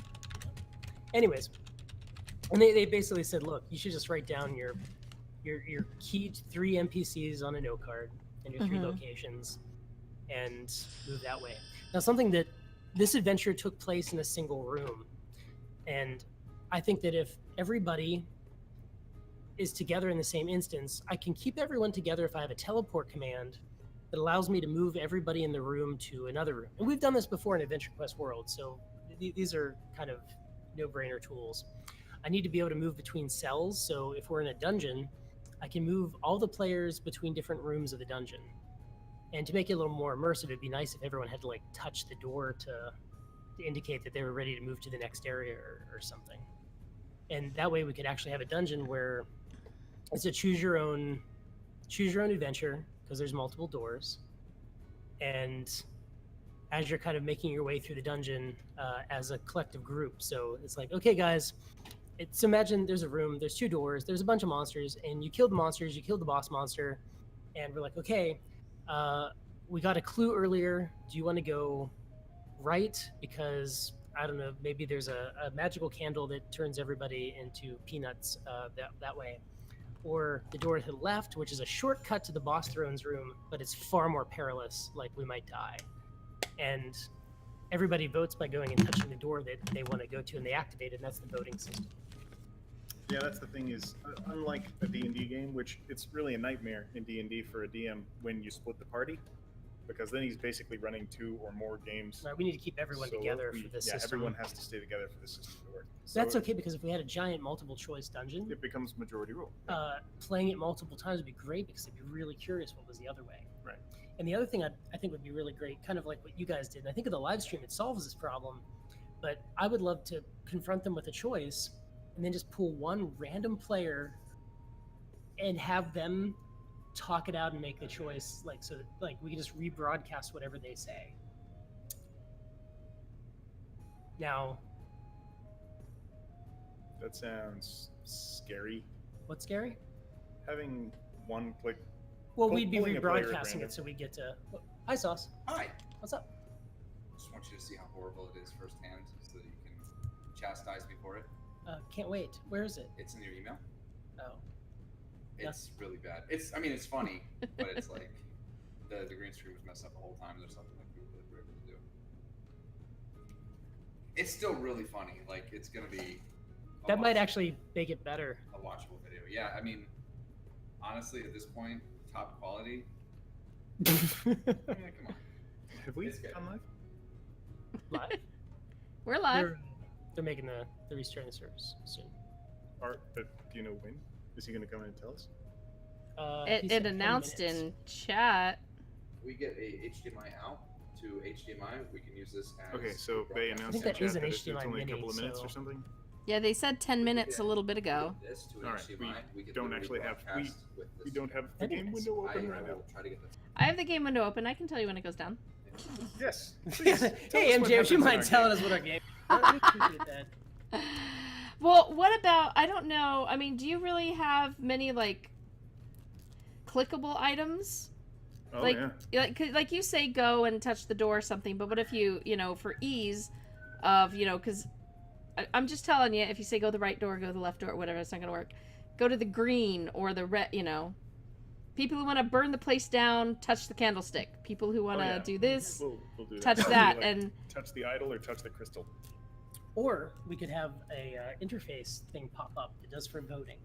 Anyways, and they basically said, look, you should just write down your key 3 NPCs on a note card and your 3 Mhm. locations and move that way. Now, something that this adventure took place in a single room, and I think that if everybody is together in the same instance, I can keep everyone together if I have a teleport command that allows me to move everybody in the room to another room. And we've done this before in Adventure Quest World, so these are kind of no-brainer tools. I need to be able to move between cells, so if we're in a dungeon, I can move all the players between different rooms of the dungeon. And to make it a little more immersive, it'd be nice if everyone had to like touch the door to indicate that they were ready to move to the next area or something. And that way we could actually have a dungeon where it's a choose your own adventure, because there's multiple doors. And as you're kind of making your way through the dungeon as a collective group. So it's like, okay, guys, so imagine there's a room, there's 2 doors, there's a bunch of monsters, and you killed the monsters, you killed the boss monster, and we're like, okay, we got a clue earlier. Do you want to go right because I don't know, maybe there's a magical candle that turns everybody into peanuts that way. Or the door to the left, which is a shortcut to the boss throne's room, but it's far more perilous, like we might die. And everybody votes by going and touching the door that they want to go to, and they activate it, and that's the voting system. Yeah, that's the thing is, unlike a D&D game, which it's really a nightmare in D&D for a DM when you split the party, because then he's basically running 2 or more games. Right, we need to keep everyone together for this system. Yeah, everyone has to stay together for the system to work. So that's okay, because if we had a giant multiple choice dungeon, it becomes majority rule. Playing it multiple times would be great, because I'd be really curious what was the other way. Right. And the other thing I think would be really great, kind of like what you guys did, and I think of the live stream, it solves this problem, but I would love to confront them with a choice and then just pull one random player and have them talk it out and make the choice, like, so that, like, we can just rebroadcast whatever they say. Now, that sounds scary. what's scary? Having one click. Well, we'd be pulling a player at rebroadcasting random. it, so we get to. Hi, Sauce. Hi. What's up? Just want you to see how horrible it is firsthand, so that you can chastise me for it. Can't wait. Where is it? It's in your email. Oh. It's really bad. I mean, it's funny, but it's like the green screen was messed up the whole time. There's something that we were able to do. It's still really funny. Like, it's gonna be. That might actually make it better. A watchable video. Yeah, I mean, honestly, at this point, top quality. Yeah, come on. Have we It's good. gone live? Live? We're live. They're making they're restarting the service soon. But do you know when? Is he going to come in and tell us? He It said 10 announced minutes. in chat. We get a HDMI out to HDMI. We can use this as. Okay, so they broadcast. announced think in that chat is an that it's HDMI only a couple mini, of minutes so- or something. Yeah, they said 10 minutes a little bit ago. This to an All right, HDMI. We can don't literally actually have- broadcast with We this. don't have the 10 game minutes. window I open right now. will try to get this. I have the game window open. I can tell you when it goes down. Yes. hey, Please, tell us what MJ, would happens you in mind our telling game. us what our game? I appreciate that. Well, what about, I don't know, I mean, do you really have many, like, clickable items? Oh, like, yeah. like you say go and touch the door or something, but what if you, for ease of, because I'm just telling you, if you say go the right door, go the left door, whatever, it's not going to work. Go to the green or the red, People who want to burn the place down, touch the candlestick. People who want to yeah. do this, We'll do touch that. that, Like, and touch the idol or touch the crystal. Or we could have a interface thing pop up that does for voting,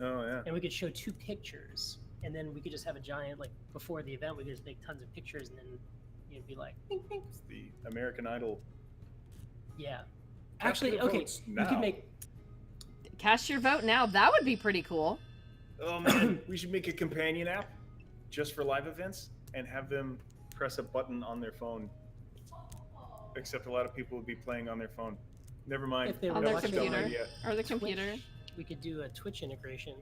Oh yeah. and we could show 2 pictures, and then we could just have a giant, like, before the event, we could just make tons of pictures, and then you'd be like, bing, bing. It's the American Idol. Yeah. Cast Actually, your okay, votes we now. could make. cast your vote now. That would be pretty cool. Oh man, we should make a companion app just for live events and have them press a button on their phone. Except a lot of people would be playing on their phone. Never mind. If they were On their That's a dumb computer. idea. Or the Twitch. computer. We could do a Twitch integration.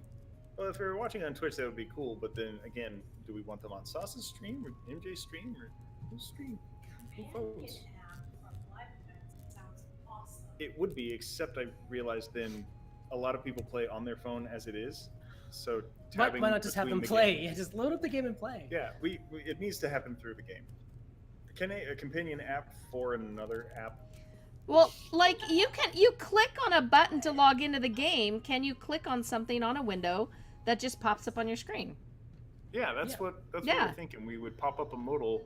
Well, if they were watching on Twitch, that would be cool. But then again, do we want them on Sauce's stream or MJ's stream or whose stream? Who votes? It would be, except I realized then a lot of people play on their phone as it is. So Why tabbing not just have between them the play? games- Yeah, just load up the game and play. Yeah, it needs to happen through the game. Can a companion app for another app? Well, like you click on a button to log into the game. Can you click on something on a window that just pops up on your screen? Yeah, that's Yeah. what Yeah. we're thinking. We would pop up a modal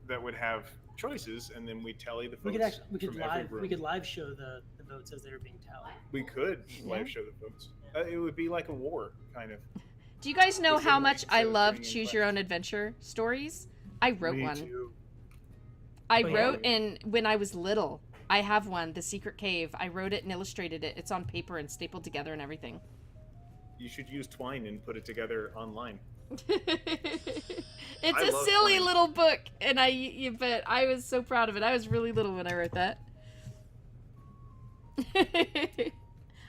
that would have choices, and then we tally the votes. We could from every room. live show the votes as they were being tallied. We could live show the votes. It would be like a war, kind of. Do you guys know With how the much links I of love bringing Choose in Your Own questions. Adventure stories? I wrote Me one. too. I Oh, yeah. wrote in when I was little. I have one, The Secret Cave. I wrote it and illustrated it. It's on paper and stapled together and everything. You should use Twine and put it together online. It's I a love silly Twine. little book, and but I was so proud of it. I was really little when I wrote that.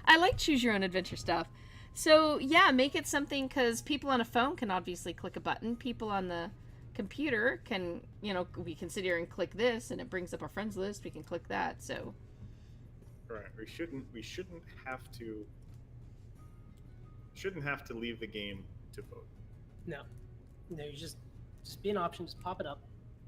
I like Choose Your Own Adventure stuff. So yeah, make it something, because people on a phone can obviously click a button. People on the computer can, we can sit here and click this, and it brings up our friends list. We can click that. So Right. We shouldn't have to leave the game to vote. No, you just be an option. Just pop it up.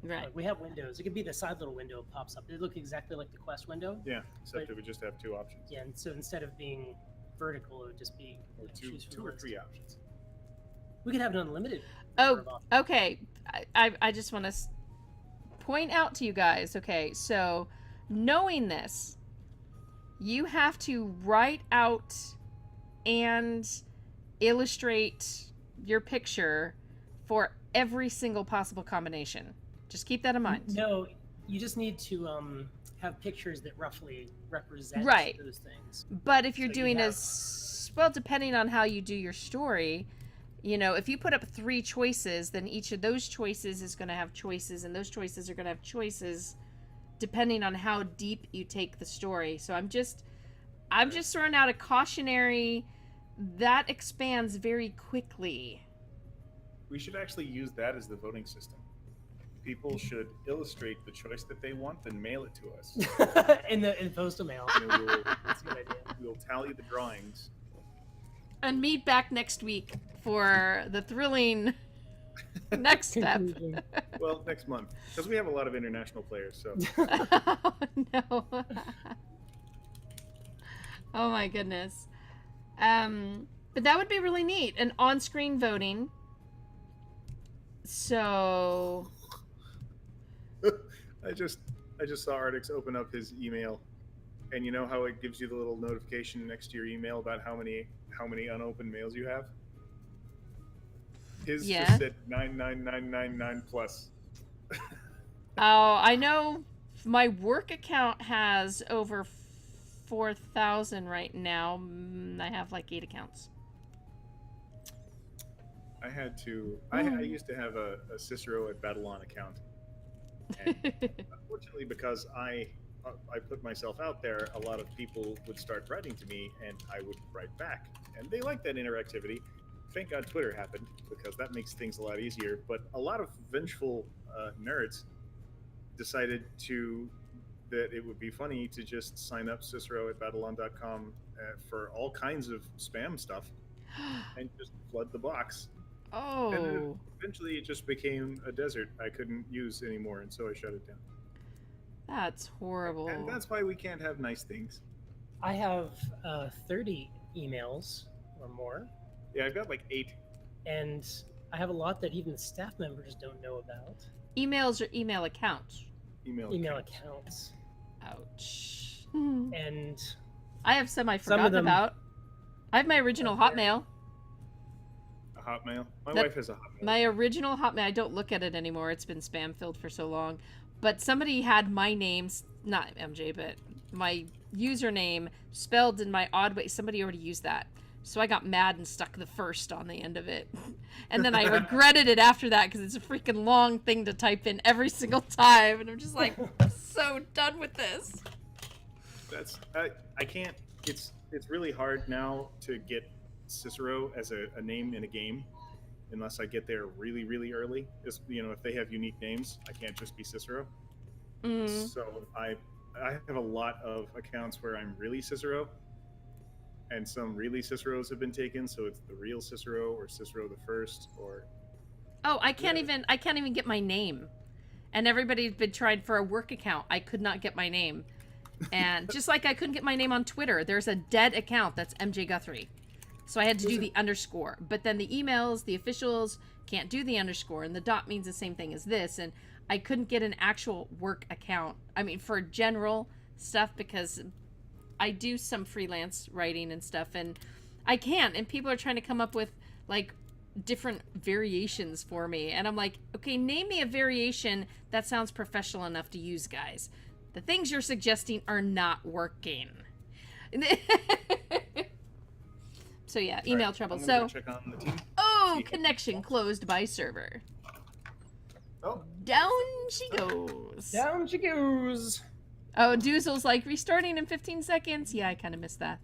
Right. Like, we have windows. It could be the side little window pops up. They look exactly like the quest window. Yeah, except But- it would just have 2 options. Yeah, and so instead of being vertical, it would just be Or choose from 2 the or list. 3 options. We could have an unlimited. Oh, number of options. okay. I just want to point out to you guys, okay, so knowing this, you have to write out and illustrate your picture for every single possible combination. Just keep that in mind. No, you just need to have pictures that roughly represent Right. those things. But if you're So you doing have- well, depending on how you do your story, you know, if you put up 3 choices, then each of those choices is going to have choices, and those choices are going to have choices depending on how deep you take the story. So I'm just throwing out a cautionary that expands very quickly. We should actually use that as the voting system. People should illustrate the choice that they want, then mail it to us. in postal mail. And we'll, That's a good idea. we'll tally the drawings. And meet back next week for the thrilling next step. Conclusion. Well, next month, because we have a lot of international players. So Oh, no. Oh my goodness. But that would be really neat. And on-screen voting. So I just saw Artix open up his email, and you know how it gives you the little notification next to your email about how many unopened mails you have. His Yeah. just said 99999 plus. Oh, I know my work account has over 4,000 right now. I have like 8 accounts. I had to. I used to have a Cicero at Babylon account, and unfortunately, because I put myself out there, a lot of people would start writing to me, and I would write back, and they like that interactivity. Thank God Twitter happened, because that makes things a lot easier. But a lot of vengeful nerds decided that it would be funny to just sign up Cicero at Babylon.com for all kinds of spam stuff and just flood the box. And then Oh, eventually it just became a desert I couldn't use anymore, and so I shut it down. that's horrible. And that's why we can't have nice things. I have 30 emails or more, Yeah, I've got like 8 and I have a lot that even the staff members don't know about. Emails or email accounts? email Accounts. Ouch. And I have some I've Some of forgotten them- about. I have my original Hotmail. A Hotmail. My That- wife has a Hotmail. My original Hotmail, I don't look at it anymore. It's been spam filled for so long. But somebody had my name, not MJ, but my username spelled in my odd way. Somebody already used that. So I got mad and stuck the first on the end of it. And then I regretted it after that because it's a freaking long thing to type in every single time. And I'm just like, so done with this. That's I can't. It's really hard now to get Cicero as a name in a game, unless I get there really early. Just, you know, if they have unique names, I can't just be Cicero. Mm. So I have a lot of accounts where I'm really Cicero, and some really Ciceros have been taken. So it's the real Cicero or Cicero the First or. Oh, I can't even get my name. And everybody's been trying for a work account. I could not get my name. And just like I couldn't get my name on Twitter, there's a dead account that's MJ Guthrie. So I had to do the underscore. But then the emails, the officials can't do the underscore, and the dot means the same thing as this. And I couldn't get an actual work account. I mean, for general stuff, because I do some freelance writing and stuff, and I can't. And people are trying to come up with, like, different variations for me. And I'm like, okay, name me a variation that sounds professional enough to use, guys. The things you're suggesting are not working. So yeah, email trouble. I'm gonna go So, check on the team. oh, connection closed by server. Oh, Down she goes. down she goes. Oh, Doozle's like, restarting in 15 seconds. Yeah, I kind of missed that.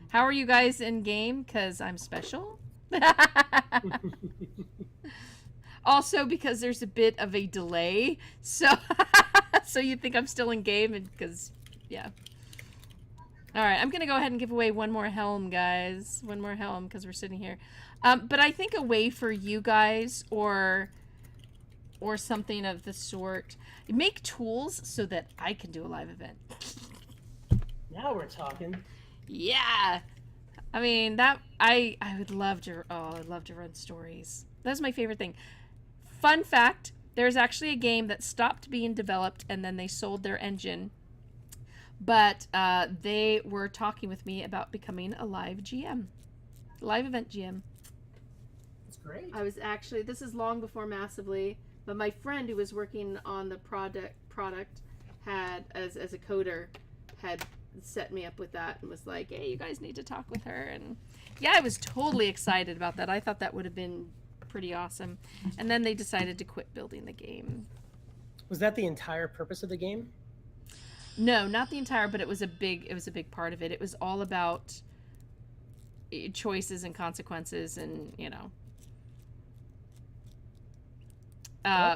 How are you guys in game? Because I'm special. Also, because there's a bit of a delay. So, so you think I'm still in game, and because, yeah. All right, I'm going to go ahead and give away one more helm, guys. One more helm, because we're sitting here. But I think a way for you guys, or or something of the sort. Make tools so that I can do a live event. Now we're talking. Yeah. I mean, that I would love to. Oh, I'd love to run stories. That's my favorite thing. Fun fact: there's actually a game that stopped being developed, and then they sold their engine. But they were talking with me about becoming a live GM, live event GM. That's great. I was actually, this is long before Massively, but my friend who was working on the product had, as a coder, had set me up with that and was like, hey, you guys need to talk with her. And yeah, I was totally excited about that. I thought that would have been pretty awesome. And then they decided to quit building the game. Was that the entire purpose of the game? No, not the entire, but it was a big part of it. It was all about choices and consequences, and you know,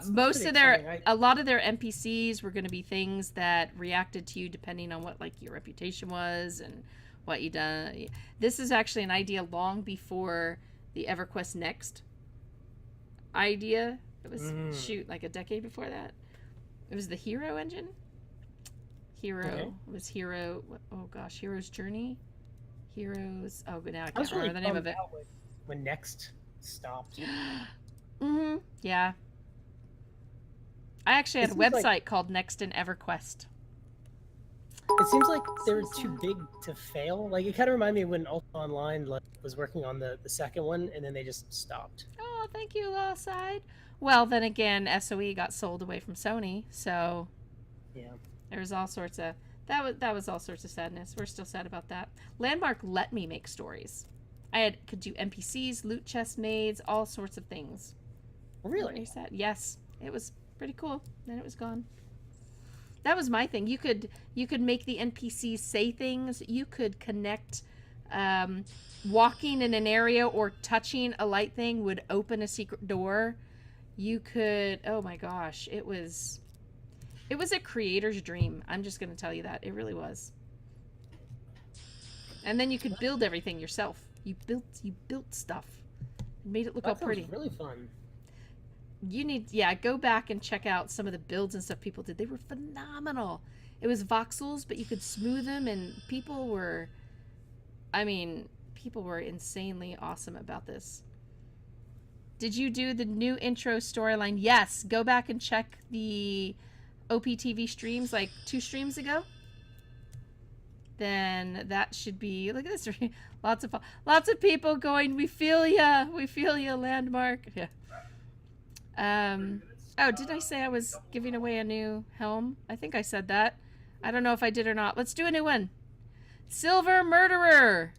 most of their, a lot of their NPCs were going to be things that reacted to you depending on what like your reputation was and what you done. This is actually an idea long before the EverQuest Next idea. It was shoot like a decade before that. It was the Hero engine. Hero. Okay. It was Hero. Oh gosh, Hero's Journey. Heroes. Oh, now I can't remember the name of it. When Next stopped. Yeah. I actually had a website called Next in EverQuest. It seems like they were too big to fail. Like, it kind of reminded me of when Ultima Online was working on the second one, and then they just stopped. Oh, thank you, Lost Side. Well, then again, SOE got sold away from Sony, so yeah, there was all sorts of that was all sorts of sadness. We're still sad about that. Landmark let me make stories. I could do NPCs, loot chest maids, all sorts of things. Really? Sad. Yes, it was pretty cool. Then it was gone. That was my thing. You could make the NPCs say things. You could connect. Walking in an area or touching a light thing would open a secret door. You could. Oh my gosh, it was a creator's dream. I'm just going to tell you that. It really was. And then you could build everything yourself. You built stuff. It made it look all pretty. That sounds really fun. You need, go back and check out some of the builds and stuff people did. They were phenomenal. It was voxels, but you could smooth them, and people were insanely awesome about this. Did you do the new intro storyline? Yes. Go back and check the OPTV streams like 2 streams ago. Then that should be, look at this. Lots of people going, we feel ya, Landmark. Yeah. Oh, did I say I was giving away a new helm? I think I said that. I don't know if I did or not. Let's do a new one. Silver Murderer.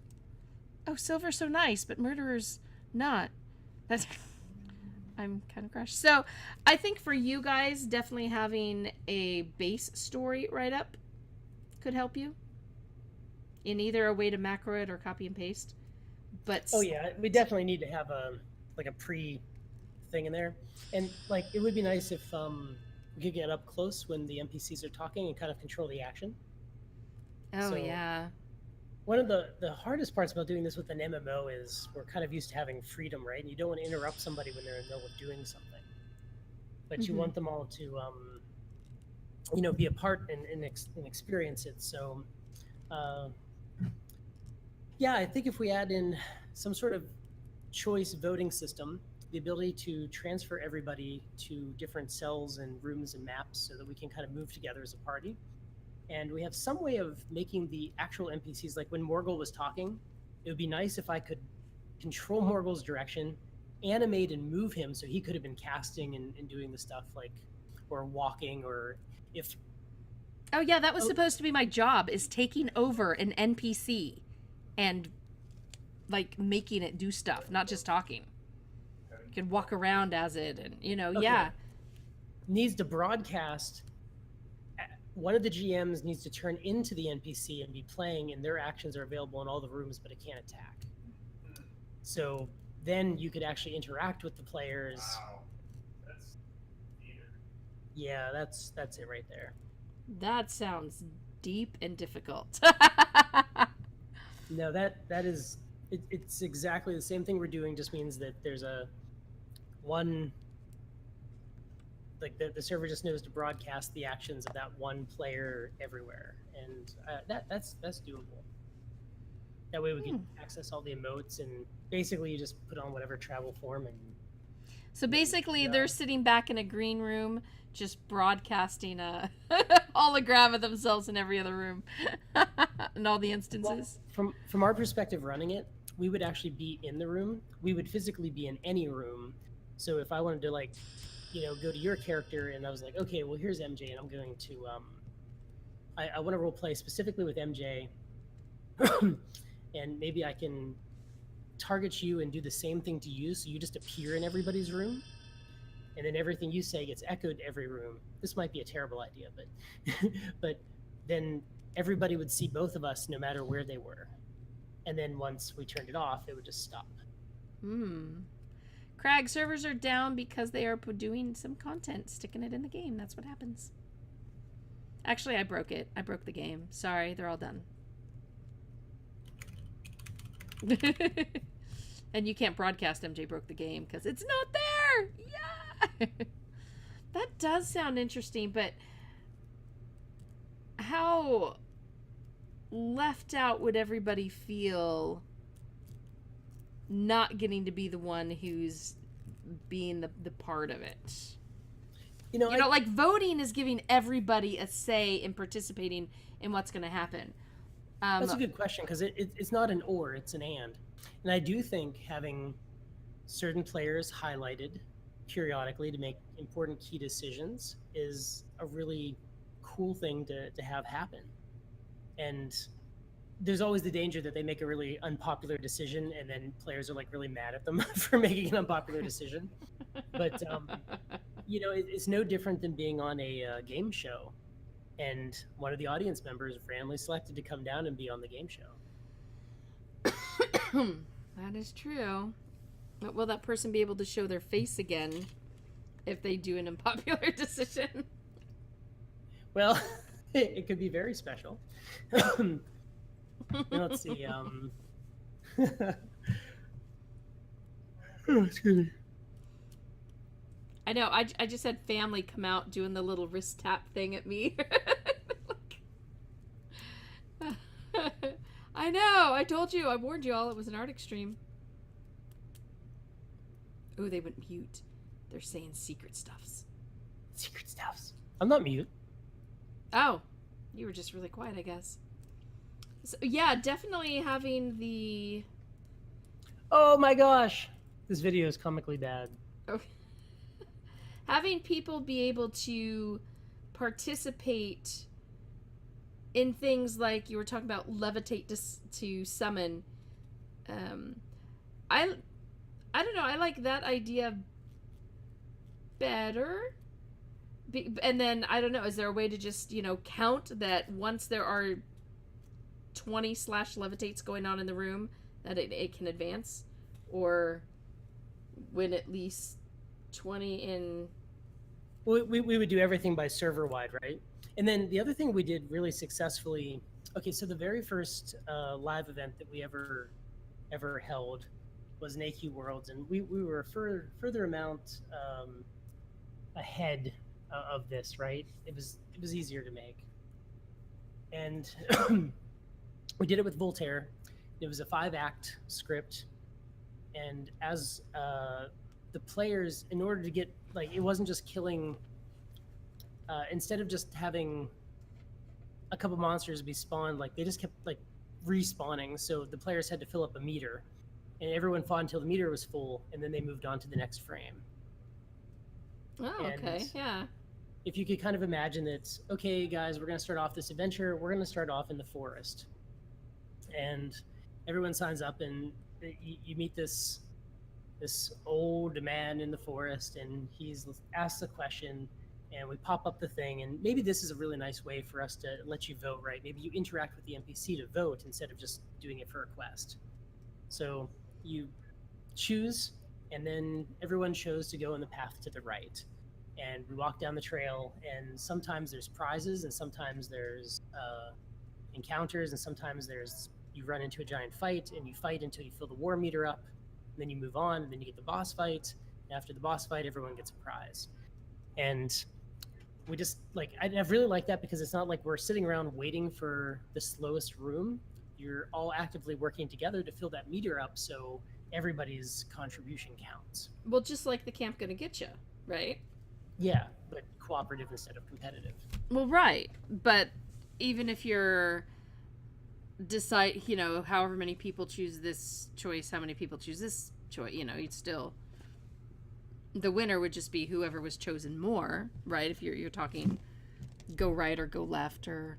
Oh, Silver's so nice, but Murderer's not. That's... I'm kind of crushed. So, I think for you guys, definitely having a base story right up could help you. In either a way to macro it or copy and paste. But... Oh yeah, we definitely need to have a pre thing in there. And like, it would be nice if we could get up close when the NPCs are talking and kind of control the action. Oh, so, yeah. One of the hardest parts about doing this with an MMO is we're kind of used to having freedom, right? And you don't want to interrupt somebody when they're in the middle of doing something. But you want them all to, be a part and experience it. So, yeah, I think if we add in some sort of choice voting system, the ability to transfer everybody to different cells and rooms and maps so that we can kind of move together as a party. And we have some way of making the actual NPCs, like when Morgul was talking, it would be nice if I could control Morgul's direction, animate and move him so he could have been casting and doing the stuff like, or walking, or if... Oh yeah, that was supposed to be my job, is taking over an NPC and like making it do stuff, not just talking. You can walk around as it and, yeah. Needs to broadcast. One of the GMs needs to turn into the NPC and be playing, and their actions are available in all the rooms, but it can't attack. So then you could actually interact with the players. Wow. That's yeah, that's it right there. That sounds deep and difficult. No, that is it's exactly the same thing we're doing, just means that there's one like the server just knows to broadcast the actions of that one player everywhere, and that's doable. That way we can access all the emotes, and basically you just put on whatever travel form. And so basically they're sitting back in a green room just broadcasting a hologram of themselves in every other room in all the instances. Well, from our perspective running it, we would actually be in the room. We would physically be in any room. So if I wanted to, like, you know, go to your character and I was like, okay, well, here's MJ, and I'm going to I want to role play specifically with MJ, and maybe I can target you and do the same thing to you, so you just appear in everybody's room, and then everything you say gets echoed to every room. This might be a terrible idea, but but then everybody would see both of us no matter where they were, and then once we turned it off, it would just stop. Crag, servers are down because they are doing some content, sticking it in the game. That's what happens. Actually, I broke it. I broke the game. Sorry, they're all done. And you can't broadcast MJ broke the game because it's not there. Yeah. That does sound interesting, but how left out would everybody feel not getting to be the one who's being the part of it? You know, like voting is giving everybody a say in participating in what's going to happen. That's a good question, because it's not an or, it's an and. And I do think having certain players highlighted periodically to make important key decisions is a really cool thing to have happen. And there's always the danger that they make a really unpopular decision and then players are like really mad at them for making an unpopular decision. But, you know, it's no different than being on a game show. And one of the audience members randomly selected to come down and be on the game show. That is true. But will that person be able to show their face again if they do an unpopular decision? Well, it could be very special. Let's see. Excuse me. I know. I just had family come out doing the little wrist tap thing at me. I know. I told you. I warned you all. It was an Artix stream. Ooh, they went mute. They're saying secret stuffs. Secret stuffs. I'm not mute. Oh, you were just really quiet, I guess. So, yeah, definitely having the... Oh my gosh! This video is comically bad. Okay. Having people be able to participate in things like you were talking about levitate to summon. I don't know. I like that idea better. And then, I don't know, is there a way to just, you know, count that once there are 20/levitates going on in the room, that it can advance? Or when at least 20 in... We would do everything by server-wide, right? And then the other thing we did really successfully... Okay, so the very first live event that we ever held was an AQ Worlds, and we were a further amount ahead of this, right? It was easier to make. And we did it with Voltaire. It was a 5-act script, and as the players, in order to get, like, it wasn't just killing, instead of just having a couple monsters be spawned, like, they just kept, like, respawning, so the players had to fill up a meter, and everyone fought until the meter was full, and then they moved on to the next frame. Oh, okay, yeah. If you could kind of imagine that, okay, guys, we're going to start off this adventure, we're going to start off in the forest. And everyone signs up, and you meet this old man in the forest, and he's asked a question, and we pop up the thing, and maybe this is a really nice way for us to let you vote, right? Maybe you interact with the NPC to vote instead of just doing it for a quest. So you choose, and then everyone chose to go in the path to the right. And we walk down the trail, and sometimes there's prizes, and sometimes there's encounters, and sometimes you run into a giant fight, and you fight until you fill the war meter up, and then you move on, and then you get the boss fight, and after the boss fight, everyone gets a prize. And we just like I really like that because it's not like we're sitting around waiting for the slowest room. You're all actively working together to fill that meter up, so everybody's contribution counts. Well, just like the camp gonna get you, right? Yeah, but cooperative instead of competitive. Well, right, but even if you're decide, you know, however many people choose this choice, how many people choose this choice, you know, you'd still, the winner would just be whoever was chosen more, right? If you're talking go right or go left or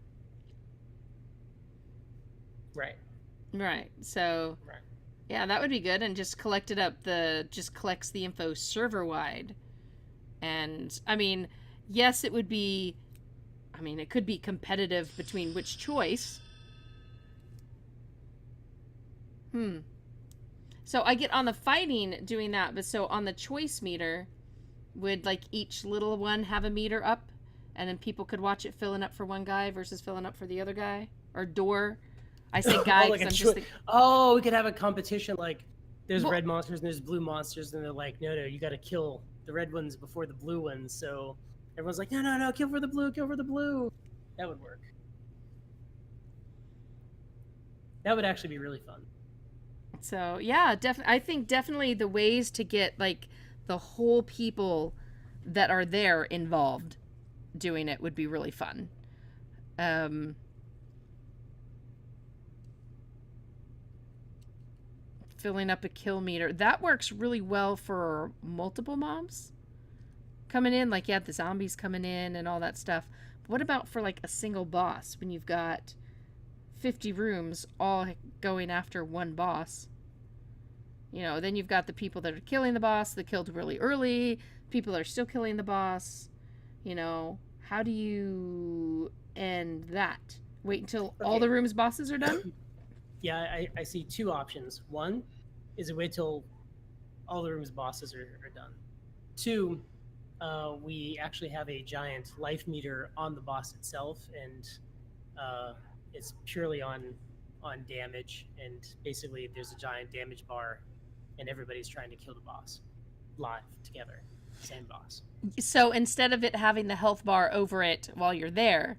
right. So yeah, that would be good. And just collect it up, just collects the info server wide. And I mean, yes, it would be, I mean, it could be competitive between which choice. So I get on the fighting doing that, but so on the choice meter, would like each little one have a meter up, and then people could watch it filling up for one guy versus filling up for the other guy? Or door? I say guy because I'm just oh, we could have a competition like there's red monsters and there's blue monsters, and they're like, no, you got to kill the red ones before the blue ones. So everyone's like, no, kill for the blue, kill for the blue. That would work. That would actually be really fun. So yeah, I think definitely the ways to get like the whole people that are there involved doing it would be really fun. Filling up a kill meter, that works really well for multiple mobs coming in, like the zombies coming in and all that stuff. But what about for like a single boss when you've got 50 rooms all going after one boss? You know, then you've got the people that are killing the boss that killed really early, people that are still killing the boss. You know, how do you end that? Wait until all the rooms bosses are done? Yeah, I see two options. One is to wait till all the rooms bosses are done. Two, we actually have a giant life meter on the boss itself, and it's purely on damage, and basically there's a giant damage bar, and everybody's trying to kill the boss live together, same boss. So instead of it having the health bar over it while you're there,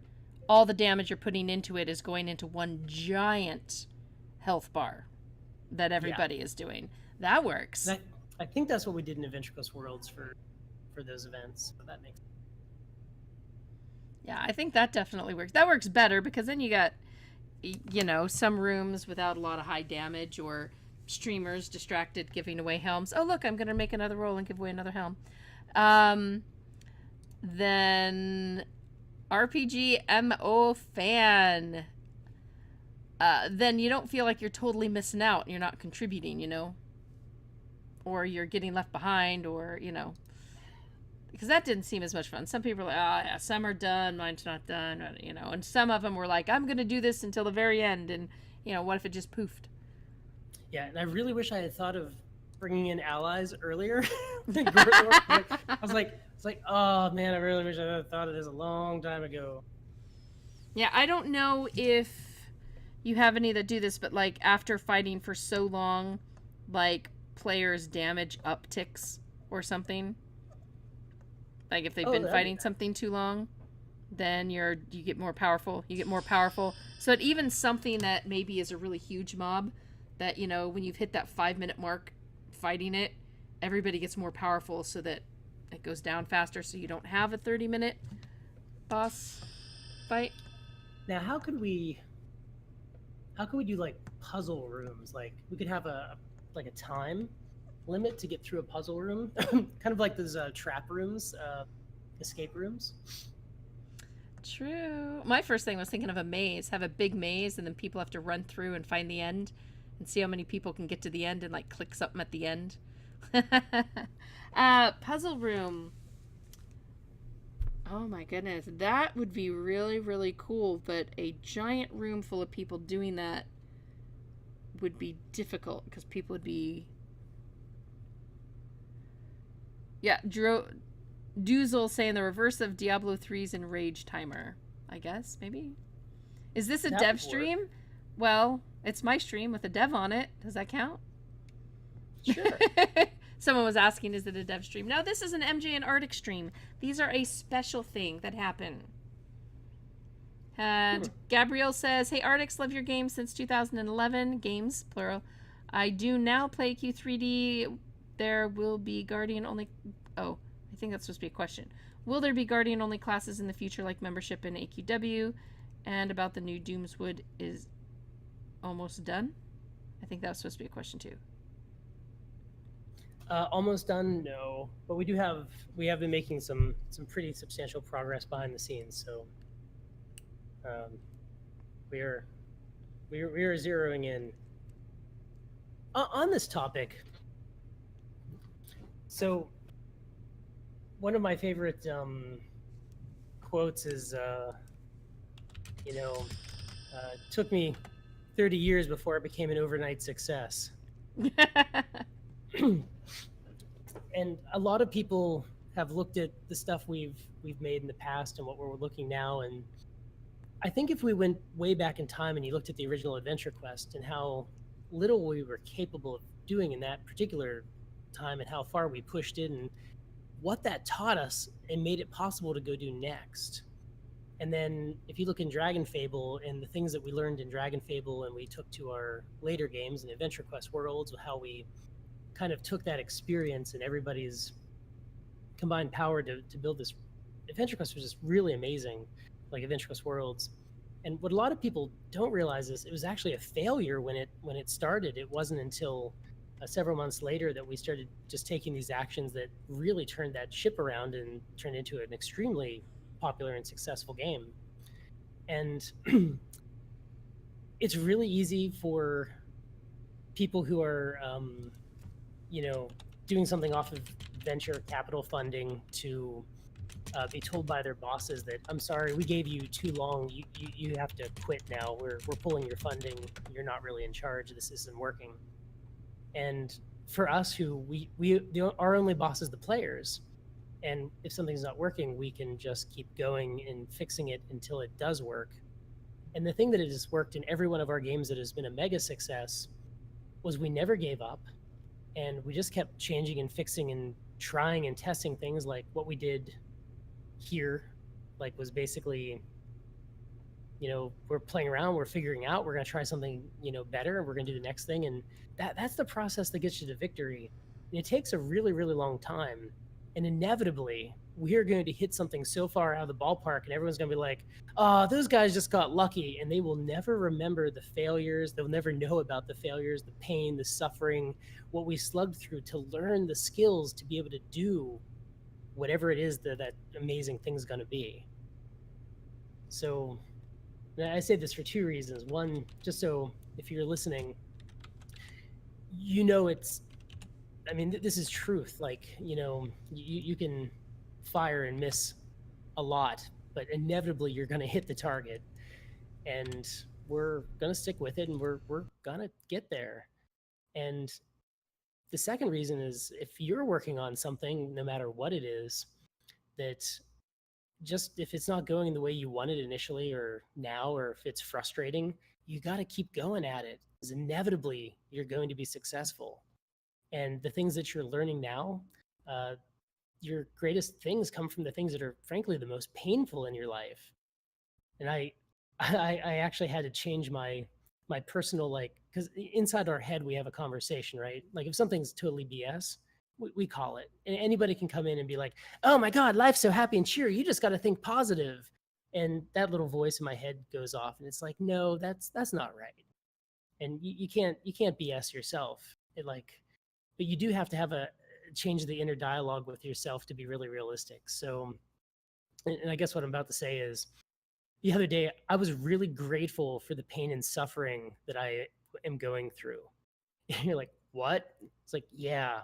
all the damage you're putting into it is going into one giant health bar that everybody is doing. That works. I think that's what we did in Adventurous Worlds for those events. So that makes sense. Yeah, I think that definitely works. That works better because then you got, you know, some rooms without a lot of high damage, or streamers distracted giving away helms. Oh, look, I'm going to make another roll and give away another helm. Then RPG MO fan. Then you don't feel like you're totally missing out and you're not contributing, you know? Or you're getting left behind, or, you know. Because that didn't seem as much fun. Some people are like, oh, yeah, some are done, mine's not done, you know. And some of them were like, I'm going to do this until the very end. And, you know, what if it just poofed? Yeah, and I really wish I had thought of bringing in allies earlier. I was like, oh, man, I really wish I had thought of this a long time ago. Yeah, I don't know if you have any that do this, but, like, after fighting for so long, like, players' damage upticks or something. Like, if they've been fighting something too long, then you get more powerful. You get more powerful. So that even something that maybe is a really huge mob, that, you know, when you've hit that 5-minute mark fighting it, everybody gets more powerful so that it goes down faster, so you don't have a 30-minute boss fight. Now, how could we do, like, puzzle rooms? Like, we could have a time limit to get through a puzzle room, kind of like those trap rooms, escape rooms. True. My first thing was thinking of a maze. Have a big maze, and then people have to run through and find the end, and see how many people can get to the end and, like, click something at the end. Puzzle room. Oh my goodness, that would be really, really cool. But a giant room full of people doing that would be difficult because people would be. Yeah, Doozle saying the reverse of Diablo 3's Enrage timer. I guess, maybe? Is this a dev stream? Well, it's my stream with a dev on it. Does that count? Sure. Someone was asking, is it a dev stream? No, this is an MJ and Artix stream. These are a special thing that happen. And Gabrielle says, hey, Artix, love your game since 2011. Games, plural. I do now play AQ3D. There will be Guardian only... Oh, I think that's supposed to be a question. Will there be Guardian only classes in the future like membership in AQW? And about the new Doomswood is almost done? I think that was supposed to be a question too. Almost done, no. But we have been making some pretty substantial progress behind the scenes. So we are zeroing in on this topic. So one of my favorite quotes is, took me 30 years before it became an overnight success. And a lot of people have looked at the stuff we've made in the past and what we're looking now, and I think if we went way back in time and you looked at the original Adventure Quest and how little we were capable of doing in that particular time and how far we pushed it and what that taught us and made it possible to go do next. And then if you look in Dragon Fable and the things that we learned in Dragon Fable and we took to our later games and Adventure Quest Worlds, how we kind of took that experience and everybody's combined power to build this Adventure Quest was just really amazing, like Adventure Quest Worlds. And what a lot of people don't realize is it was actually a failure when it started. It wasn't until several months later that we started just taking these actions that really turned that ship around and turned into an extremely popular and successful game. And it's really easy for people who are doing something off of venture capital funding to be told by their bosses that, I'm sorry, we gave you too long, you have to quit now, we're pulling your funding, you're not really in charge, this isn't working. And for us, who our only boss is the players, and if something's not working, we can just keep going and fixing it until it does work. And the thing that has worked in every one of our games that has been a mega success was we never gave up, and we just kept changing and fixing and trying and testing things. Like what we did here, like, was basically, we're playing around, we're figuring out, we're going to try something, better, and we're going to do the next thing. And that's the process that gets you to victory. And it takes a really, really long time. And inevitably, we're going to hit something so far out of the ballpark, and everyone's going to be like, oh, those guys just got lucky. And they will never remember the failures. They'll never know about the failures, the pain, the suffering, what we slugged through to learn the skills to be able to do whatever it is that amazing thing's going to be. So I say this for two reasons. One, just so if you're listening, this is truth. Like, you can fire and miss a lot, but inevitably you're going to hit the target, and we're going to stick with it, and we're going to get there. And the second reason is, if you're working on something, no matter what it is, that just if it's not going the way you wanted initially or now, or if it's frustrating, you got to keep going at it, because inevitably you're going to be successful. And the things that you're learning now, your greatest things come from the things that are frankly the most painful in your life. And I actually had to change my personal, because inside our head we have a conversation, right? Like if something's totally BS, we call it. And anybody can come in and be like, oh my God, life's so happy and cheery, you just got to think positive. And that little voice in my head goes off, and it's like, no, that's not right. And you can't BS yourself. But you do have to have a change the inner dialogue with yourself to be really realistic. So, and I guess what I'm about to say is, the other day, I was really grateful for the pain and suffering that I am going through. And you're like, what? It's like, yeah,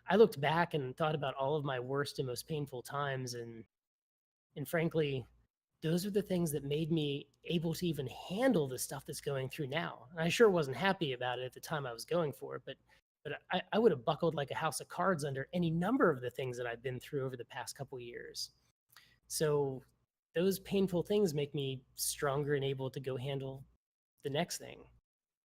I looked back and thought about all of my worst and most painful times. And frankly, those are the things that made me able to even handle the stuff that's going through now. And I sure wasn't happy about it at the time I was going for it, but I would have buckled like a house of cards under any number of the things that I've been through over the past couple of years. So those painful things make me stronger and able to go handle the next thing,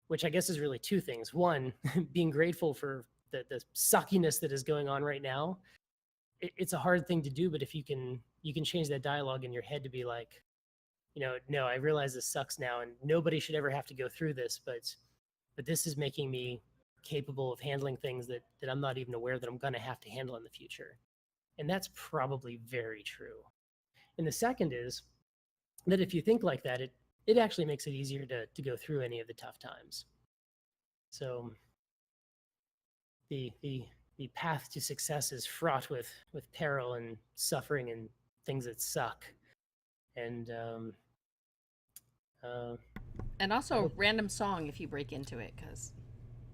which I guess is really two things. One, being grateful for the suckiness that is going on right now, it's a hard thing to do. But if you can change that dialogue in your head to be like, no, I realize this sucks now, and nobody should ever have to go through this, but this is making me capable of handling things that I'm not even aware that I'm going to have to handle in the future. And that's probably very true. And the second is that if you think like that, it actually makes it easier to go through any of the tough times. So the path to success is fraught with peril and suffering and things that suck. And also a random song if you break into it, because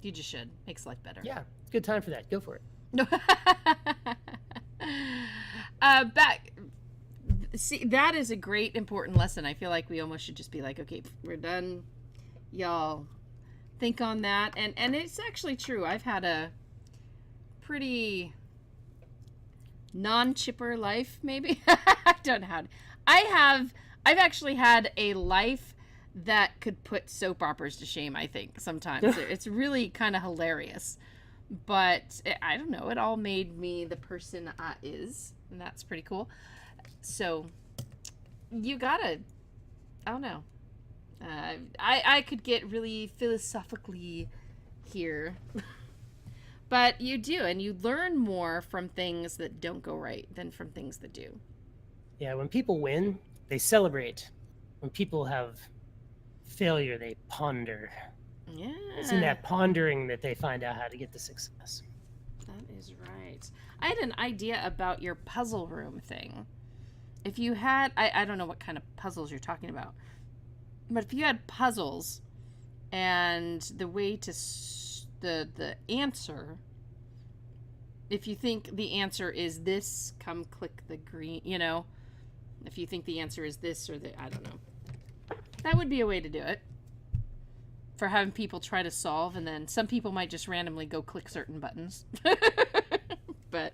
you just should. Makes life better. Yeah, good time for that. Go for it. No. See, that is a great important lesson. I feel like we almost should just be like, okay, we're done. Y'all think on that. And it's actually true. I've had a pretty non-chipper life, maybe. I don't know how. I've actually had a life that could put soap operas to shame, I think, sometimes. It's really kind of hilarious. But I don't know, it all made me the person I is, and that's pretty cool. So you gotta, I don't know. I could get really philosophically here. But you do, and you learn more from things that don't go right than from things that do. Yeah, when people win, they celebrate. When people have failure, they ponder. Yeah. It's in that pondering that they find out how to get the success. That is right. I had an idea about your puzzle room thing. If you had, I don't know what kind of puzzles you're talking about, but if you had puzzles and the way to, the answer, if you think the answer is this, come click the green, if you think the answer is this or I don't know. That would be a way to do it. For having people try to solve, and then some people might just randomly go click certain buttons. But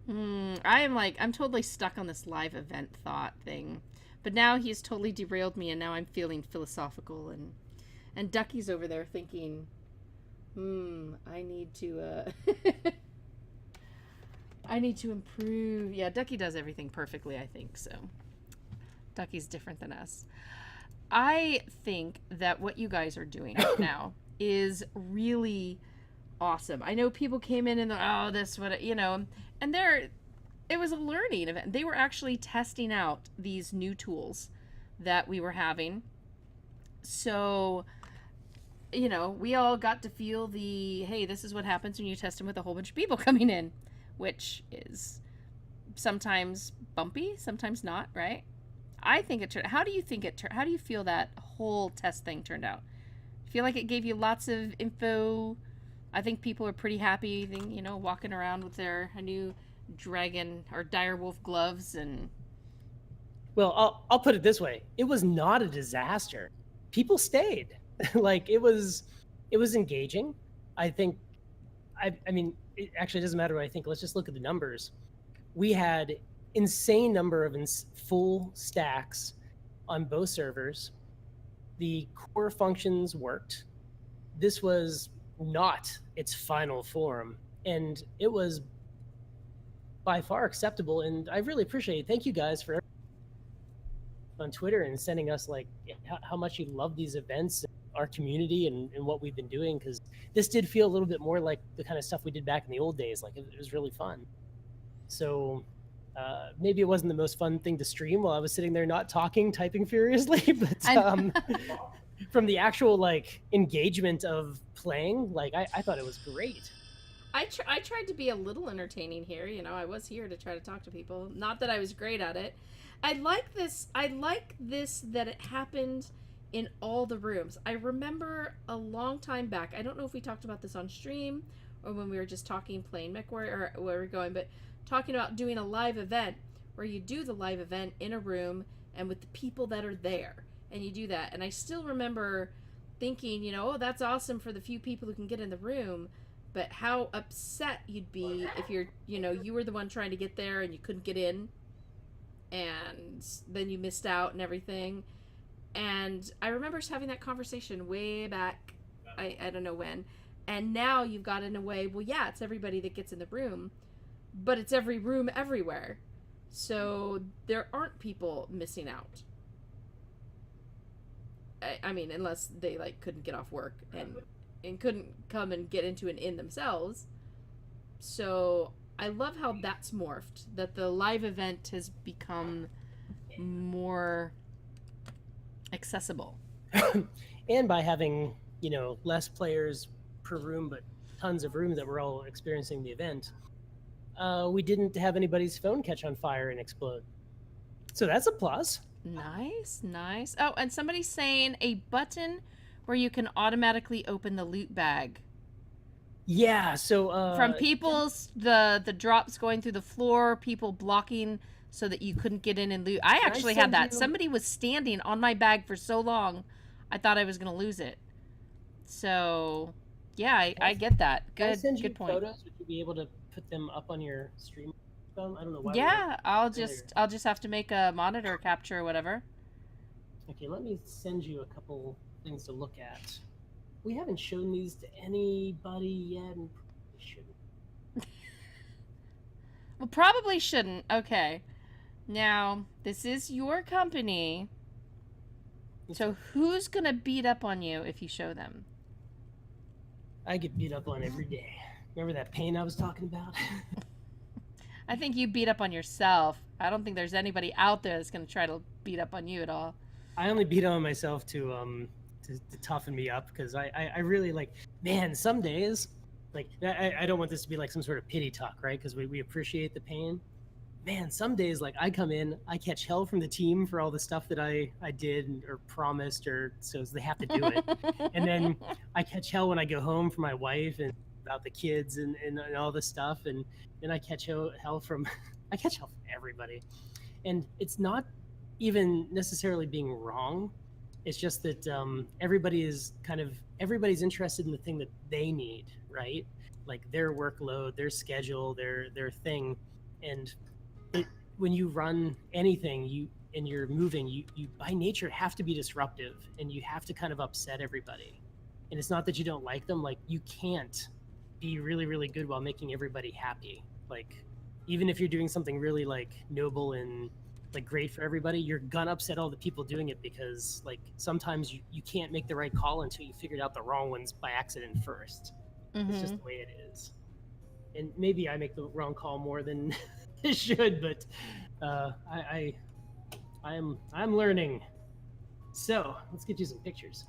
I'm totally stuck on this live event thought thing. But now he's totally derailed me, and now I'm feeling philosophical, and Ducky's over there thinking, I need to I need to improve. Yeah, Ducky does everything perfectly, I think, so Ducky's different than us. I think that what you guys are doing right now is really awesome. I know people came in and this, what, and it was a learning event. They were actually testing out these new tools that we were having. So, we all got to feel hey, this is what happens when you test them with a whole bunch of people coming in, which is sometimes bumpy, sometimes not, right? I think it turned. How do you feel that whole test thing turned out? Feel like it gave you lots of info. I think people are pretty happy, walking around with their new dragon or direwolf gloves and. Well, I'll put it this way: it was not a disaster. People stayed. Like it was engaging. I think. I mean, it actually doesn't matter what I think. Let's just look at the numbers. We had insane number of full stacks on both servers. The core functions worked. This was not its final form, and it was by far acceptable, and I really appreciate it. Thank you guys for on Twitter and sending us how much you love these events, our community, and what we've been doing, because this did feel a little bit more like the kind of stuff we did back in the old days. Like it was really fun. So maybe it wasn't the most fun thing to stream while I was sitting there not talking, typing furiously, but from the actual engagement of playing, I thought it was great. I tried to be a little entertaining here. I was here to try to talk to people. Not that I was great at it. I like this that it happened in all the rooms. I remember a long time back, I don't know if we talked about this on stream or when we were just talking playing MechWarrior or where we're going, but talking about doing a live event where you do the live event in a room and with the people that are there, and you do that. And I still remember thinking, that's awesome for the few people who can get in the room, but how upset you'd be if you were the one trying to get there and you couldn't get in, and then you missed out and everything. And I remember having that conversation way back, I don't know when, And now you've got in a way, well, yeah, it's everybody that gets in the room, but it's every room everywhere. So there aren't people missing out. I mean, unless they like couldn't get off work and couldn't come and get into an inn themselves. So I love how that's morphed, that the live event has become more accessible. And by having, you know, less players per room, but tons of rooms that were all experiencing the event, we didn't have anybody's phone catch on fire and explode. So that's a plus. Nice, nice. Oh, and somebody's saying a button where you can automatically open the loot bag. Yeah, so From people's the drops going through the floor, people blocking so that you couldn't get in and loot. I actually had that. Somebody was standing on my bag for so long, I thought I was gonna lose it. So, yeah, I get that. Good, good point. Photos? Would you be able to put them up on your stream? I don't know why. Yeah, I'll just have to make a monitor capture or whatever. Okay, let me send you a couple things to look at. We haven't shown these to anybody yet, and we shouldn't. Well, probably shouldn't. Okay. Now, this is your company. So who's gonna beat up on you if you show them? I get beat up on every day. Remember that pain I was talking about? I think you beat up on yourself. I don't think there's anybody out there that's gonna try to beat up on you at all. I only beat on myself to toughen me up, because I really, like, man, some days, like, I don't want this to be like some sort of pity talk, right? Because we appreciate the pain. Man, some days, like, I come in, I catch hell from the team for all the stuff that I did or promised, or so they have to do it. And then I catch hell when I go home from my wife and about the kids and all this stuff. And then I catch hell from everybody. And it's not even necessarily being wrong. It's just that everybody's interested in the thing that they need, right? Like their workload, their schedule, their thing. And when you run anything, you're moving, you by nature have to be disruptive, and you have to kind of upset everybody. And it's not that you don't like them, like you can't be really, really good while making everybody happy. Like even if you're doing something really like noble and like great for everybody, you're gonna upset all the people doing it, because like sometimes you can't make the right call until you figured out the wrong ones by accident first. It's just the way it is. And maybe I make the wrong call more than it should, but I'm learning. So let's get you some pictures.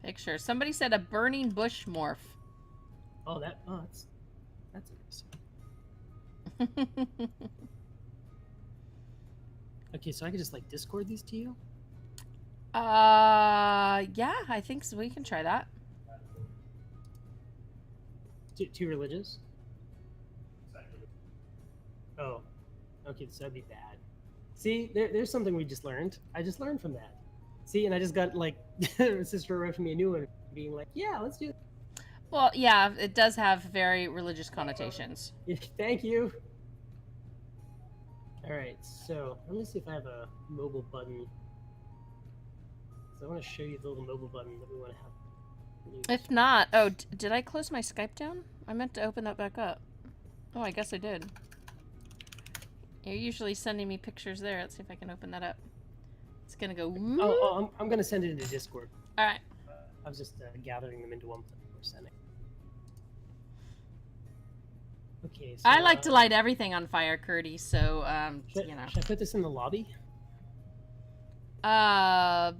Picture. Somebody said a burning bush morph. Oh, that's interesting. Okay, so I could just like Discord these to you? Yeah, I think so. We can try that. Too religious? Oh, okay, so that'd be bad. See, there's something we just learned. I just learned from that. See, and I just got like sister wrote me a new one, being like, "Yeah, let's do it." Well, yeah, it does have very religious connotations. Thank you. All right, so let me see if I have a mobile button. So I want to show you the little mobile button that we want to have. If not, oh, did I close my Skype down? I meant to open that back up. Oh, I guess I did. You're usually sending me pictures there. Let's see if I can open that up. It's gonna go. Oh, I'm gonna send it into Discord. All right. I was just gathering them into one place for sending. Okay. So, I like to light everything on fire, Curdy. So, should I put this in the lobby? Can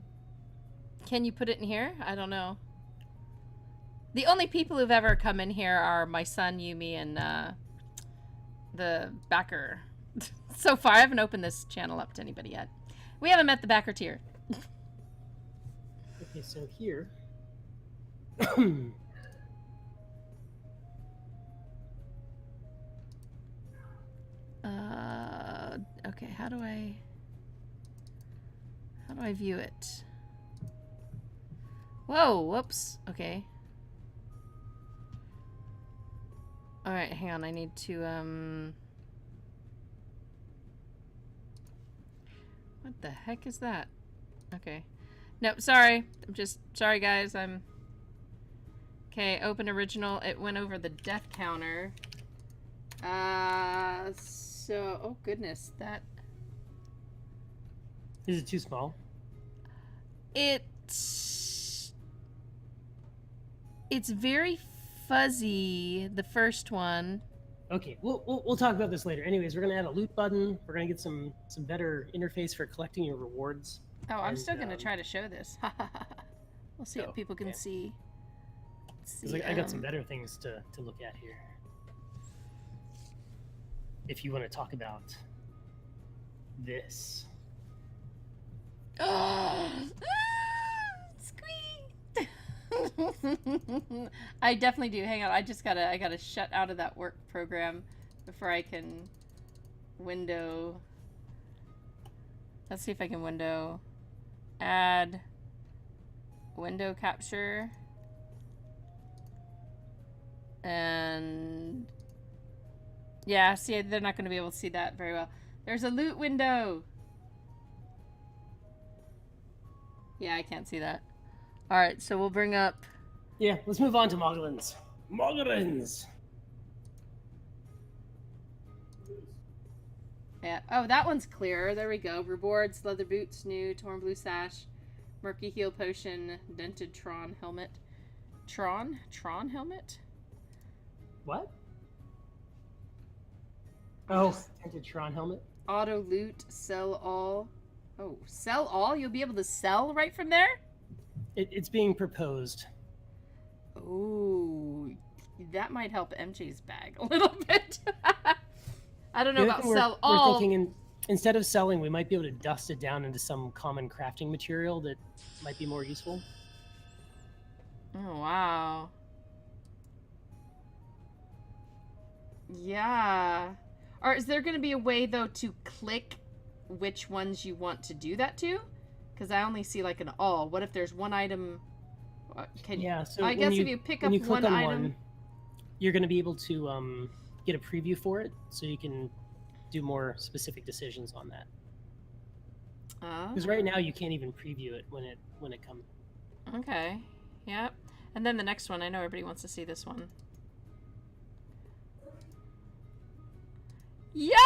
you put it in here? I don't know. The only people who've ever come in here are my son, Yumi, and the backer. So far, I haven't opened this channel up to anybody yet. We haven't met the backer tier. Okay, so here. Okay, how do I view it? Whoa, whoops. Okay. All right, hang on. I need to what the heck is that? Okay. Nope, sorry. I'm just sorry, guys. I'm Okay, open original. It went over the death counter. So, oh goodness, that... Is it too small? It's very fuzzy, the first one. Okay, we'll talk about this later. Anyways, we're gonna add a loot button. We're gonna get some better interface for collecting your rewards. Oh, I'm still gonna try to show this. We'll see what people can okay. see. Because I got some better things to look at here. If you want to talk about this. Squeak! I definitely do. Hang on, I gotta shut out of that work program before I can window. Let's see if I can window. Add window capture. And yeah, see, they're not going to be able to see that very well. There's a loot window. Yeah, I can't see that. All right, so we'll bring up. Yeah, let's move on to Moglins. Moglins. Yeah. Oh, that one's clearer. There we go. Rewards: leather boots, new torn blue sash, murky heal potion, dented Tron helmet. Tron helmet. What? Oh, tinted Tron helmet. Auto loot, sell all. Oh, sell all? You'll be able to sell right from there? It's being proposed. Ooh, that might help MJ's bag a little bit. I don't know The other about thing sell we're all. thinking instead of selling, we might be able to dust it down into some common crafting material that might be more useful. Oh, wow. Yeah. Or is there going to be a way, though, to click which ones you want to do that to? Because I only see, like, an all. What if there's one item... Yeah, so I guess if you pick up one item... you're going to be able to get a preview for it, so you can do more specific decisions on that. Because right now you can't even preview it when it comes. Okay. Yep. And then the next one. I know everybody wants to see this one. Yeah!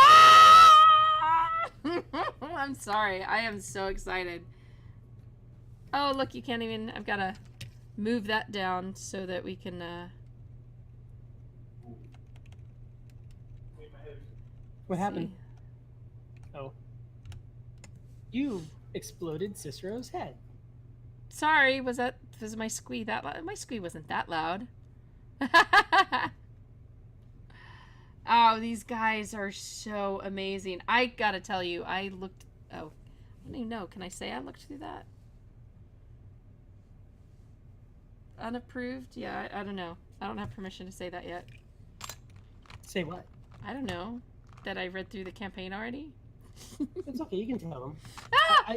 I'm sorry. I am so excited. Oh, look, you can't even... I've got to move that down so that we can... What happened? Oh. You exploded Cicero's head. Sorry, was my squee that loud? My squee wasn't that loud. Oh, these guys are so amazing. I gotta tell you, I looked... Oh, I don't even know. Can I say I looked through that? Unapproved? Yeah, I don't know. I don't have permission to say that yet. Say what? I don't know. That I read through the campaign already? It's okay, you can tell them. Ah!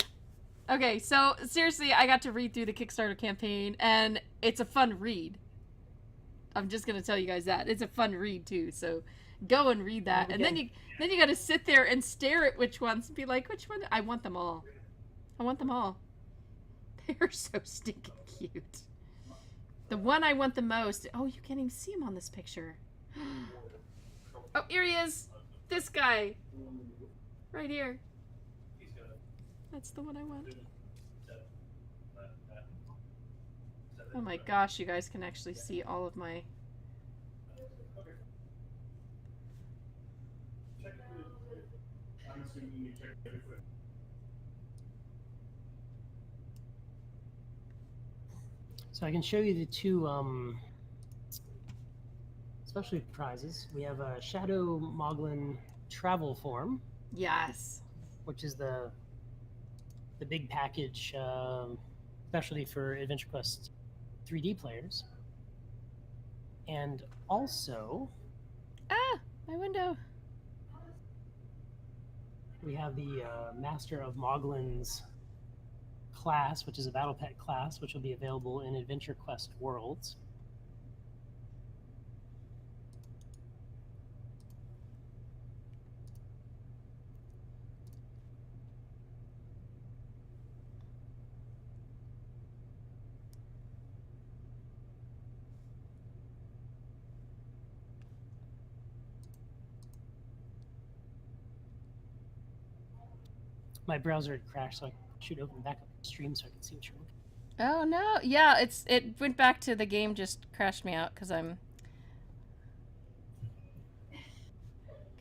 Okay, so seriously, I got to read through the Kickstarter campaign, and it's a fun read. I'm just gonna tell you guys that. It's a fun read, too, so go and read that. And then you gotta sit there and stare at which ones and be like, which one? I want them all. I want them all. They're so stinking cute. The one I want the most... Oh, you can't even see him on this picture. Oh, here he is! This guy! Right here. That's the one I want. Oh my gosh, you guys can actually see all of my... So I can show you the two special prizes. We have a Shadow Moglin travel form. Yes. Which is the big package, especially for Adventure Quest 3D players. And also... Ah! My window! We have the Master of Moglin's class, which is a Battle Pet class, which will be available in Adventure Quest Worlds. My browser had crashed, so I should open back up the stream so I can see what you're looking Oh no, yeah, it went back to the game just crashed me out because I'm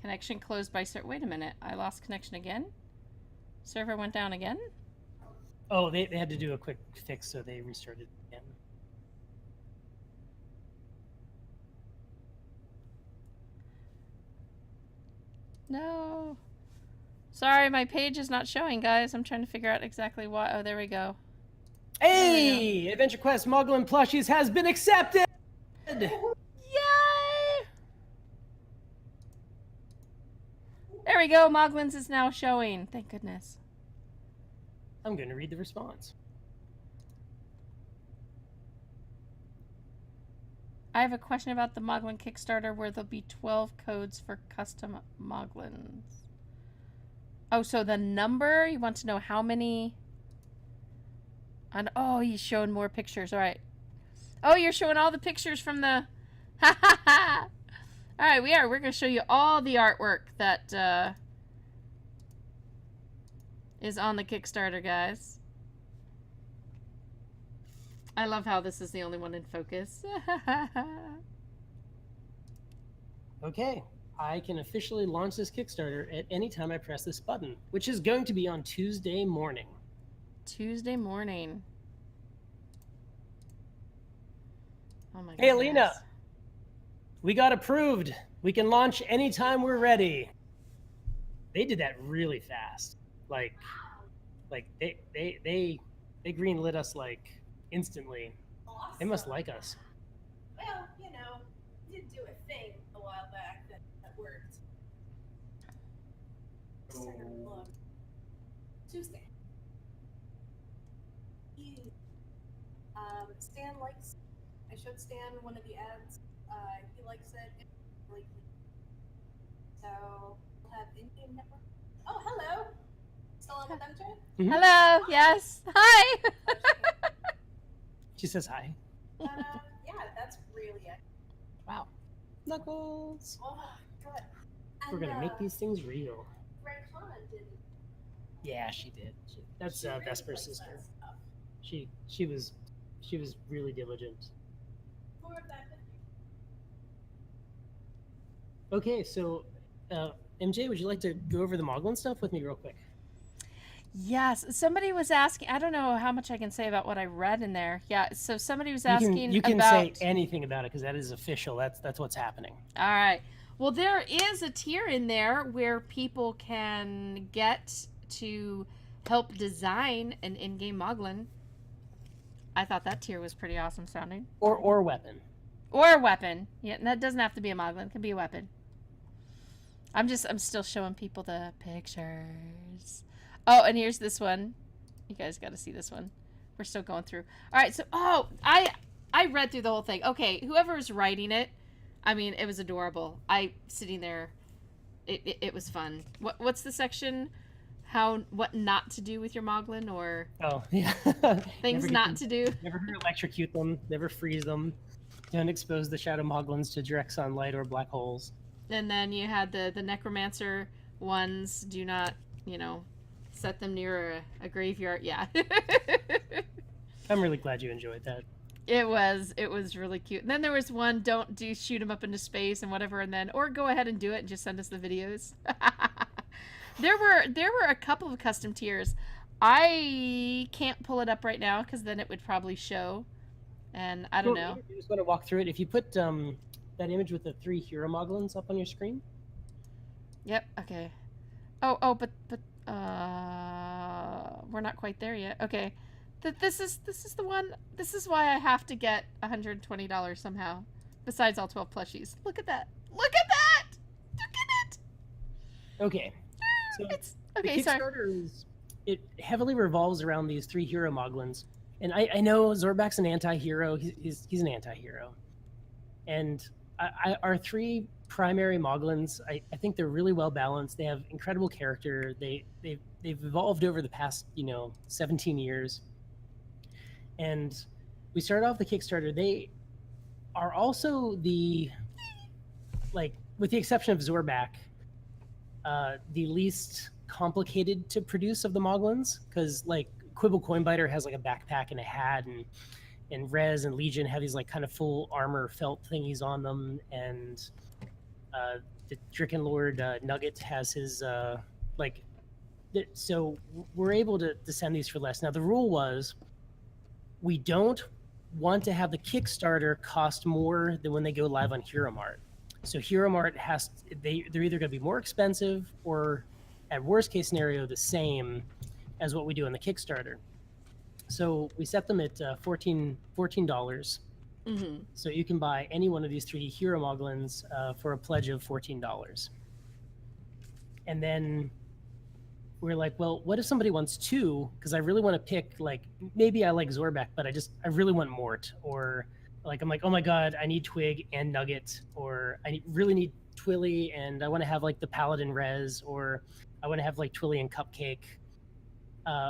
connection closed by server. Wait a minute, I lost connection again. Server went down again. Oh, they had to do a quick fix, so they restarted again. No. Sorry, my page is not showing, guys. I'm trying to figure out exactly why. Oh, there we go. Hey! Adventure Quest Morgul plushies has been accepted! Yay! There we go. Moglins is now showing. Thank goodness. I'm going to read the response. I have a question about the Moglin Kickstarter where there'll be 12 codes for custom Moglins. Oh, so the number? You want to know how many? And oh, he's showing more pictures. All right. Oh, you're showing all the pictures from the... Ha ha ha! All right, we are. We're going to show you all the artwork that is on the Kickstarter, guys. I love how this is the only one in focus. Okay, I can officially launch this Kickstarter at any time I press this button, which is going to be on Tuesday morning. Tuesday morning. Oh my god. Hey, Alina! We got approved. We can launch anytime we're ready. They did that really fast. Like they greenlit us like instantly. Awesome. They must like us. Well, you know, we did do a thing a while back that worked. Tuesday. Stan likes. I showed Stan one of the ads. He likes it. Like, so we'll have Indian Network. Oh, hello. Still on with MJ? Mhm. Hello. Yes. Hi. She says hi. Yeah, that's really it. Wow. Knuckles. Oh, good. We're gonna make these things real. Red Con did. Yeah, she did. That's She really Vesper's likes sister. that stuff. She was really diligent. More of that. Okay, so MJ, would you like to go over the Moglin stuff with me real quick? Yes. Somebody was asking. I don't know how much I can say about what I read in there. Yeah. So somebody was asking You can about. say anything about it because that is official. That's what's happening. All right. Well, there is a tier in there where people can get to help design an in-game Moglin. I thought that tier was pretty awesome sounding. Or weapon. Or a weapon. Yeah, that doesn't have to be a Moglin. It can be a weapon. I'm still showing people the pictures. Oh, and here's this one. You guys got to see this one. We're still going through. All right, so I read through the whole thing. Okay, whoever was writing it, I mean, it was adorable. Sitting there, it was fun. What's the section? What not to do with your Moglin, or Oh, yeah. things not to do? Never electrocute them. Never freeze them. Don't expose the shadow Moglins to direct sunlight or black holes. And then you had the Necromancer ones. Do not, set them near a graveyard. Yeah. I'm really glad you enjoyed that. It was really cute. And then there was one, shoot them up into space and whatever, and then, or go ahead and do it and just send us the videos. There were a couple of custom tiers. I can't pull it up right now because then it would probably show. And I don't know. You just want to walk through it. If you put that image with the 3 hero Moglins up on your screen. Yep. Okay. Oh, but we're not quite there yet. Okay. This is the one. This is why I have to get $120 somehow. Besides all 12 plushies. Look at that. Look at that. Look at it. Okay. So It's okay. the Sorry. Kickstarter it heavily revolves around these 3 hero Moglins. And I know Zorbak's an anti-hero. He's an anti-hero. And our 3 primary Moglins, I think they're really well balanced. They have incredible character. They've evolved over the past 17 years. And we started off the Kickstarter. They are also with the exception of Zorbak, the least complicated to produce of the Moglins, because like Quibble Coinbiter has like a backpack and a hat, and Rez and Legion have these like kind of full armor felt thingies on them, and the Dricken Lord Nugget has his like. So we're able to send these for less. Now the rule was, we don't want to have the Kickstarter cost more than when they go live on Hero Mart. So Hero Mart they're either going to be more expensive or, at worst case scenario, the same as what we do on the Kickstarter. So we set them at $14. Mm-hmm. So you can buy any one of these 3D Hero Moglins for a pledge of $14. And then we're like, well, what if somebody wants 2? Because I really want to pick, like, maybe I like Zorbeck, but I really want Mort. Or like, I'm like, oh my god, I need Twig and Nugget, or really need Twilly, and I want to have like the Paladin Rez, or I want to have like Twilly and Cupcake.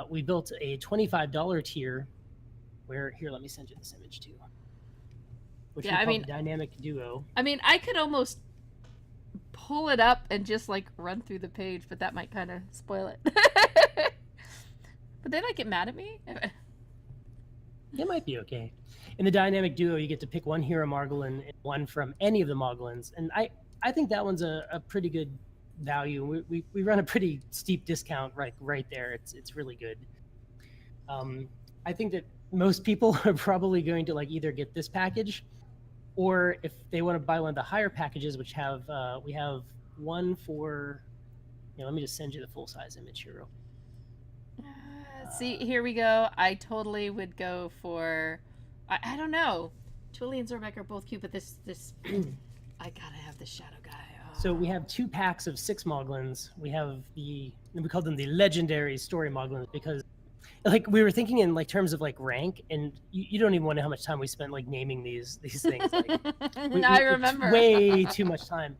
We built a $25 tier where, here, let me send you this image too. Which we call the Dynamic Duo. I mean, I could almost pull it up and just like run through the page, but that might kind of spoil it. But they might get mad at me. It might be okay. In the Dynamic Duo, you get to pick one Hero Moglin and one from any of the Moglins, and I think that one's a pretty good value. We run a pretty steep discount right there. It's really good. I think that most people are probably going to like either get this package, or if they want to buy one of the higher packages, which have we have one for, let me just send you the full size image here. See, here we go. I totally would go for, I don't know. Twilly and Zorbeck are both cute, but this I gotta have the shadow guy. Oh. So we have 2 packs of 6 Moglins. We call them the legendary story Moglins, because like we were thinking in like terms of like rank, and you don't even want to know how much time we spent like naming these things. Like, I remember. Way too much time.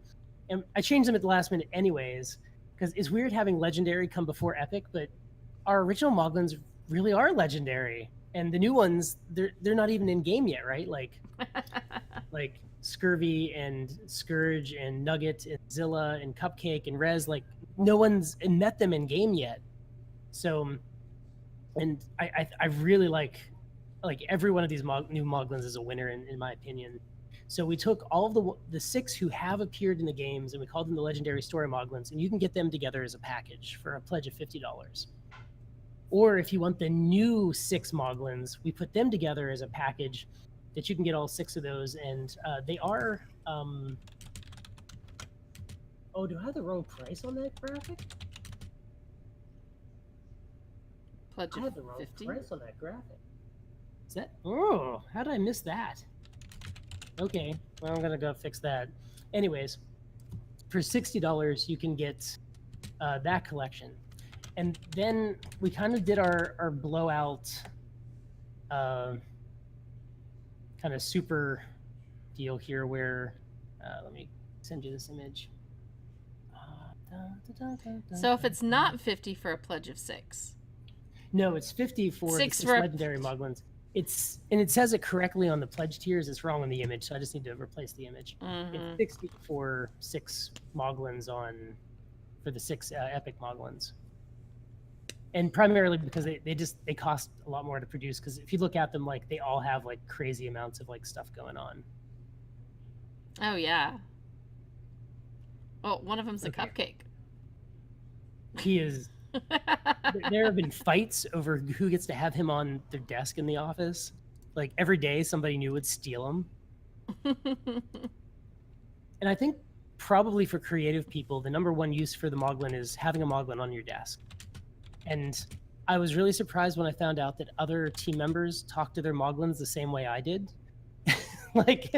And I changed them at the last minute anyways, because it's weird having legendary come before epic, but our original Moglins really are legendary. And the new ones, they're not even in game yet, right? Like Scurvy and Scourge and Nugget and Zilla and Cupcake and Rez, like no one's met them in game yet. So, and I really like every one of these new Moglins is a winner in my opinion. So we took all of the 6 who have appeared in the games, and we called them the legendary story Moglins, and you can get them together as a package for a pledge of $50. Or if you want the new 6 Moglins, we put them together as a package that you can get all 6 of those, and they are. Oh, do I have the wrong price on that graphic? Pledge I have the of wrong 50? price on that graphic. Is that? Oh, how did I miss that? Okay, well, I'm gonna go fix that. Anyways, for $60, you can get that collection. And then we kind of did our blowout kind of super deal here where, let me send you this image. So if it's not 50 for a pledge of 6. No, it's 50 for 6 the for legendary Moglins. And it says it correctly on the pledge tiers. It's wrong on the image, so I just need to replace the image. Mm-hmm. It's 60 for 6 Moglins for the 6 epic Moglins. And primarily because they cost a lot more to produce, because if you look at them, like they all have like crazy amounts of like stuff going on. Oh yeah. Well, one of them's a cupcake. He is. There have been fights over who gets to have him on their desk in the office. Like every day somebody new would steal him. And I think probably for creative people, the number one use for the Moglin is having a Moglin on your desk. And I was really surprised when I found out that other team members talk to their Moglins the same way I did. Like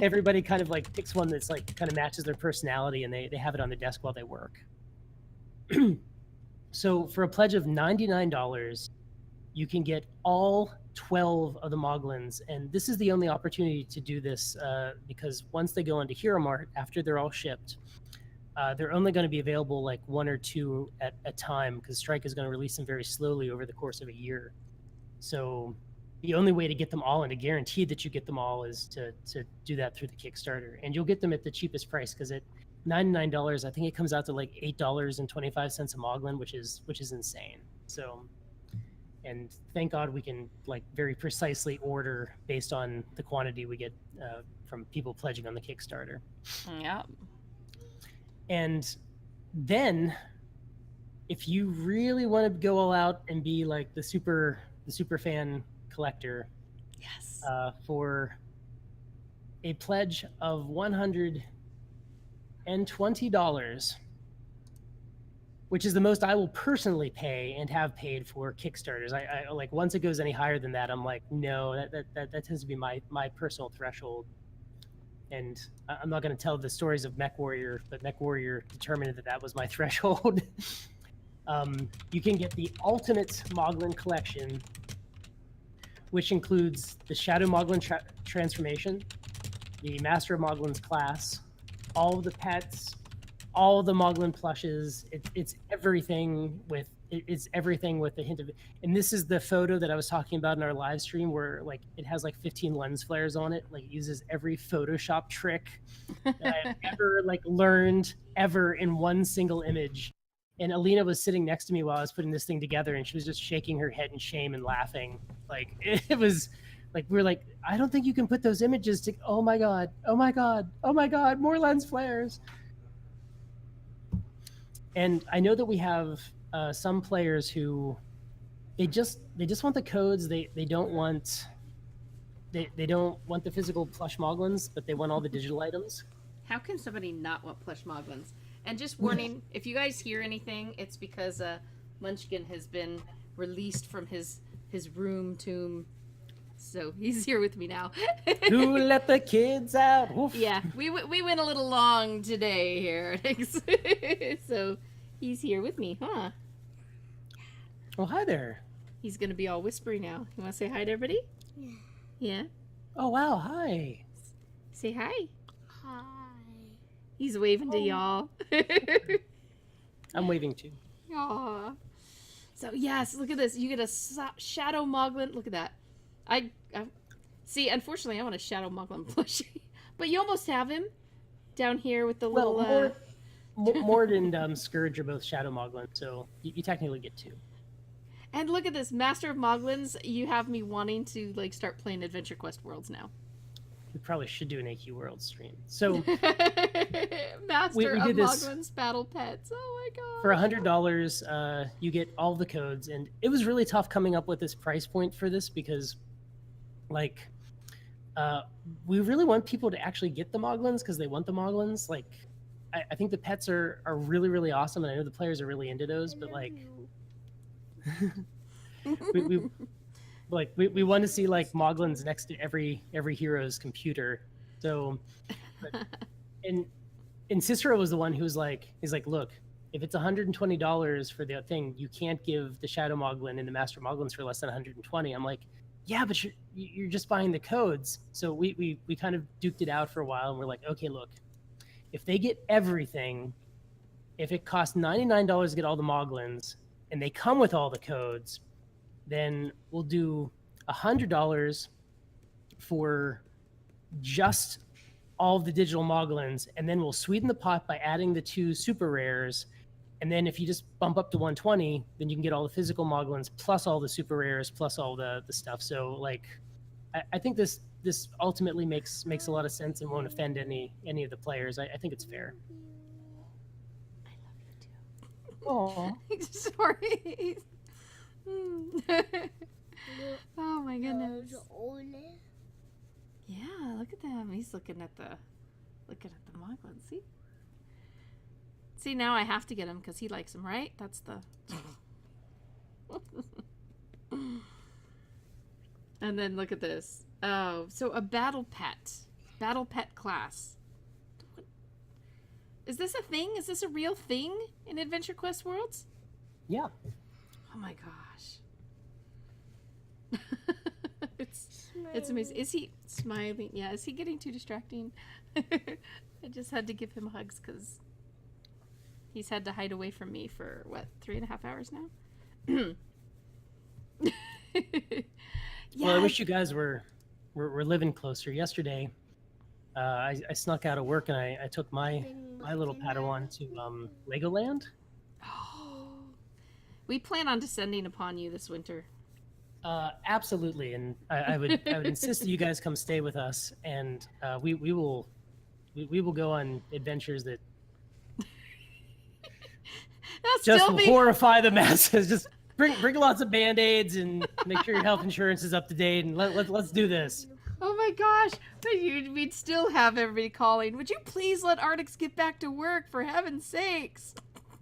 everybody kind of like picks one that's like kind of matches their personality, and they have it on their desk while they work. So for a pledge of $99, you can get all 12 of the Moglins, and this is the only opportunity to do this because once they go into Hero Mart, after they're all shipped, they're only going to be available like 1 or 2 at a time, because Strike is going to release them very slowly over the course of a year. So the only way to get them all and to guarantee that you get them all is to do that through the Kickstarter, and you'll get them at the cheapest price, because $99. I think it comes out to like $8.25 a Moglin, which is insane. So, and thank God we can like very precisely order based on the quantity we get from people pledging on the Kickstarter. Yep. And then, if you really want to go all out and be like the super fan collector, Yes. For a pledge of $120, which is the most I will personally pay and have paid for Kickstarters. I like once it goes any higher than that, I'm like, no, that tends to be my personal threshold. And I'm not going to tell the stories of Mech Warrior, but Mech Warrior determined that was my threshold. You can get the ultimate Moglin collection, which includes the Shadow Moglin transformation, the Master of Moglin's class, all of the pets, all of the Moglin plushes. It's everything with a hint of it. And this is the photo that I was talking about in our live stream, where like it has like 15 lens flares on it. Like it uses every Photoshop trick that I've ever like learned ever in one single image. And Alina was sitting next to me while I was putting this thing together, and she was just shaking her head in shame and laughing. Like it was like, we were like, I don't think you can put those images to, oh my God, oh my God, oh my God, more lens flares. And I know that we have some players who they just want the codes. They don't want the physical plush Moglins, but they want all the digital items. How can somebody not want plush Moglins? And just warning, if you guys hear anything, it's because Munchkin has been released from his room tomb. So he's here with me now. Who let the kids out? Woof. Yeah, we went a little long today here. So he's here with me, huh? Oh, hi there. He's going to be all whispery now. You want to say hi to everybody? Yeah. Yeah? Oh, wow, hi. Say hi. Hi. He's waving to y'all. I'm waving too. Aw. So yes, look at this. You get a Shadow Moglin. Look at that. I see. Unfortunately, I want a Shadow Moglin plushie, but you almost have him down here with the little. Mord and Scourge are both Shadow Moglin, so you technically get two. And look at this, Master of Moglins. You have me wanting to like start playing Adventure Quest Worlds now. We probably should do an AQ World stream. So Master we of did this Moglins Battle Pets. Oh my God. for $100. You get all the codes, and it was really tough coming up with this price point for this because, like, we really want people to actually get the Moglins because they want the Moglins. Like, I think the pets are really, really awesome, and I know the players are really into those. But like, we want to see like Moglins next to every hero's computer. So, and Cicero was the one who was like, he's like, look, if it's $120 for the thing, you can't give the Shadow Moglin and the Master Moglins for less than 120. I'm like, yeah, but you're just buying the codes. So we kind of duked it out for a while, and we're like, okay, look, if they get everything, if it costs $99 to get all the Moglins, and they come with all the codes, then we'll do $100 for just all of the digital Moglins, and then we'll sweeten the pot by adding the 2 super rares. And then if you just bump up to 120, then you can get all the physical Moglins plus all the super rares plus all the stuff. So like, I think this ultimately makes a lot of sense and won't offend any of the players. I think it's fair. Oh, sorry. Oh my goodness. Yeah, look at them. He's looking at the Moglin. See, now I have to get him because he likes him, right? That's the. And then look at this. Oh, so a battle pet class. Is this a thing? Is this a real thing in Adventure Quest Worlds? Yeah. Oh my gosh. It's amazing. Is he smiling? Yeah, is he getting too distracting? I just had to give him hugs because he's had to hide away from me for, what, 3.5 hours now? Yeah. Well, I wish you guys were living closer. Yesterday, I snuck out of work and I took my little Padawan to Legoland. We plan on descending upon you this winter. Absolutely, and I would insist that you guys come stay with us, and we will go on adventures that just horrify the masses. Just bring lots of Band-Aids and make sure your health insurance is up to date, and let's do this. Oh my gosh, we'd still have everybody calling. Would you please let Artix get back to work, for heaven's sakes?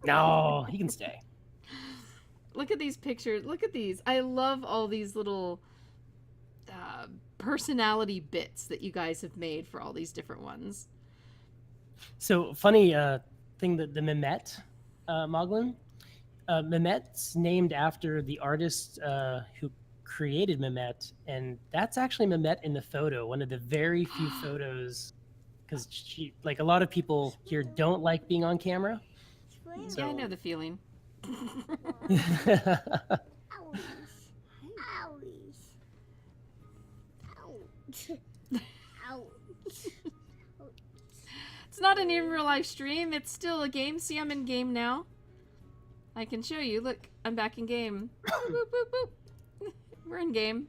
No, he can stay. Look at these pictures. Look at these. I love all these little personality bits that you guys have made for all these different ones. So, funny thing that the Mehmet Moglin, Mehmet's named after the artist who created Mehmet, and that's actually Mehmet in the photo, one of the very few photos, because she, like a lot of people here, don't like being on camera. So... Yeah, I know the feeling. It's not an in real life stream, it's still a game. See, I'm in game now. I can show you. Look, I'm back in game. Boop, boop, boop. We're in game.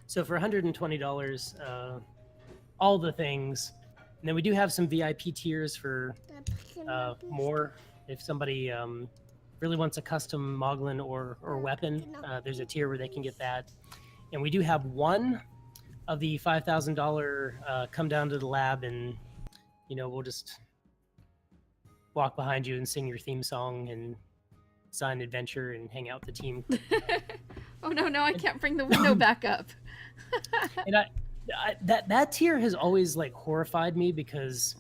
So for $120, all the things. And then we do have some VIP tiers for more. If somebody really wants a custom Moglin or weapon, there's a tier where they can get that. And we do have one of the $5,000 come down to the lab, and we'll just walk behind you and sing your theme song and sign adventure and hang out with the team. Oh no, I can't bring the window back up. And that tier has always like horrified me, because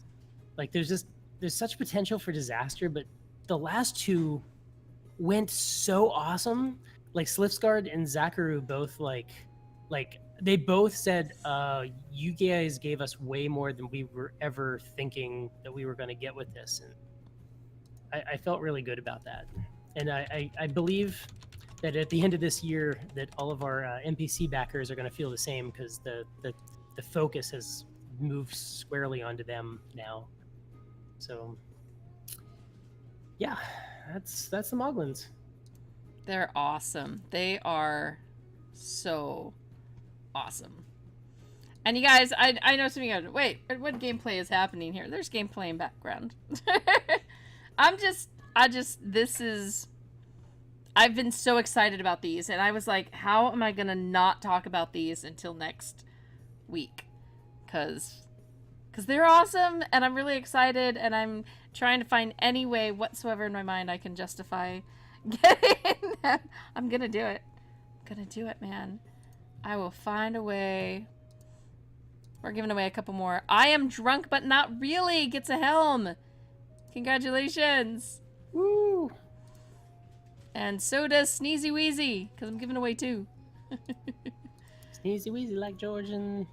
like there's such potential for disaster, but the last two went so awesome. Like Slipsguard and Zakaru both like they both said, you guys gave us way more than we were ever thinking that we were going to get with this. And I felt really good about that. And I believe that at the end of this year that all of our NPC backers are going to feel the same, because the focus has moved squarely onto them now. So yeah, that's the Moglins. They're awesome. They are so awesome. And you guys, I know some of you guys, wait, what gameplay is happening here? There's gameplay in background. I've been so excited about these, and I was like, how am I gonna not talk about these until next week? Because they're awesome, and I'm really excited, and I'm trying to find any way whatsoever in my mind I can justify getting them. I'm gonna do it. I'm gonna do it, man. I will find a way. We're giving away a couple more. I am drunk, but not really. Gets a helm. Congratulations. Woo. And so does Sneezy Weezy, because I'm giving away 2. Sneezy Weezy like Georgian.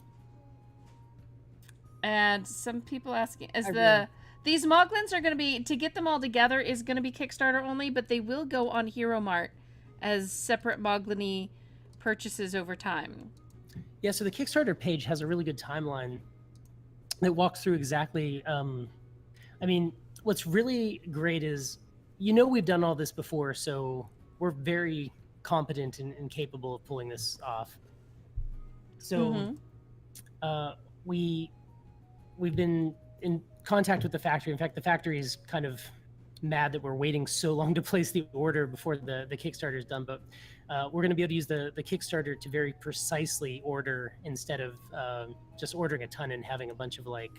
And some people asking, these Moglins are going to be, to get them all together is going to be Kickstarter only, but they will go on Hero Mart as separate Moglin-y purchases over time. Yeah, so the Kickstarter page has a really good timeline that walks through exactly, I mean, what's really great is, we've done all this before, so we're very competent and capable of pulling this off. So we've been in contact with the factory. In fact, the factory is kind of mad that we're waiting so long to place the order before the Kickstarter is done, but we're going to be able to use the Kickstarter to very precisely order, instead of just ordering a ton and having a bunch of like,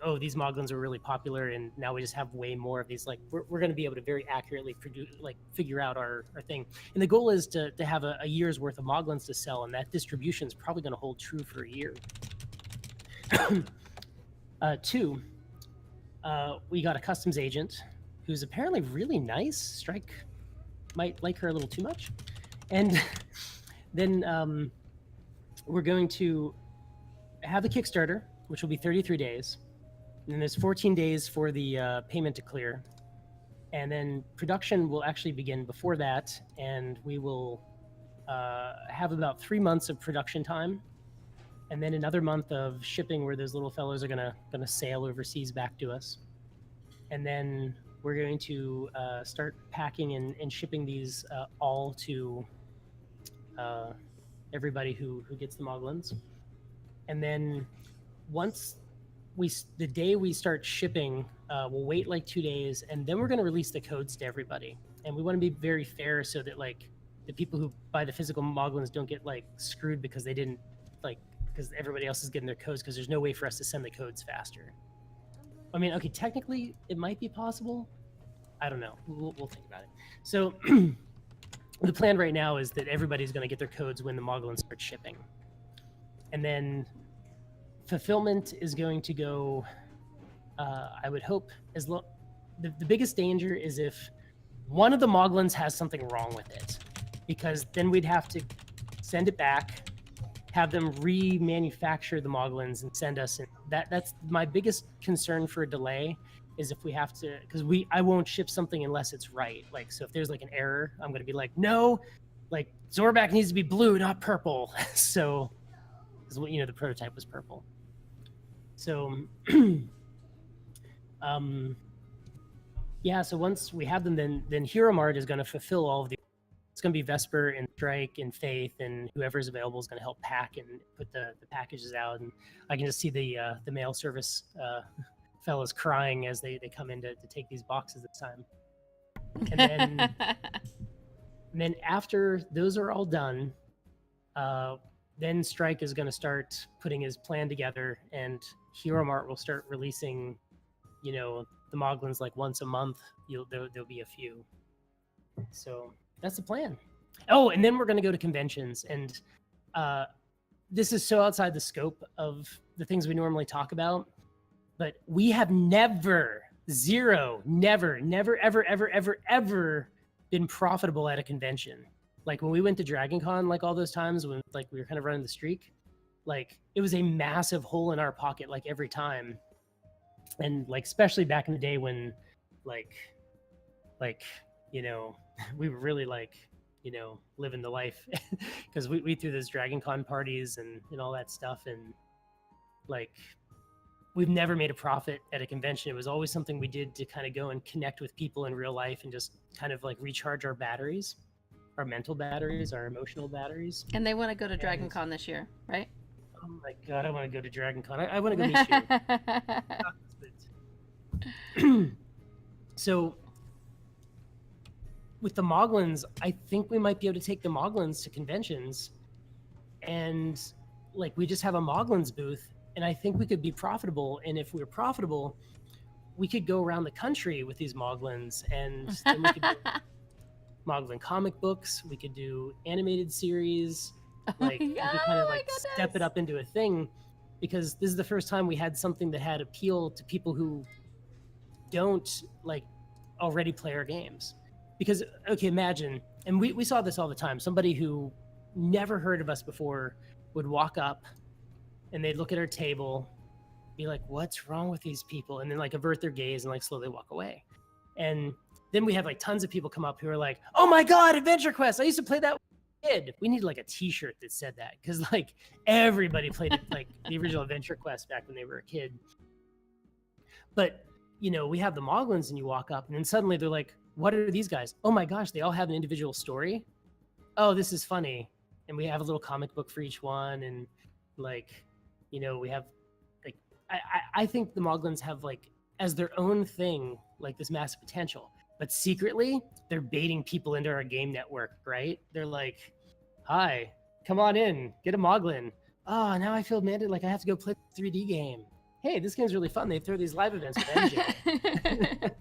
oh, these Moglins are really popular and now we just have way more of these. Like we're going to be able to very accurately figure out our thing. And the goal is to have a year's worth of Moglins to sell, and that distribution is probably going to hold true for a year. 2, we got a customs agent who's apparently really nice. Strike might like her a little too much. And then we're going to have the Kickstarter, which will be 33 days. And then there's 14 days for the payment to clear. And then production will actually begin before that. And we will have about 3 months of production time. and then another month of shipping where those little fellows are gonna sail overseas back to us, and then we're going to start packing and shipping these all to everybody who gets the Moglins. And then once the day we start shipping, we'll wait like 2 days, and then we're going to release the codes to everybody. And we want to be very fair so that like the people who buy the physical Moglins don't get like screwed because they didn't like, because everybody else is getting their codes, because there's no way for us to send the codes faster. I mean, okay, technically it might be possible. I don't know. We'll think about it. So the plan right now is that everybody's going to get their codes when the Moglins start shipping. And then fulfillment is going to go, I would hope, the biggest danger is if one of the Moglins has something wrong with it, because then we'd have to send it back, have them remanufacture the Moglins and send us. That's my biggest concern for a delay, is if we have to, because I won't ship something unless it's right. Like, so if there's like an error, I'm going to be like, no, like Zorback needs to be blue, not purple. So, because the prototype was purple. So, yeah. So once we have them, then Hero Mart is going to fulfill all of the. It's going to be Vesper and Strike and Faith and whoever's available is going to help pack and put the packages out. And I can just see the mail service fellas crying as they come in to take these boxes this time. And then after those are all done, then Strike is going to start putting his plan together, and Hero Mart will start releasing, the Moglins like once a month. There'll be a few. So that's the plan. Oh, and then we're going to go to conventions, and this is so outside the scope of the things we normally talk about, but we have never, ever been profitable at a convention. Like when we went to Dragon Con, like all those times when like we were kind of running the streak, like it was a massive hole in our pocket, like every time. And like, especially back in the day when like, we were really like, living the life, because we threw those Dragon Con parties and all that stuff. And like, we've never made a profit at a convention. It was always something we did to kind of go and connect with people in real life and just kind of like recharge our batteries, our mental batteries, our emotional batteries. And they want to go to Dragon Con this year, right? Oh my God, I want to go to Dragon Con. I want to go meet you. So with the Moglins, I think we might be able to take the Moglins to conventions, and like we just have a Moglins booth, and I think we could be profitable. And if we're profitable, we could go around the country with these Moglins, and then we could do Moglin comic books. We could do animated series. Like we could kind of like step it up into a thing, because this is the first time we had something that had appeal to people who don't like already play our games. Because okay, imagine, and we saw this all the time, somebody who never heard of us before would walk up and they'd look at our table, be like, what's wrong with these people? And then like avert their gaze and like slowly walk away. And then we have like tons of people come up who are like, oh my God, Adventure Quest, I used to play that kid. We need like a t-shirt that said that, because like everybody played it, like the original Adventure Quest back when they were a kid. But we have the Moglins, and you walk up and then suddenly they're like, what are these guys? Oh my gosh, they all have an individual story. Oh, this is funny. And we have a little comic book for each one, and like we have like I think the Moglins have like as their own thing like this massive potential, but secretly they're baiting people into our game network, right? They're like, hi, come on in, get a Moglin. Oh, now I feel mandated like I have to go play the 3D game. Hey, this game's really fun. They throw these live events with MJ.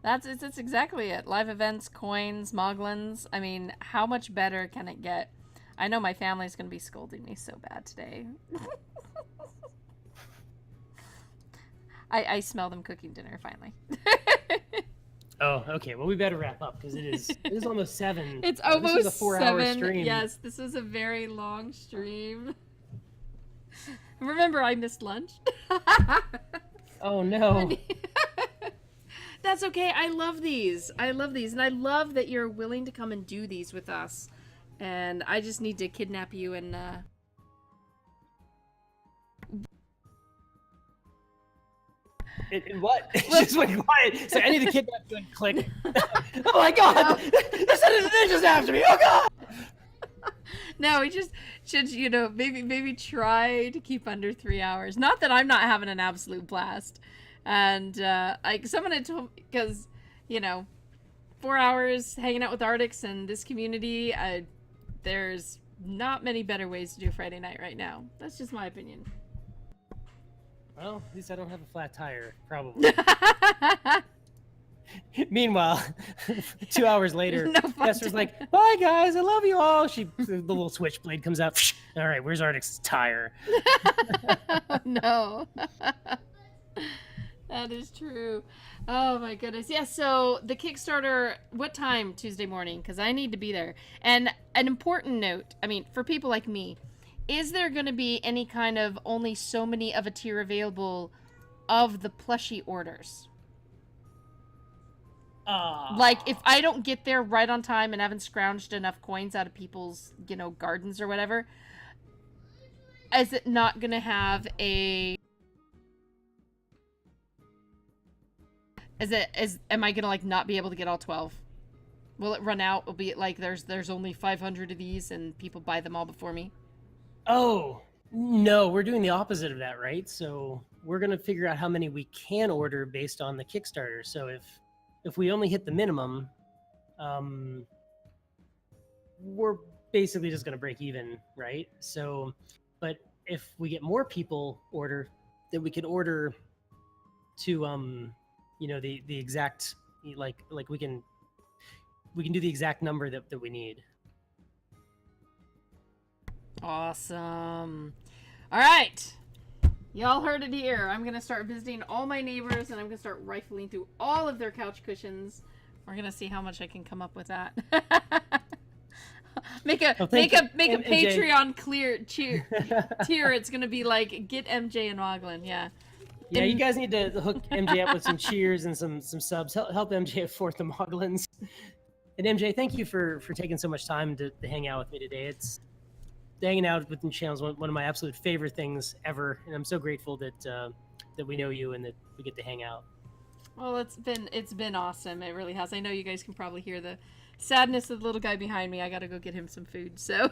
That's exactly it. Live events, coins, Moglins. I mean, how much better can it get? I know my family's going to be scolding me so bad today. I smell them cooking dinner finally. Oh, okay. Well, we better wrap up because it is almost 7. It's almost this is a 4-hour 7. stream. Yes, this is a very long stream. Remember, I missed lunch. Oh no. That's okay. I love these. And I love that you're willing to come and do these with us. And I just need to kidnap you and, In what? It just went quiet. So any of the kidnap you and click. Oh my god! The son of a ninja's after me! Oh god! No, we just should, you know, maybe try to keep under 3 hours. Not that I'm not having an absolute blast. And, like, someone had told me, because, you know, 4 hours hanging out with Artix and this community, there's not many better ways to do Friday night right now. That's just my opinion. Well, at least I don't have a flat tire, probably. Meanwhile, 2 hours later, No Esther's like, "Bye guys, I love you all." The little switchblade comes out. All right, where's Artix's tire? Oh, no. That is true. Oh my goodness. Yeah, so the Kickstarter, what time Tuesday morning? Because I need to be there. And an important note, I mean, for people like me, is there going to be any kind of only so many of a tier available of the plushie orders? Like, if I don't get there right on time and haven't scrounged enough coins out of people's, you know, gardens or whatever, is it not going to have a... Am I going to, like, not be able to get all 12? Will it run out? Will be like there's only 500 of these and people buy them all before me? Oh, no, we're doing the opposite of that, right? So we're going to figure out how many we can order based on the Kickstarter. So if we only hit the minimum, we're basically just going to break even, right? So, but if we get more people order, then we can order to, you know, the exact, like we can do the exact number that we need. Awesome. All right. Y'all heard it here. I'm going to start visiting all my neighbors and I'm going to start rifling through all of their couch cushions. We're going to see how much I can come up with that. make a Patreon tier. It's going to be like get MJ and Moglin. Yeah. Yeah, you guys need to hook MJ up with some cheers and some subs. Help MJ afford the Moglins. And MJ, thank you for taking so much time to hang out with me today. It's hanging out with the channel is one of my absolute favorite things ever, and I'm so grateful that we know you and that we get to hang out. Well, it's been awesome. It really has. I know you guys can probably hear the sadness of the little guy behind me. I gotta go get him some food. So,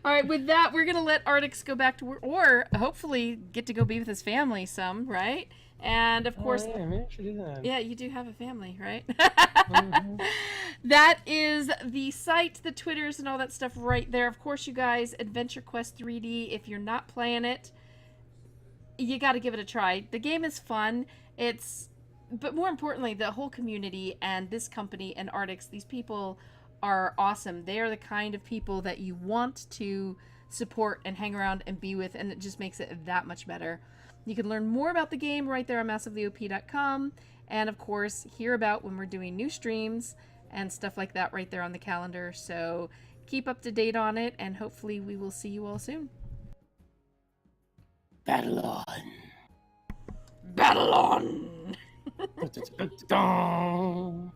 all right. With that, we're gonna let Artix go back to work, or hopefully get to go be with his family some, right? And of course, yeah, maybe I should do that. Yeah, you do have a family, right? Mm-hmm. That is the site, the Twitters, and all that stuff right there. Of course, you guys, Adventure Quest 3D. If you're not playing it, you got to give it a try. The game is fun. But more importantly, the whole community and this company and Artix, these people are awesome. They are the kind of people that you want to support and hang around and be with, and it just makes it that much better. You can learn more about the game right there on massivelyop.com, and of course hear about when we're doing new streams and stuff like that right there on the calendar. So keep up to date on it, and hopefully we will see you all soon. Battle on. Battle on! Dun.